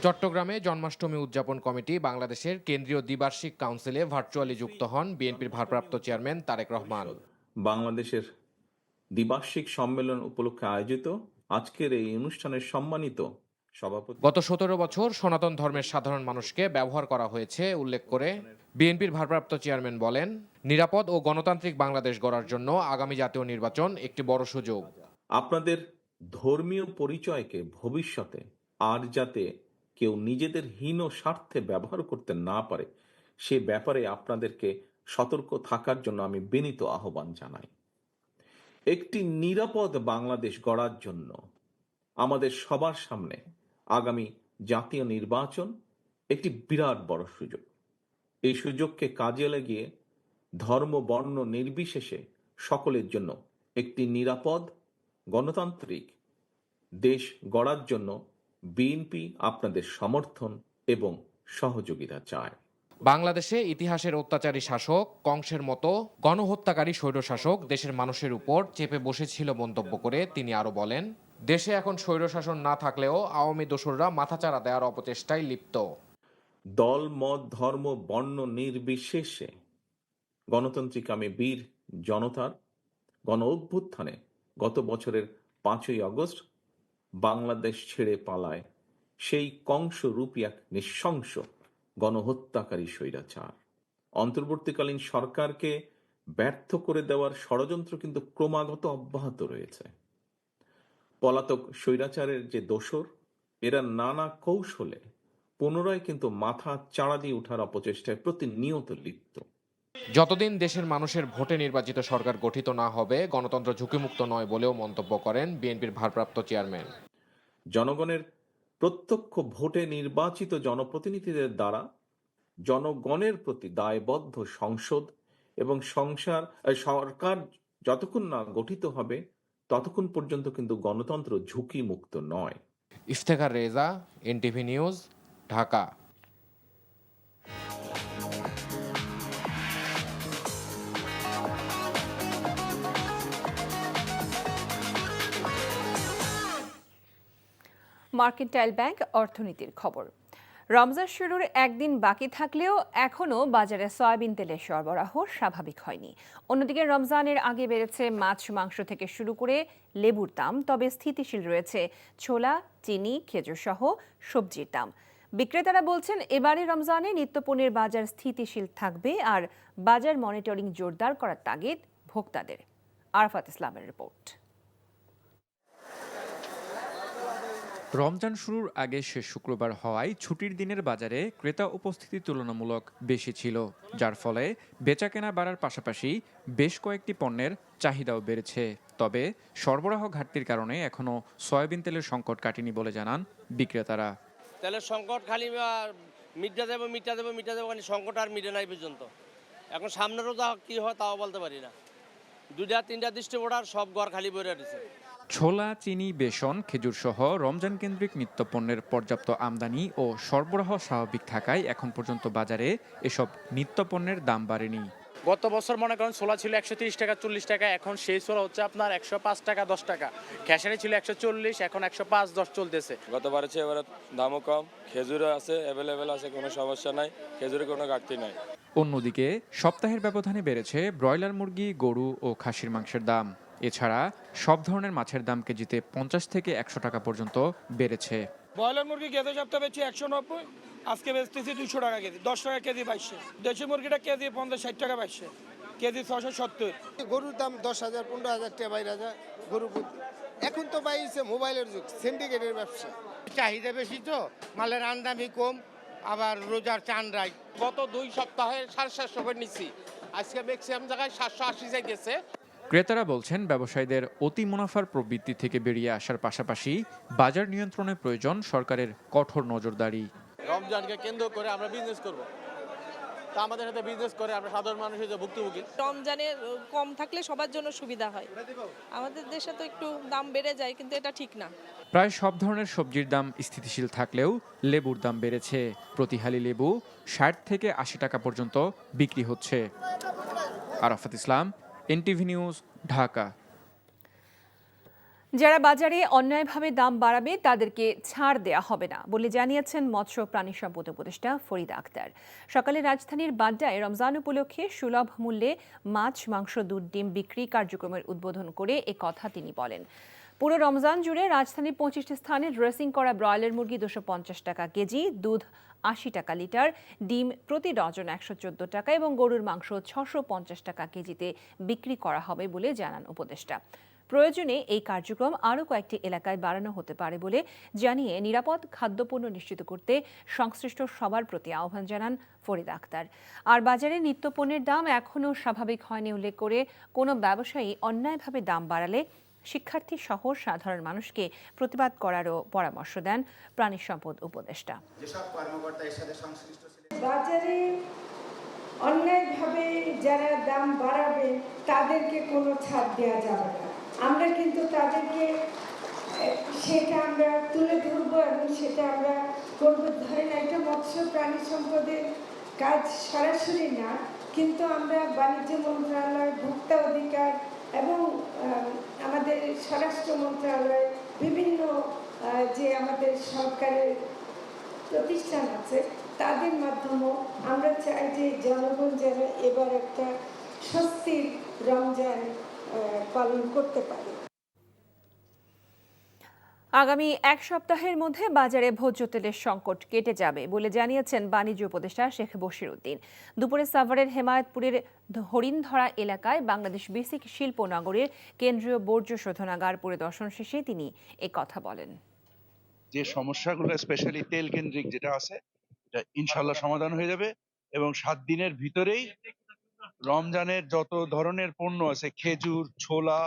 চট্টগ্রামে জন্মাষ্টমী উদযাপন কমিটি বাংলাদেশের কেন্দ্রীয় দ্বিবার্ষিক কাউন্সিলে ভার্চুয়ালি যুক্ত হন বিএনপির ভারপ্রাপ্ত চেয়ারম্যান তারেক রহমান। বাংলাদেশের দ্বিবার্ষিক সম্মেলন উপলক্ষে আয়োজিত আজকের এই অনুষ্ঠানের সম্মানিত সভাপতি। গত 17 বছর সনাতন ধর্মের সাধারণ মানুষকে ব্যবহার করা হয়েছে উল্লেখ করে বিএনপির ভারপ্রাপ্ত চেয়ারম্যান বলেন, নিরাপদ ও গণতান্ত্রিক বাংলাদেশ গড়ার জন্য আগামী জাতীয় নির্বাচন একটি বড় সুযোগ। আপনাদের ধর্মীয় পরিচয়কে ভবিষ্যতে আর যাতে কেউ নিজেদের হীন স্বার্থে ব্যবহার করতে না পারে সে ব্যাপারে আপনাদেরকে সতর্ক থাকার জন্য আমি বিনীত আহ্বান জানাই। একটি নিরাপদ বাংলাদেশ গড়ার জন্য আমাদের সবার সামনে আগামী জাতীয় নির্বাচন একটি বিরাট বড় সুযোগ। এই সুযোগকে কাজে লাগিয়ে ধর্ম বর্ণ নির্বিশেষে সকলের জন্য একটি নিরাপদ গণতান্ত্রিক দেশ গড়ার জন্য বিএনপি আপনাদের সমর্থন এবং সহযোগিতা চায়। বাংলাদেশে ইতিহাসের অত্যাচারী শাসক কংসের মতো গণহত্যাকারী স্বৈরশাসক দেশের মানুষের উপর চেপে বসেছিল মন্তব্য করে তিনি আরো বলেন, দেশে এখন স্বৈরশাসন না থাকলেও আওয়ামী দোসররা মাথাচাড়া দেওয়ার অপচেষ্টায় লিপ্ত। দল মত ধর্ম বর্ণ নির্বিশেষে গণতান্ত্রিক বীর জনতার গণ অভ্যুত্থানে গত বছরের 5ই আগস্ট বাংলাদেশ ছেড়ে পালায় সেই কংসরূপী এক নৃশংস গণহত্যাকারী স্বৈরাচার। অন্তর্বর্তীকালীন সরকারকে ব্যর্থ করে দেওয়ার ষড়যন্ত্র কিন্তু ক্রমাগত অব্যাহত রয়েছে। পলাতক স্বৈরাচারের যে দোসর এরা নানা কৌশলে পুনরায় কিন্তু মাথা চাড়া দিয়ে ওঠার অপচেষ্টায় প্রতিনিয়ত লিপ্ত। যতদিন দেশের মানুষের ভোটে নির্বাচিত সরকার গঠিত না হবে গণতন্ত্র ঝুঁকিমুক্ত নয় বলেও মন্তব্য করেন বিএনপির ভারপ্রাপ্ত চেয়ারম্যান। জনগণের প্রত্যক্ষ ভোটে নির্বাচিত জনপ্রতিনিধিদের দ্বারা জনগণের প্রতি দায়বদ্ধ সংসদ এবং সরকার যতক্ষণ না গঠিত হবে ততক্ষণ পর্যন্ত কিন্তু গণতন্ত্র ঝুঁকি মুক্ত নয়। Iftekhar Reza, NTV news, Dhaka. Mercantile bank অর্থনীতির খবর। রমজান শুরুর একদিন বাকি থাকলেও এখনও বাজারে সয়াবিন তেলের সরবরাহ স্বাভাবিক হয়নি। অন্যদিকে রমজানের আগে বেড়েছে মাছ মাংস থেকে শুরু করে লেবুর দাম, তবে স্থিতিশীল রয়েছে ছোলা, চিনি, খেজুর সহ সবজির দাম। বিক্রেতারা বলছেন, এবারে রমজানে নিত্যপণ্যের বাজার স্থিতিশীল থাকবে আর বাজার মনিটরিং জোরদার করার তাগিদ ভোক্তাদের। আরাফাত ইসলামের রিপোর্ট। রমজান শুরুর আগে শেষ শুক্রবার হওয়ায় ছুটির দিনের বাজারে ক্রেতা উপস্থিতি তুলনামূলক বেশি ছিল, যার ফলে বেচাকেনা বাড়ার পাশাপাশি বেশ কয়েকটি পণ্যের চাহিদাও বেড়েছে। তবে সরবরাহ ঘাটতির কারণে এখনও সয়াবিন তেলের সংকট কাটেনি বলে জানান বিক্রেতারা। তেলের সংকট খালি মিটা দেবো খালি সংকট আর মিটে নাই পর্যন্ত। এখন সামনেরও যা কি হয় তাও বলতে পারি না। 2-3টা ডিস্ট্রিবিউটর সব ঘর খালি বইরে দিছে। ছোলা, চিনি, বেসন, খেজুর সহ রমজান কেন্দ্রিক নিত্যপণ্যের পর্যাপ্ত আমদানি ও সরবরাহ স্বাভাবিক থাকায় এখন পর্যন্ত বাজারে এসব নিত্যপণ্যের দাম বাড়েনি। গত বছর মনে করেন ছোলা ছিল 130 টাকা 40 টাকা, এখন সেই ছোলা হচ্ছে আপনার 105 টাকা 10 টাকা। খেসারি ছিল 140, এখন 105-10 চলতেছে। গতবার চেয়ে এবার দামও কম, খেজুরও আছে, অ্যাভেলেবেল আছে, কোনো সমস্যা নাই, খেজুরে কোনো ঘাটতি নাই। অন্যদিকে সপ্তাহের ব্যবধানে বেড়েছে ব্রয়লার মুরগি, গরু ও খাসির মাংসের দাম। এছাড়া সব ধরনের মাছের দাম কেজিতে 50 থেকে 100 টাকা পর্যন্ত বেড়েছে। ব্রয়লার মুরগি গত সপ্তাহে বেচি 190, আজকে বেচতেছি 200 টাকা কেজি, 10 টাকা কেজি বাইছে। দেশি মুরগিটা কেজি 50-60 টাকা বাইছে, কেজি 670। গরুর দাম 10,000 15,000 টাকা বাইরে যায় গরু। এখন তো বাইছে মোবাইলের যুগ, সিন্ডিকেটের ব্যবসা। চাহিদা বেশি তো, মালের আমদানি কম, আবার রোজার চান রাই। গত 2 সপ্তাহে 750 করে নিচ্ছি, আজকে ম্যাক্সিমাম জায়গায় 780 যাই গেছে। ক্রেতারা বলছেন ব্যবসায়ীদের অতি মুনাফার প্রবৃত্তি থেকে বেরিয়ে আসার পাশাপাশি বাজার নিয়ন্ত্রণে প্রয়োজন সরকারের কঠোর নজরদারি। রমজানকে কেন্দ্র করে আমরা বিজনেস করব, তা আমাদের সাথে বিজনেস করে আমরা সাধারণ মানুষের যে ভুক্তভোগী। রমজানে কম থাকলে সবার জন্য সুবিধা হয়। আমাদের দেশে তো একটু দাম বেড়ে যায়, কিন্তু এটা ঠিক না। প্রায় সব ধরনের সবজির দাম স্থিতিশীল থাকলেও লেবুর দাম বেড়েছে। প্রতি হালি লেবু 60 থেকে 80 টাকা পর্যন্ত বিক্রি হচ্ছে। আরাফাত ইসলাম, এনটিভি নিউজ, ঢাকা। যারা বাজারে অন্যায়ভাবে দাম বাড়াবে তাদেরকে ছাড় দেয়া হবে না বলে জানিয়েছেন মৎস্য প্রাণী সম্পদ উপদেষ্টা ফরিদা আক্তার। সকালে রাজধানীর বাড্ডায় রমজান উপলক্ষে সুলভ মূল্যে মাছ, মাংস, দুধ, ডিম বিক্রি কার্যক্রমের উদ্বোধন করে এ কথা তিনি বলেন। পুরো রমজান জুড়ে রাজধানীর 25টি স্থানে ড্রেসিং করা ব্রয়লার মুরগি 250 টাকা কেজি, দুধ 80 টাকা লিটার, ডিম প্রতি ডজন 114 টাকা এবং গরুর মাংস 650 টাকা কেজিতে বিক্রি করা হবে বলে জানান উপদেষ্টা। প্রয়োজনে এই কার্যক্রম আরও কয়েকটি এলাকায় বাড়ানো হতে পারে বলে জানিয়ে নিরাপদ খাদ্যপণ্য নিশ্চিত করতে সংশ্লিষ্ট সবার প্রতি আহ্বান জানান ফরিদা আক্তার। আর বাজারে নিত্যপণ্যের দাম এখনও স্বাভাবিক হয়নি উল্লেখ করে কোনো ব্যবসায়ী অন্যায়ভাবে দাম বাড়ালে শিক্ষার্থী সহ সাধারণ মানুষকে প্রতিবাদ করারও পরামর্শ দেন প্রাণী সম্পদ উপদেষ্টা। বাজারে অন্যায়ভাবে যারা দাম বাড়াবে তাদেরকে কোনো ছাড় দেওয়া যাবে না। আমরা কিন্তু তাদেরকে সেটা আমরা তুলে ধরবো এবং সেটা আমরা করবো। ধরেন এটা মৎস্য প্রাণী সম্পদের কাজ সরাসরি না, কিন্তু আমরা বাণিজ্য মন্ত্রণালয়, ভোক্তা অধিকার এবং আমাদের স্বরাষ্ট্র মন্ত্রণালয়, বিভিন্ন যে আমাদের সরকারের প্রতিষ্ঠান আছে তাদের মাধ্যমেও আমরা চাই যে জনগণ যেন এবার একটা স্বস্তির রমজান পালন করতে পারে। আগামী এক সপ্তাহের মধ্যে বাজারে ভোজ্য তেলের সংকট কেটে যাবে বলে জানিয়েছেন বাণিজ্য উপদেষ্টা শেখ বশির উদ্দিন। দুপুরে সাভারের হেমায়তপুরের হরিণধরা এলাকায় বাংলাদেশ বেসিক শিল্পনগরের কেন্দ্রীয় বর্জ্য শোধনাগার পরিদর্শন শেষে তিনি কথা বলেন। যে সমস্যাগুলো স্পেশালি তেল কেন্দ্রিক যেটা আছে এটা ইনশাল্লাহ সমাধান হয়ে যাবে এবং 7 দিনের ভিতরেই রমজানের যত ধরনের পণ্য আছে, খেজুর, ছোলা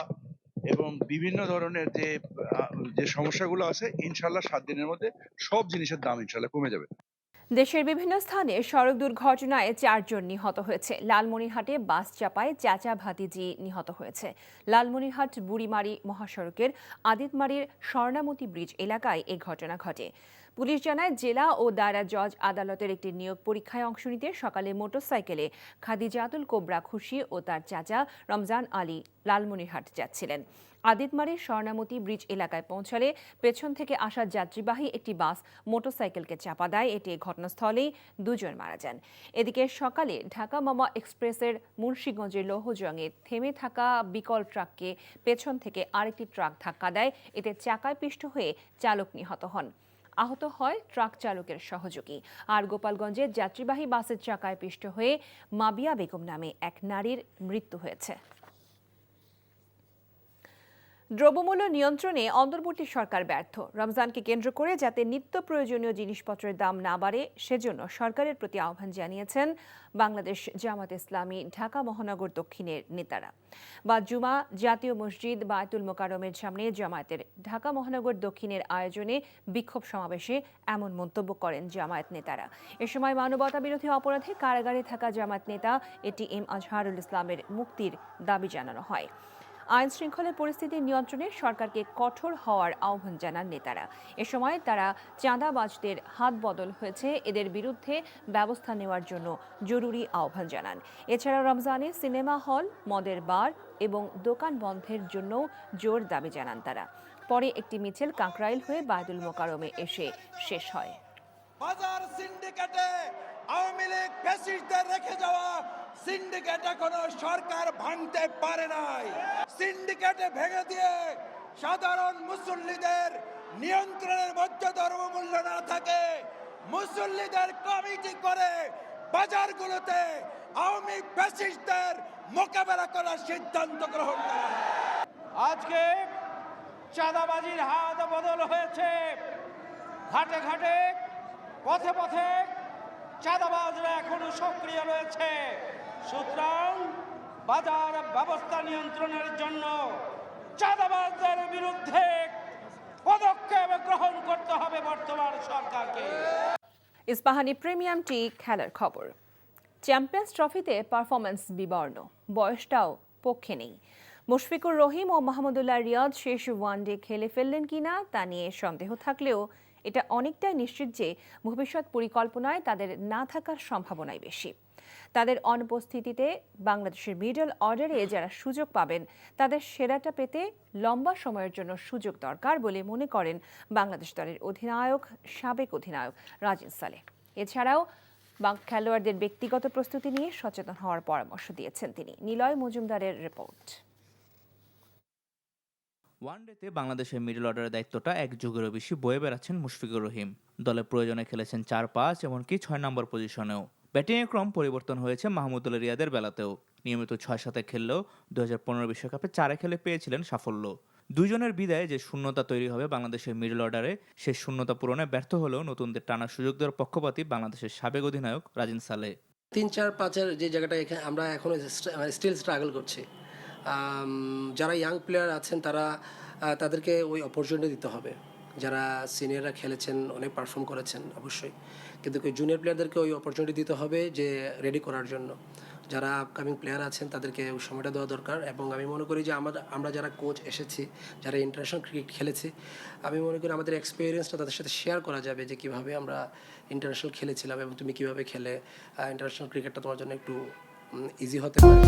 এবং বিভিন্ন ধরনের যে সমস্যাগুলো আছে ইনশাল্লাহ 7 দিনের মধ্যে সব জিনিসের দাম ইনশাল্লাহ কমে যাবে। দেশের বিভিন্ন স্থানে সড়ক দুর্ঘটনায় 4 জন নিহত হয়েছে। লালমনিরহাটে বাস চাপায় চাচা ভাতিজি নিহত হয়েছে। লালমনিরহাট বুড়িমারি মহাসড়কের আদিতমারির স্বর্ণামতি ব্রিজ এলাকায় এই ঘটনা ঘটে। পুলিশ জানায় জেলা ও দায়রা জজ আদালতের একটি নিয়োগ পরীক্ষায় অংশ নিতে সকালে মোটরসাইকেলে খাদিজাতুল কোবরা খুশি ও তার চাচা রমজান আলী লালমনিরহাট যাচ্ছিলেন। আদিতমারির স্বর্ণামতি ব্রিজ এলাকায় পৌঁছালে পেছন থেকে আসা যাত্রীবাহী একটি বাস মোটরসাইকেলকে চাপা দেয়। এতে ঘটনাস্থলেই 2 জন মারা যান। এদিকে সকালে ঢাকা মামা এক্সপ্রেসের মুন্সিগঞ্জের লৌহজংয়ে থেমে থাকা বিকল ট্রাককে পেছন থেকে আরেকটি ট্রাক ধাক্কা দেয়। এতে চাকায় পিষ্ট হয়ে চালক নিহত হন। আহত হয় ট্রাক চালকের সহযোগী। আর গোপালগঞ্জের যাত্রীবাহী বাসের চাকায় পিষ্ট হয়ে মাবিয়া বেগম নামে এক নারীর মৃত্যু হয়েছে। দ্রব্যমূল্য নিয়ন্ত্রণে অন্তর্বর্তী সরকার ব্যর্থ। রমজানকে কেন্দ্র করে যাতে নিত্য প্রয়োজনীয় জিনিসপত্রের দাম না বাড়ে সেজন্য সরকারের প্রতি আহ্বান জানিয়েছেন বাংলাদেশ জামাত ইসলামী ঢাকা মহানগর দক্ষিণের নেতারা। বা জুমা জাতীয় মসজিদ বায়তুল মোকাররমের সামনে জামায়াতের ঢাকা মহানগর দক্ষিণের আয়োজনে বিক্ষোভ সমাবেশে এমন মন্তব্য করেন জামায়াত নেতারা। এ সময় মানবতাবিরোধী অপরাধে কারাগারে থাকা জামায়াত নেতা এটিএম আজহারুল ইসলামের মুক্তির দাবি জানানো হয়। আইন শৃঙ্খলার পরিস্থিতি নিয়ন্ত্রণে সরকারকে কঠোর হওয়ার আহ্বান জানান নেতারা। এ সময় তারা চাঁদাবাজদের হাত বদল হয়েছে, এদের বিরুদ্ধে ব্যবস্থা নেওয়ার জন্য জরুরি আহ্বান জানান। এছাড়া রমজানে সিনেমা হল, মদের বার এবং দোকান বন্ধের জন্য জোর দাবি জানান তারা। পরে একটি মিছিল কাকরাইল হয়ে বায়তুল মোকাররমে এসে শেষ হয়। বাজার সিন্ডিকেটে আওয়ামী লীগ ফ্যাসিস্টদের রেখে যাওয়া সিন্ডিকেট এখনো সরকার ভাঙতে পারে নাই। সিন্ডিকেটে ভেঙে দিয়ে সাধারণ মুসল্লিদের নিয়ন্ত্রণের মধ্যে দ্রব্যমূল্য না থাকে মুসল্লিদের কমিটি করে বাজারগুলোতে আওয়ামী ফ্যাসিস্টদের মোকাবেলা করার সিদ্ধান্ত গ্রহণ করা। আজকে চাঁদাবাজির হাত বদল হয়েছে। ঘাটে ঘাটে পথে পথে চাঁদাবাজরা এখনো সক্রিয় রয়েছে। সুতরাং বাজার ব্যবস্থা নিয়ন্ত্রণের জন্য চাঁদাবাজদের বিরুদ্ধে পদক্ষেপ গ্রহণ করতে হবে বর্তমান সরকারকে। ইস্পাহানি প্রিমিয়াম টি খেলার খবর। চ্যাম্পিয়ন্স ট্রফিতে পারফরম্যান্স বিবর্ণ, বয়সটাও পক্ষে নেই। মুশফিকুর রহিম ও মাহমুদুল্লাহ রিয়াদ শেষ ওয়ানডে খেলে ফেললেন কিনা তা নিয়ে সন্দেহ থাকলেও এটা অনেকটাই নিশ্চিত যে ভবিষ্যৎ পরিকল্পনায় তাদের না থাকার সম্ভাবনাই বেশি। তাদের অনুপস্থিতিতে বাংলাদেশের মিডল অর্ডারে যারা সুযোগ পাবেন তাদের সেরাটা পেতে লম্বা সময়ের জন্য সুযোগ দরকার বলে মনে করেন বাংলাদেশ দলের সাবেক অধিনায়ক রাজিন সালেহ। এছাড়াও খেলোয়াড়দের ব্যক্তিগত প্রস্তুতি নিয়ে সচেতন হওয়ার পরামর্শ দিয়েছেন তিনি। নিলয় মজুমদারের রিপোর্ট। ওয়ানডেতে বাংলাদেশের মিডল অর্ডারের দায়িত্বটা এক যুগেরও বেশি বয়ে বেড়াচ্ছেন মুশফিকুর রহিম। দলের প্রয়োজনে খেলেছেন 4-5 এমনকি 6 নম্বর পজিশনেও। ব্যাটিংয়ের ক্রম পরিবর্তন হয়েছে মাহমুদুল্লাহ রিয়াদের বেলাতেও। নিয়মিত 6-7 খেললেও 2015 বিশ্বকাপে 4 খেলে পেয়েছিলেন সাফল্য। দুইজনের বিদায়ে যে শূন্যতা তৈরি হবে বাংলাদেশের মিডল অর্ডারে, সেই শূন্যতা পূরণে ব্যর্থ হলেও নতুনদের টানা সুযোগ দেওয়ার পক্ষপাতী বাংলাদেশের সাবেক অধিনায়ক রাজিন সালেহ। 3-4-5-এর যে জায়গাটা আমরা এখনো স্টিল স্ট্রাগল করছি। যারা ইয়াং প্লেয়ার আছেন তাদেরকে ওই অপরচুনিটি দিতে হবে। যারা সিনিয়ররা খেলেছেন, অনেক পারফর্ম করেছেন অবশ্যই, কিন্তু জুনিয়র প্লেয়ারদেরকে ওই অপরচুনিটি দিতে হবে যে রেডি করার জন্য। যারা আপকামিং প্লেয়ার আছেন তাদেরকে ওই সময়টা দেওয়া দরকার। এবং আমি মনে করি যে আমরা যারা কোচ এসেছি, যারা ইন্টারন্যাশনাল ক্রিকেট খেলেছি, আমি মনে করি আমাদের এক্সপিরিয়েন্সটা তাদের সাথে শেয়ার করা যাবে যে কীভাবে আমরা ইন্টারন্যাশনাল খেলেছিলাম এবং তুমি কীভাবে খেলে ইন্টারন্যাশনাল ক্রিকেটটা তোমার জন্য একটু ইজি হতে পারে।